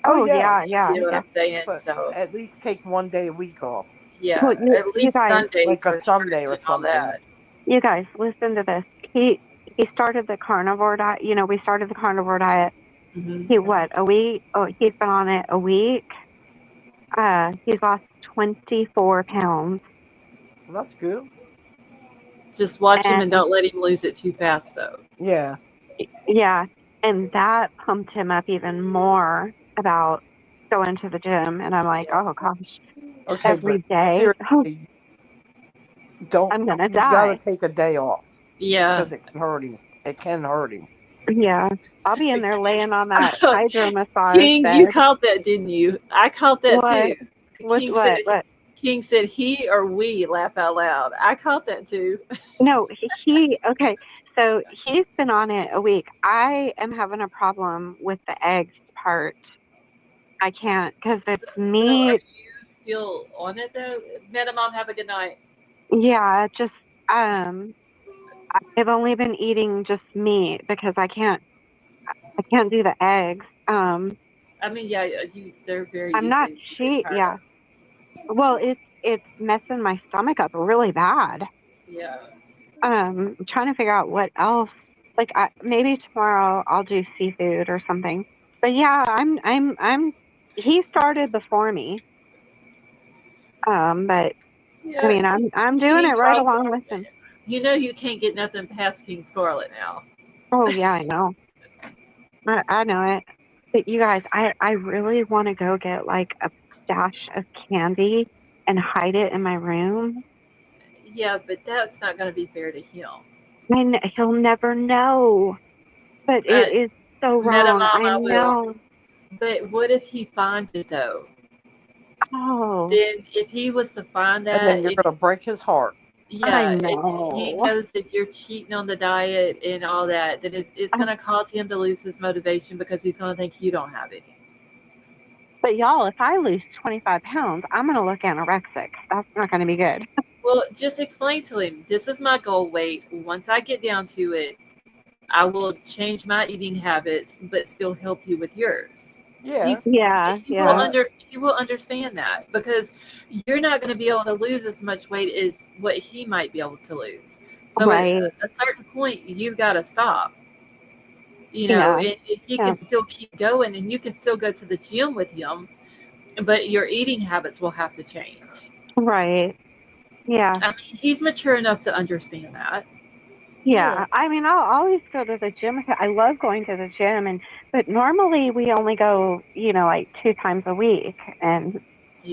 Oh Oh, yeah, yeah. You know what I'm saying? but So, at least take one day a week off, yeah, Well, at you least guys, Sundays like a for Sunday church or and all something. that. listen to this. He started the carnivore diet. We started the carnivore diet. Hmm. A week? Oh, he's been on it a week. He's lost 24 pounds. Well, that's good. Just watch him and And don't let him lose it too fast, though. Yeah. yeah, and that pumped him up even more about going to the gym. And I'm like, Yeah. oh gosh, Okay, every but day, seriously, don't. I'm gonna You gotta die. take a day off Yeah. because it can hurt him. It can hurt him. Yeah, I'll be in there laying on that hydro massage King, you bed. caught that, didn't you? I caught that What? too. What? King said, What? What? King said he or we laugh out loud. I caught that too. No, okay. So he's been on it a week. I am having a problem with the eggs part. I can't because So, it's so are meat. you still on it though? Mom, have a good night. Yeah, just I've only been eating just meat because I can't do the eggs. I mean, yeah, they're very I'm not easy to get cheat. tired Yeah. of. Well, it's messing my stomach up really bad. Yeah. I'm trying to figure out what else. Like, maybe tomorrow I'll do seafood or something. But yeah, I'm. He started before me. But I Yeah. mean, I'm doing King it right Scarlet. along with him. You know you can't get nothing past King Scarlet now. Oh yeah, I know. I know it. But you guys, I really want to go get like a stash of candy and hide it in my room. Yeah, but that's not going to be fair to him. And he'll never know. But Uh, it is so Meta wrong. I Mama will. know. But what if he finds it though? Oh, Then if he was to find And then that, you're gonna break his heart. I yeah, he know. knows that you're cheating on the diet and all that, then it's I, going to cause him to lose his motivation because he's going to think you don't have any. but y'all, if I lose 25 pounds, I'm going to look anorexic. That's not going to be good. Well, just explain to him, this is my goal weight. Once I get down to it, I will change my eating habits, but still help you with yours. Yeah. Yeah, He will yeah, he will understand that because you're not going to be able to lose as much weight as what he might be able to lose. So at right. a certain point, you got to stop. Yeah, And he yeah, can still keep going, and you can still go to the gym with him, but your eating habits will have to change. right. Yeah, I mean, he's mature enough to understand that. yeah. I mean, I'll always go to the gym. I love going to the gym, but normally we only go, like 2 times a week. And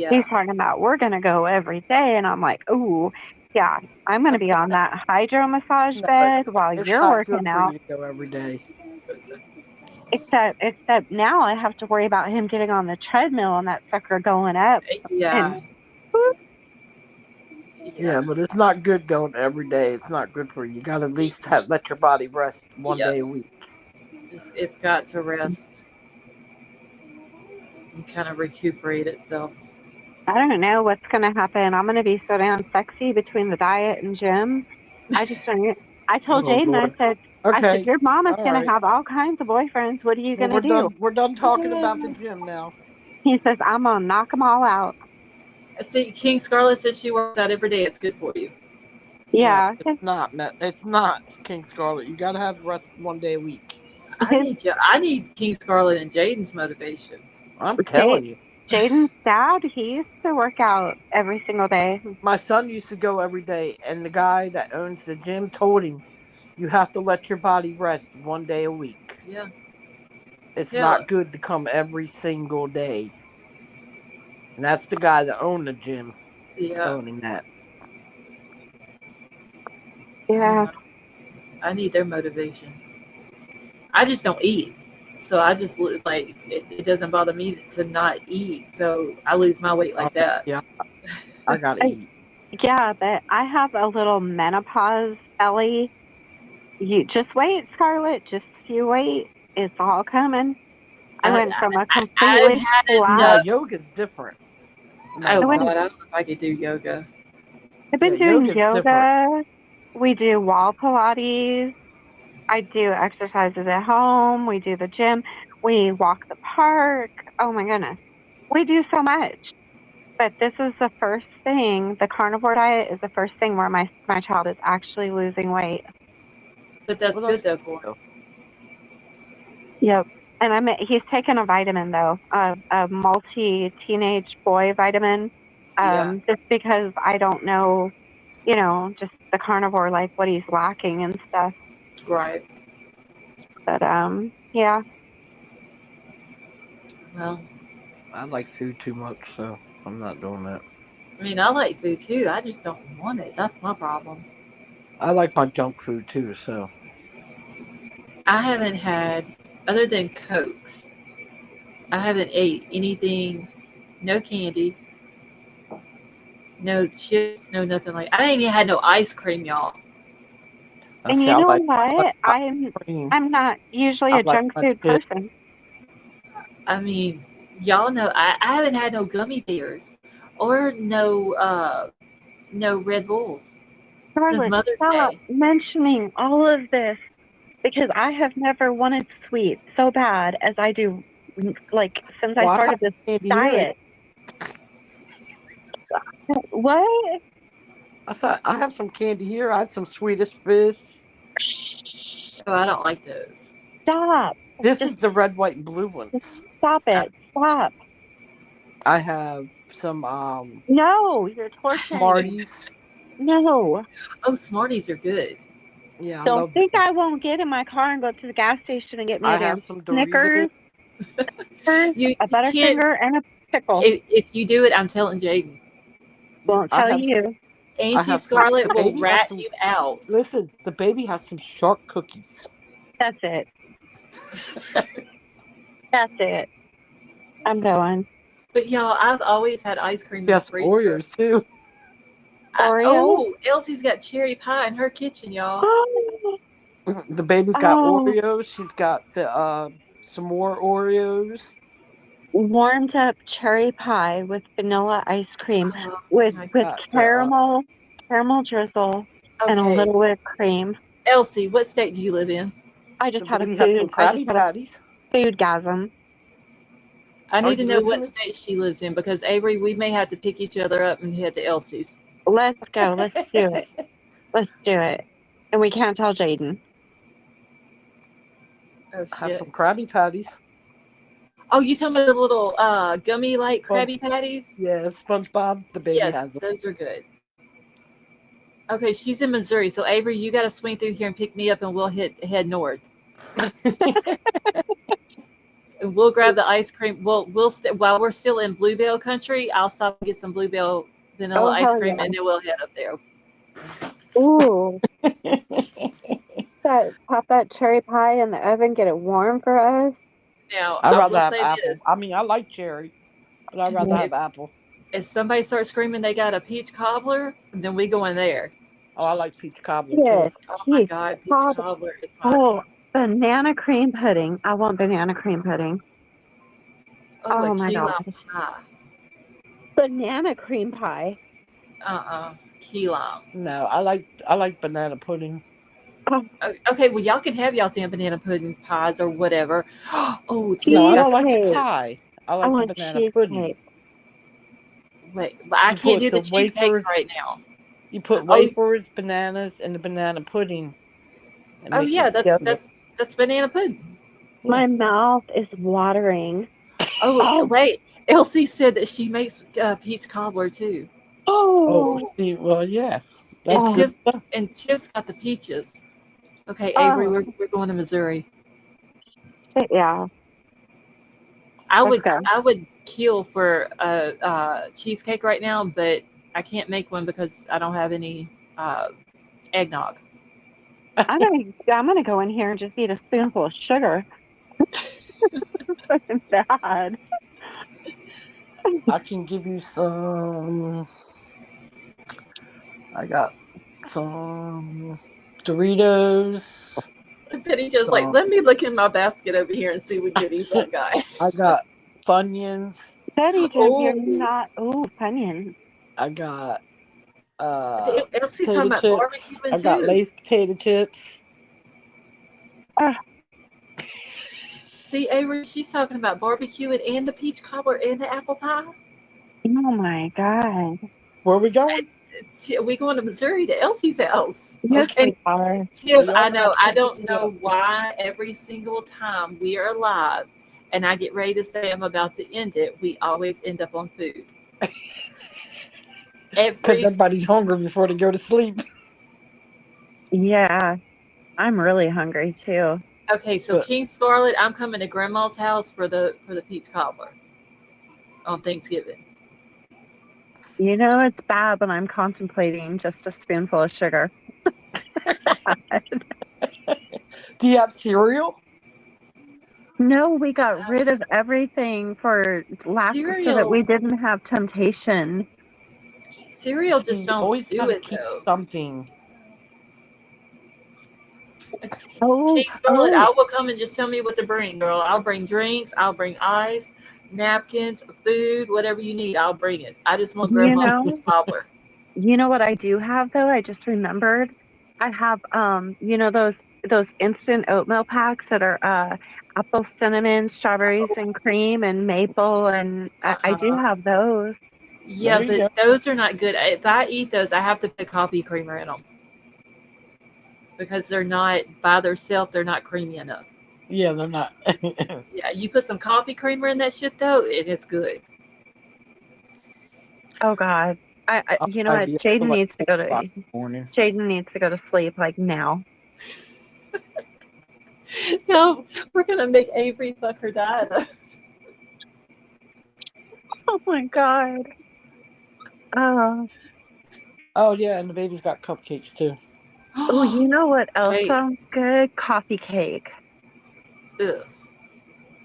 he's Yeah. talking about we're gonna go every day, and I'm like, ooh, yeah, I'm gonna be on that hydro massage No, bed while it's you're not working good for out. you to go every day. Except now I have to worry about him getting on the treadmill and that sucker going up. Yeah. And whoop, Yeah, Yeah. but it's not good going every day. It's not good for you. You gotta at least let your body rest one Yep. day a week. It's got to rest and kind of recuperate itself. I don't know what's gonna happen. I'm gonna be so damn sexy between the diet and gym. I just don't. I told Oh Jaden, Lord. I said, Okay. your mama's All gonna right. have all kinds of boyfriends. What are you Well, gonna do? We're done talking about the gym now. He says, I'm gonna knock them all out. See, King Scarlet says she works out every day. It's good for you. No, Yeah, it's not. It's not King Scarlet. You gotta have rest one day a week. his I need King Scarlet and Jaden's motivation. I'm telling you. Jaden's dad, he used to work out every single day. My son used to go every day, and the guy that owns the gym told him, "You have to let your body rest one day a week. Yeah. It's Hell, not good to come every single day." And that's the guy that owned the gym yeah. telling him that. Yeah, I need their motivation. I just don't eat. So I just like it doesn't bother me to not eat. So I lose my weight like that. Yeah, I gotta I, eat. yeah, but I have a little menopause belly. You just wait, Scarlett. Just you wait. It's all coming. I I, went from a I've completely had flat. No, enough. yoga's different. Oh I God, went. Menopause. I don't know if I could do yoga. I've Yeah, been doing yoga's different. yoga. We do wall Pilates. I do exercises at home. We do the gym. We walk the park. Oh my goodness. We do so much. But this is the first thing, the carnivore diet is the first thing where my child is actually losing weight. But that's Well, good that's though for him. good. Yep. And he's taken a vitamin though, a multi teenage boy vitamin. Yeah. Just because I don't know, just the carnivore, like what he's lacking and stuff. Right. But yeah. Well, I like food too much, so I'm not doing that. I mean, I like food too. I just don't want it. That's my problem. I like my junk food too, so I haven't had, other than Coke, I haven't ate anything, no candy, no chips, no nothing like. I ain't even had no ice cream, y'all. I And say you know I like what? ice I'm cream. I'm not usually I a like junk my food chips. person. I mean, y'all know I haven't had no gummy bears or no Red Bulls since Charlotte, Mother's stop Day. mentioning all of this because I have never wanted sweets so bad as I do, like, since I Well, I started have this candy earring. diet. What? I said I have some candy here. I had some Swedish fish. Oh, I don't like those. Stop. This Just is the red, white, and blue ones. stop it. Stop. I have some No, you're torturing me. Smarties. No. Oh, Smarties are good. Yeah, I Don't love. think I won't get in my car and go to the gas station and get me I a damn have some Snickers, Doritos. You a can't. Butterfinger, and a pickle. If you do it, I'm telling Jaden. Won't I tell have. you. Auntie have some- Scarlett the will baby has rat some- you out. Listen, the baby has some shark cookies. That's it. That's it. I'm going. But y'all, I've always had ice cream in the Yes, freezer. Oreos too. Oreo? Oh, Elsie's got cherry pie in her kitchen, y'all. The baby's got Oh. Oreos. She's got the some more Oreos. Warmed up cherry pie with vanilla ice cream Oh, with my God. caramel drizzle and a okay. little bit of cream. Elsie, what state do you live in? I just The had a baby had some food. I Krabby just had a Patties. foodgasm. I Are need to you know what listening? state she lives in because Avery, we may have to pick each other up and head to Elsie's. Let's go. Let's do it. Let's do it. And we can't tell Jaden. Oh Have shit! some Krabby Patties. Oh, you talking about the little gummy like Well, Krabby Patties? Yeah, SpongeBob. The baby Yes, has them. those are good. Okay, she's in Missouri, so Avery, you got to swing through here and pick me up, and we'll head north. And we'll grab the ice cream. While we're still in Bluebell country, I'll stop and get some Bluebell vanilla Oh, ice hell cream, yeah. and then we'll head up there. Ooh. Pop that cherry pie in the oven, get it warm for us. Now, I'd I rather will have say apple. this: I mean, I like cherry, but I'd rather have apple. if somebody starts screaming they got a peach cobbler, then we go in there. Oh, I like peach cobbler Yes. too. Oh my Peach god, peach cobbler. cobbler is my Oh, banana cream pudding. I want banana cream pudding. oh Oh a my key God. lime pie. Banana cream pie. Key lime. No, I like banana pudding. Okay, well y'all can have y'all damn banana pudding pies or whatever. Oh, No, I cheesecake. don't like the Cheesecake. pie. I I like the want banana pudding. cheesecake. Wait, but I You can't put do the the cheesecakes wafers- right now. You put Oh. wafers, bananas, and the banana pudding. and Oh mix yeah, it that's together. that's banana pudding. My Yes. mouth is watering. Oh wait, Elsie said that she makes peach cobbler too, Oh, Oh. see, well, yeah. and That's good stuff. Tiff's got the peaches. Okay, Avery, Oh. we're going to Missouri. Yeah. I Let's would go. kill for a cheesecake right now, but I can't make one because I don't have any eggnog. I'm gonna go in here and just eat a spoonful of sugar. Fucking bad. I can give you some. I got some Doritos. Betty just like, let me look in my basket over here and see what goodies I got. I got Funyuns. Betty, Oh. you're not. Oh, Funyuns. I got Elsie's potato talking about chips. barbecuing I got too. Lay's potato chips. See, Avery, she's talking about barbecuing and the peach cobbler and the apple pie. Oh my God. Where we going? We going to Missouri to Elsie's house. Yes, And we are. Tiff, Y'all I gonna know, have to I come don't pick me know up. why every single time we are live and I get ready to say I'm about to end it, we always end up on food. Because everybody's hungry before they go to sleep. Yeah. I'm really hungry too. Okay, so But- King Scarlet, I'm coming to Grandma's house for the peach cobbler on Thanksgiving. You know it's bad when I'm contemplating just a spoonful of sugar. Do you have cereal? No, we got rid of everything for last so that Cereal. we didn't have temptation. Cereal See, just you don't always do gotta it keep though. something. Oh, King Scarlet, I will come and just tell me what to bring, girl. I'll bring drinks, I'll bring ice, napkins, food, whatever you need, I'll bring it. I just want You Grandma's know- peach cobbler. you know what I do have though? I just remembered. I have you know those instant oatmeal packs that are apple, cinnamon, strawberries, and cream, and maple, and I do have those. Yeah, There you but those are not good. If I eat those, I have to put coffee creamer in them because they're not by themselves. They're not creamy enough. Yeah, they're not. Yeah, you put some coffee creamer in that shit though, and it's good. Oh God. You know what? Idea. Jaden Like needs to go 4 o'clock to in the morning. Jaden needs to go to sleep like now. No, we're gonna make Avery fuck her dad. Oh my God. Oh. Oh yeah, and the baby's got cupcakes too. Oh, you know what else Wait. sounds good? Coffee cake. Ugh.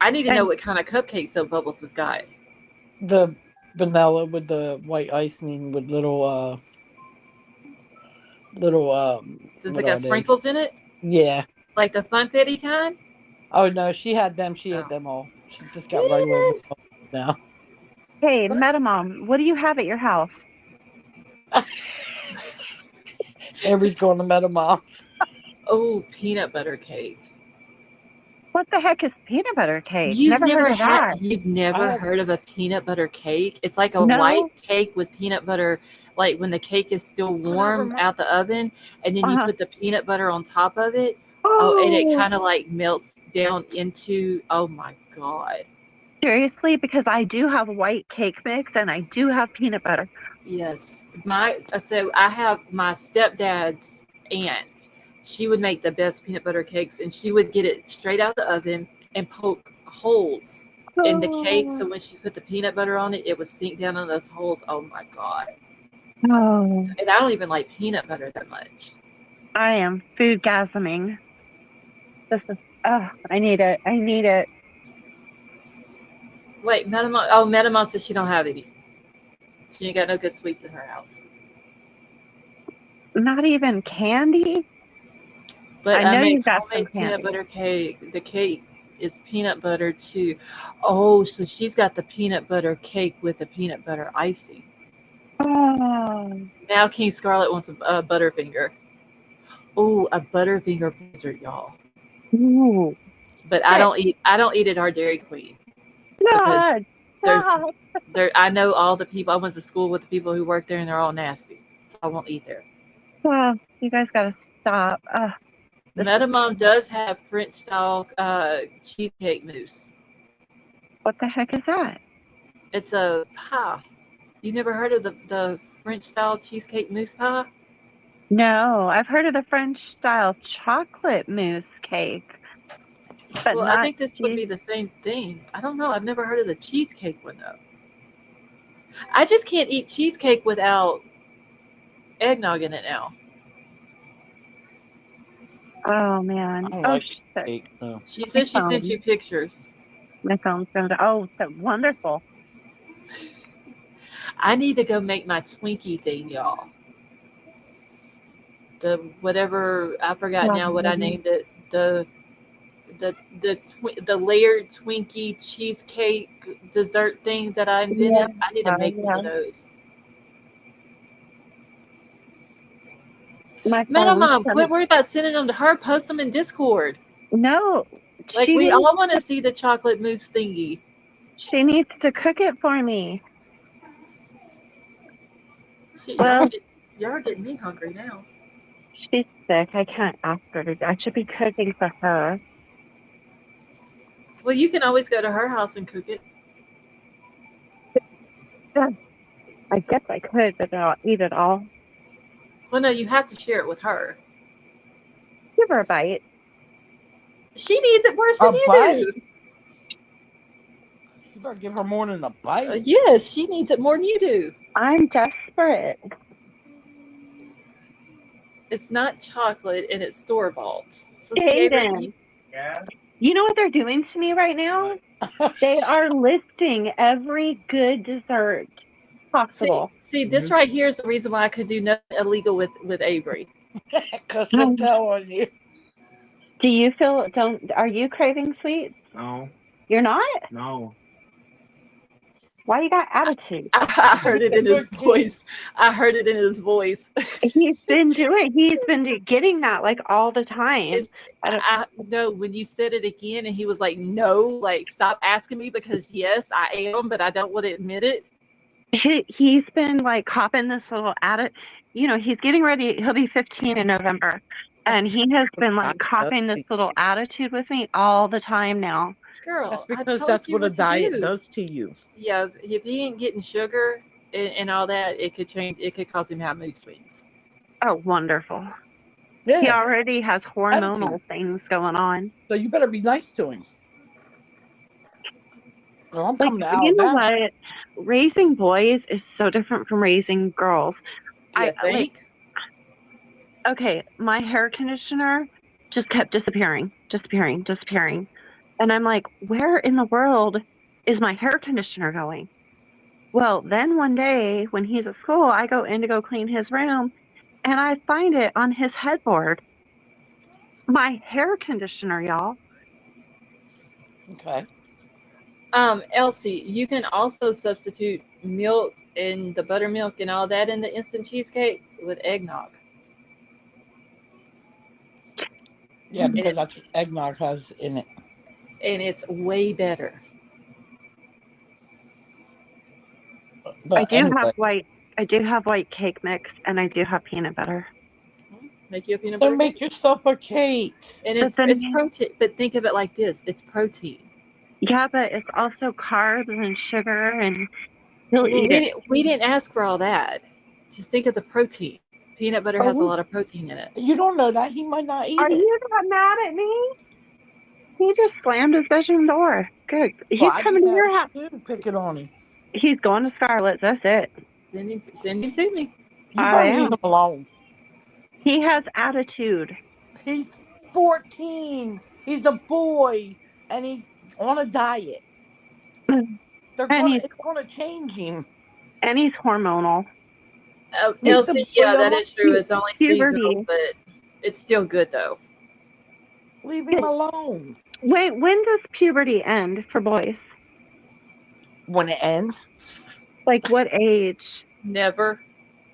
I need to know And what kind of cupcakes though Bubbles has got. The vanilla with the white icing with little Does what it are got they? sprinkles in it? Yeah. Like the funfetti kind? Oh no, she had them. She ate Oh. them all. She just got regular vanilla now. hey, Metamom, what do you have at your house? Everybody's going to Metamom's. Oh, peanut butter cake. What the heck is peanut butter cake? You've Never heard never of that. heard of a peanut butter cake? It's like a No. white cake with peanut butter, like when the cake is still warm out the oven, and then you Uh-huh. put the peanut butter on top of it. Oh, and it kind of like melts down into. Oh my god! Seriously, because I do have white cake mix and I do have peanut butter. Yes, so I have my stepdad's aunt. She would make the best peanut butter cakes, and she would get it straight out the oven and poke holes in the cake. So when she put the peanut butter on it, it would sink down in those holes. Oh my god! Oh, And I don't even like peanut butter that much. I am food gasming. This is, I need it. I need it. Wait, Metamon says she don't have any. She ain't got no good sweets in her house. Not even candy? But I know make you got some homemade peanut candy. butter cake. The cake is peanut butter too. Oh, so she's got the peanut butter cake with the peanut butter icing. Oh, Now King Scarlet wants a Butterfinger. Oh, a Butterfinger blizzard, y'all. ooh. But I don't eat at our Dairy Queen. God, stop. I know all the people. I went to school with the people who work there, and they're all nasty. So I won't eat there. Oh, you guys gotta stop. Metamom does have French style cheesecake mousse. What the heck is that? It's a pie. You never heard of the French style cheesecake mousse pie? No, I've heard of the French style chocolate mousse cake, but Well, not I think this would cheese. be the same thing. I don't know. I've never heard of the cheesecake one though. I just can't eat cheesecake without eggnog in it now. Oh man. I don't Oh like shit. cake. No. She says she sent you pictures. My phone's going to. Oh, so wonderful. I need to go make my Twinkie thing, y'all. The whatever I forgot now what I named it. The layered Twinkie cheesecake dessert thing that I invented. Yeah, I need to make one of those. My Mom, quit worrying about sending them to her. Post them in Discord. No, Like we all want to see the chocolate mousse thingy. She needs to cook it for me. You're getting me hungry now. She's sick. I can't ask her to. I should be cooking for her. Well, you can always go to her house and cook it. Yeah, I guess I could, but I'll eat it all. Well, no, you have to share it with her. Give her a bite. She needs it worse than you do. You better give her more than a bite. Yes, she needs it more than you do. I'm desperate. It's not chocolate and it's store-bought. So Jaden, you know what they're doing to me right now? They are listing every good dessert possible. See, this right here is the reason why I could do nothing illegal with Avery. Because I'm telling you. Do you feel, are you craving sweets? No. You're not? No. Why you got attitude? I heard it in his voice. He's been getting that like all the time. No, when you said it again and he was like, no, like stop asking me because yes, I am, but I don't want to admit it. he's been like copping this little he's getting ready. He'll be 15 in November. And he has been like copping this little attitude with me all the time now. Girl, That's I because told that's you what a to diet do. does to you. Yeah, if he ain't getting sugar and all that, it could change. It could cause him to have mood swings. Oh, wonderful. Yeah. He already has hormonal Attitude. things going on. So you better be nice to him. Well, I'm Like, coming to you know Alabama. what? Raising boys is so different from raising girls. You think? Okay, my hair conditioner just kept disappearing. And I'm like, where in the world is my hair conditioner going? Well, then one day when he's at school, I go in to go clean his room and I find it on his headboard. My hair conditioner, y'all. Okay. Elsie, you can also substitute milk and the buttermilk and all that in the instant cheesecake with eggnog. Yeah, because that's what eggnog has in it. And it's way better. But I do have white cake mix and I do have peanut butter. Make you a peanut so butter make cake. yourself a cake. And But then- it's protein. But think of it like this: it's protein. Yeah, but it's also carbs and sugar, and he'll eat it. We didn't ask for all that. Just think of the protein. Peanut butter has a lot of protein in it. You don't know that. He might not eat Are it. you not mad at me? He just slammed his bedroom door. Good. He's coming to your house. Pick it on him. He's going to Scarlett's. That's it. Send him to me. You gotta leave him alone. He has attitude. He's 14. He's a boy, and he's on a diet. It's gonna change him. And he's hormonal. Elsie, yeah, that is true. It's only puberty. seasonal, but it's still good though. Leave him alone. Wait, when does puberty end for boys? When it ends? Like what age? Never.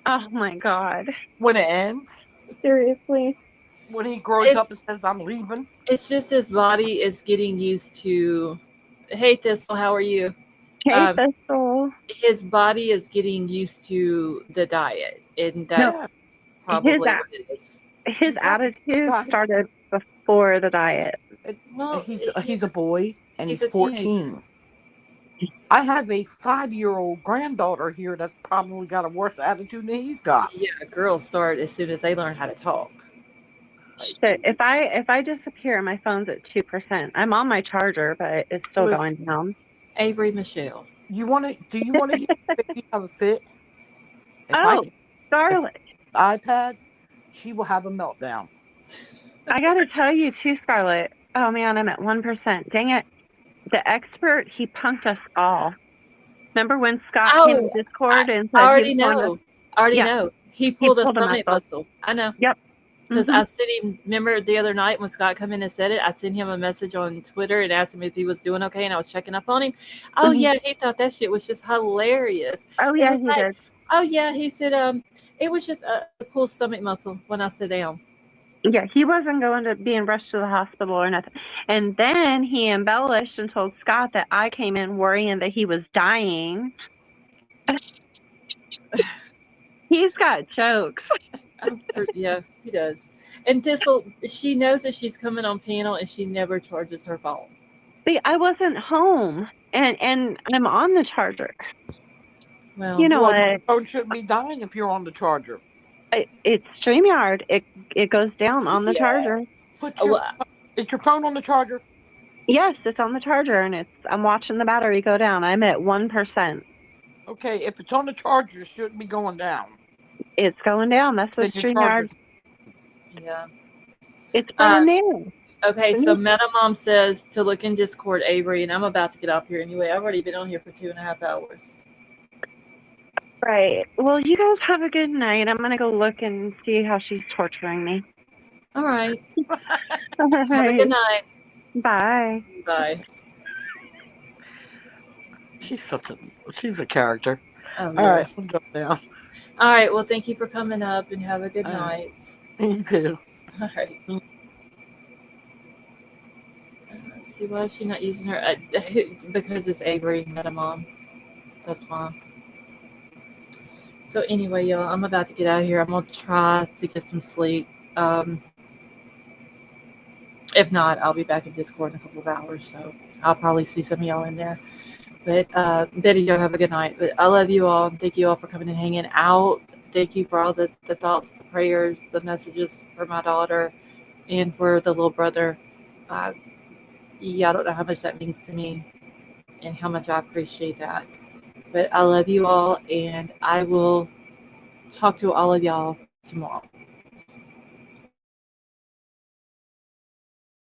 Oh my God. When it ends? Seriously? When he grows up and says, I'm leaving? It's just his body is getting used to. Hey, Thistle, how are you? Hey, Thistle. His body is getting used to the diet, and that's probably what it is. His attitude started before the diet. Well, he's a boy, and he's 14. I have a 5-year-old granddaughter here that's probably got a worse attitude than he's got. Yeah, girls start as soon as they learn how to talk. Shit, if I disappear, my phone's at 2%. I'm on my charger, but it's still going down. Avery Michelle, do you want to hear baby have a fit? Scarlett. iPad, she will have a meltdown. I gotta tell you too, Scarlett. Oh man, I'm at 1%. Dang it. The expert, he punked us all. Remember when Scott came in Discord and said I already know. He pulled a stomach muscle. I know. Yep. Because I sent him, remember the other night when Scott come in and said it, I sent him a message on Twitter and asked him if he was doing okay, and I was checking up on him. Oh, yeah, he thought that shit was just hilarious. Oh, yeah, he did. Oh, yeah, he said it was just a pulled stomach muscle when I sit down. Yeah, he wasn't going to being rushed to the hospital or nothing. And then he embellished and told Scott that I came in worrying that he was dying. He's got jokes. Yeah, he does. And Thistle, she knows that she's coming on panel and she never charges her phone. See, I wasn't home and I'm on the charger. Well, you know what? Your phone shouldn't be dying if you're on the charger. It's StreamYard. It goes down on the charger. Is your phone on the charger? Yes, it's on the charger, and I'm watching the battery go down. I'm at 1%. Okay, if it's on the charger, it shouldn't be going down. It's going down. That's what StreamYard. Yeah. It's brand new. Okay, so MetaMom says to look in Discord, Avery, and I'm about to get off here anyway. I've already been on here for 2.5 hours. Right. Well, you guys have a good night. I'm going to go look and see how she's torturing me. All right. Have a good night. Bye. Bye. She's a character. Oh, all right, we'll go down. All right. Well, thank you for coming up and have a good night. Me too. All right. Let's see, why is she not using her? Because it's Avery, MetaMom. That's why. So anyway, y'all, I'm about to get out of here. I'm gonna try to get some sleep. If not, I'll be back in Discord in a couple of hours. So I'll probably see some of y'all in there. But Betty, y'all have a good night. But I love you all. Thank you all for coming and hanging out. Thank you for all the thoughts, the prayers, the messages for my daughter and for the little brother. Yeah, I don't know how much that means to me and how much I appreciate that. But I love you all, and I will talk to all of y'all tomorrow.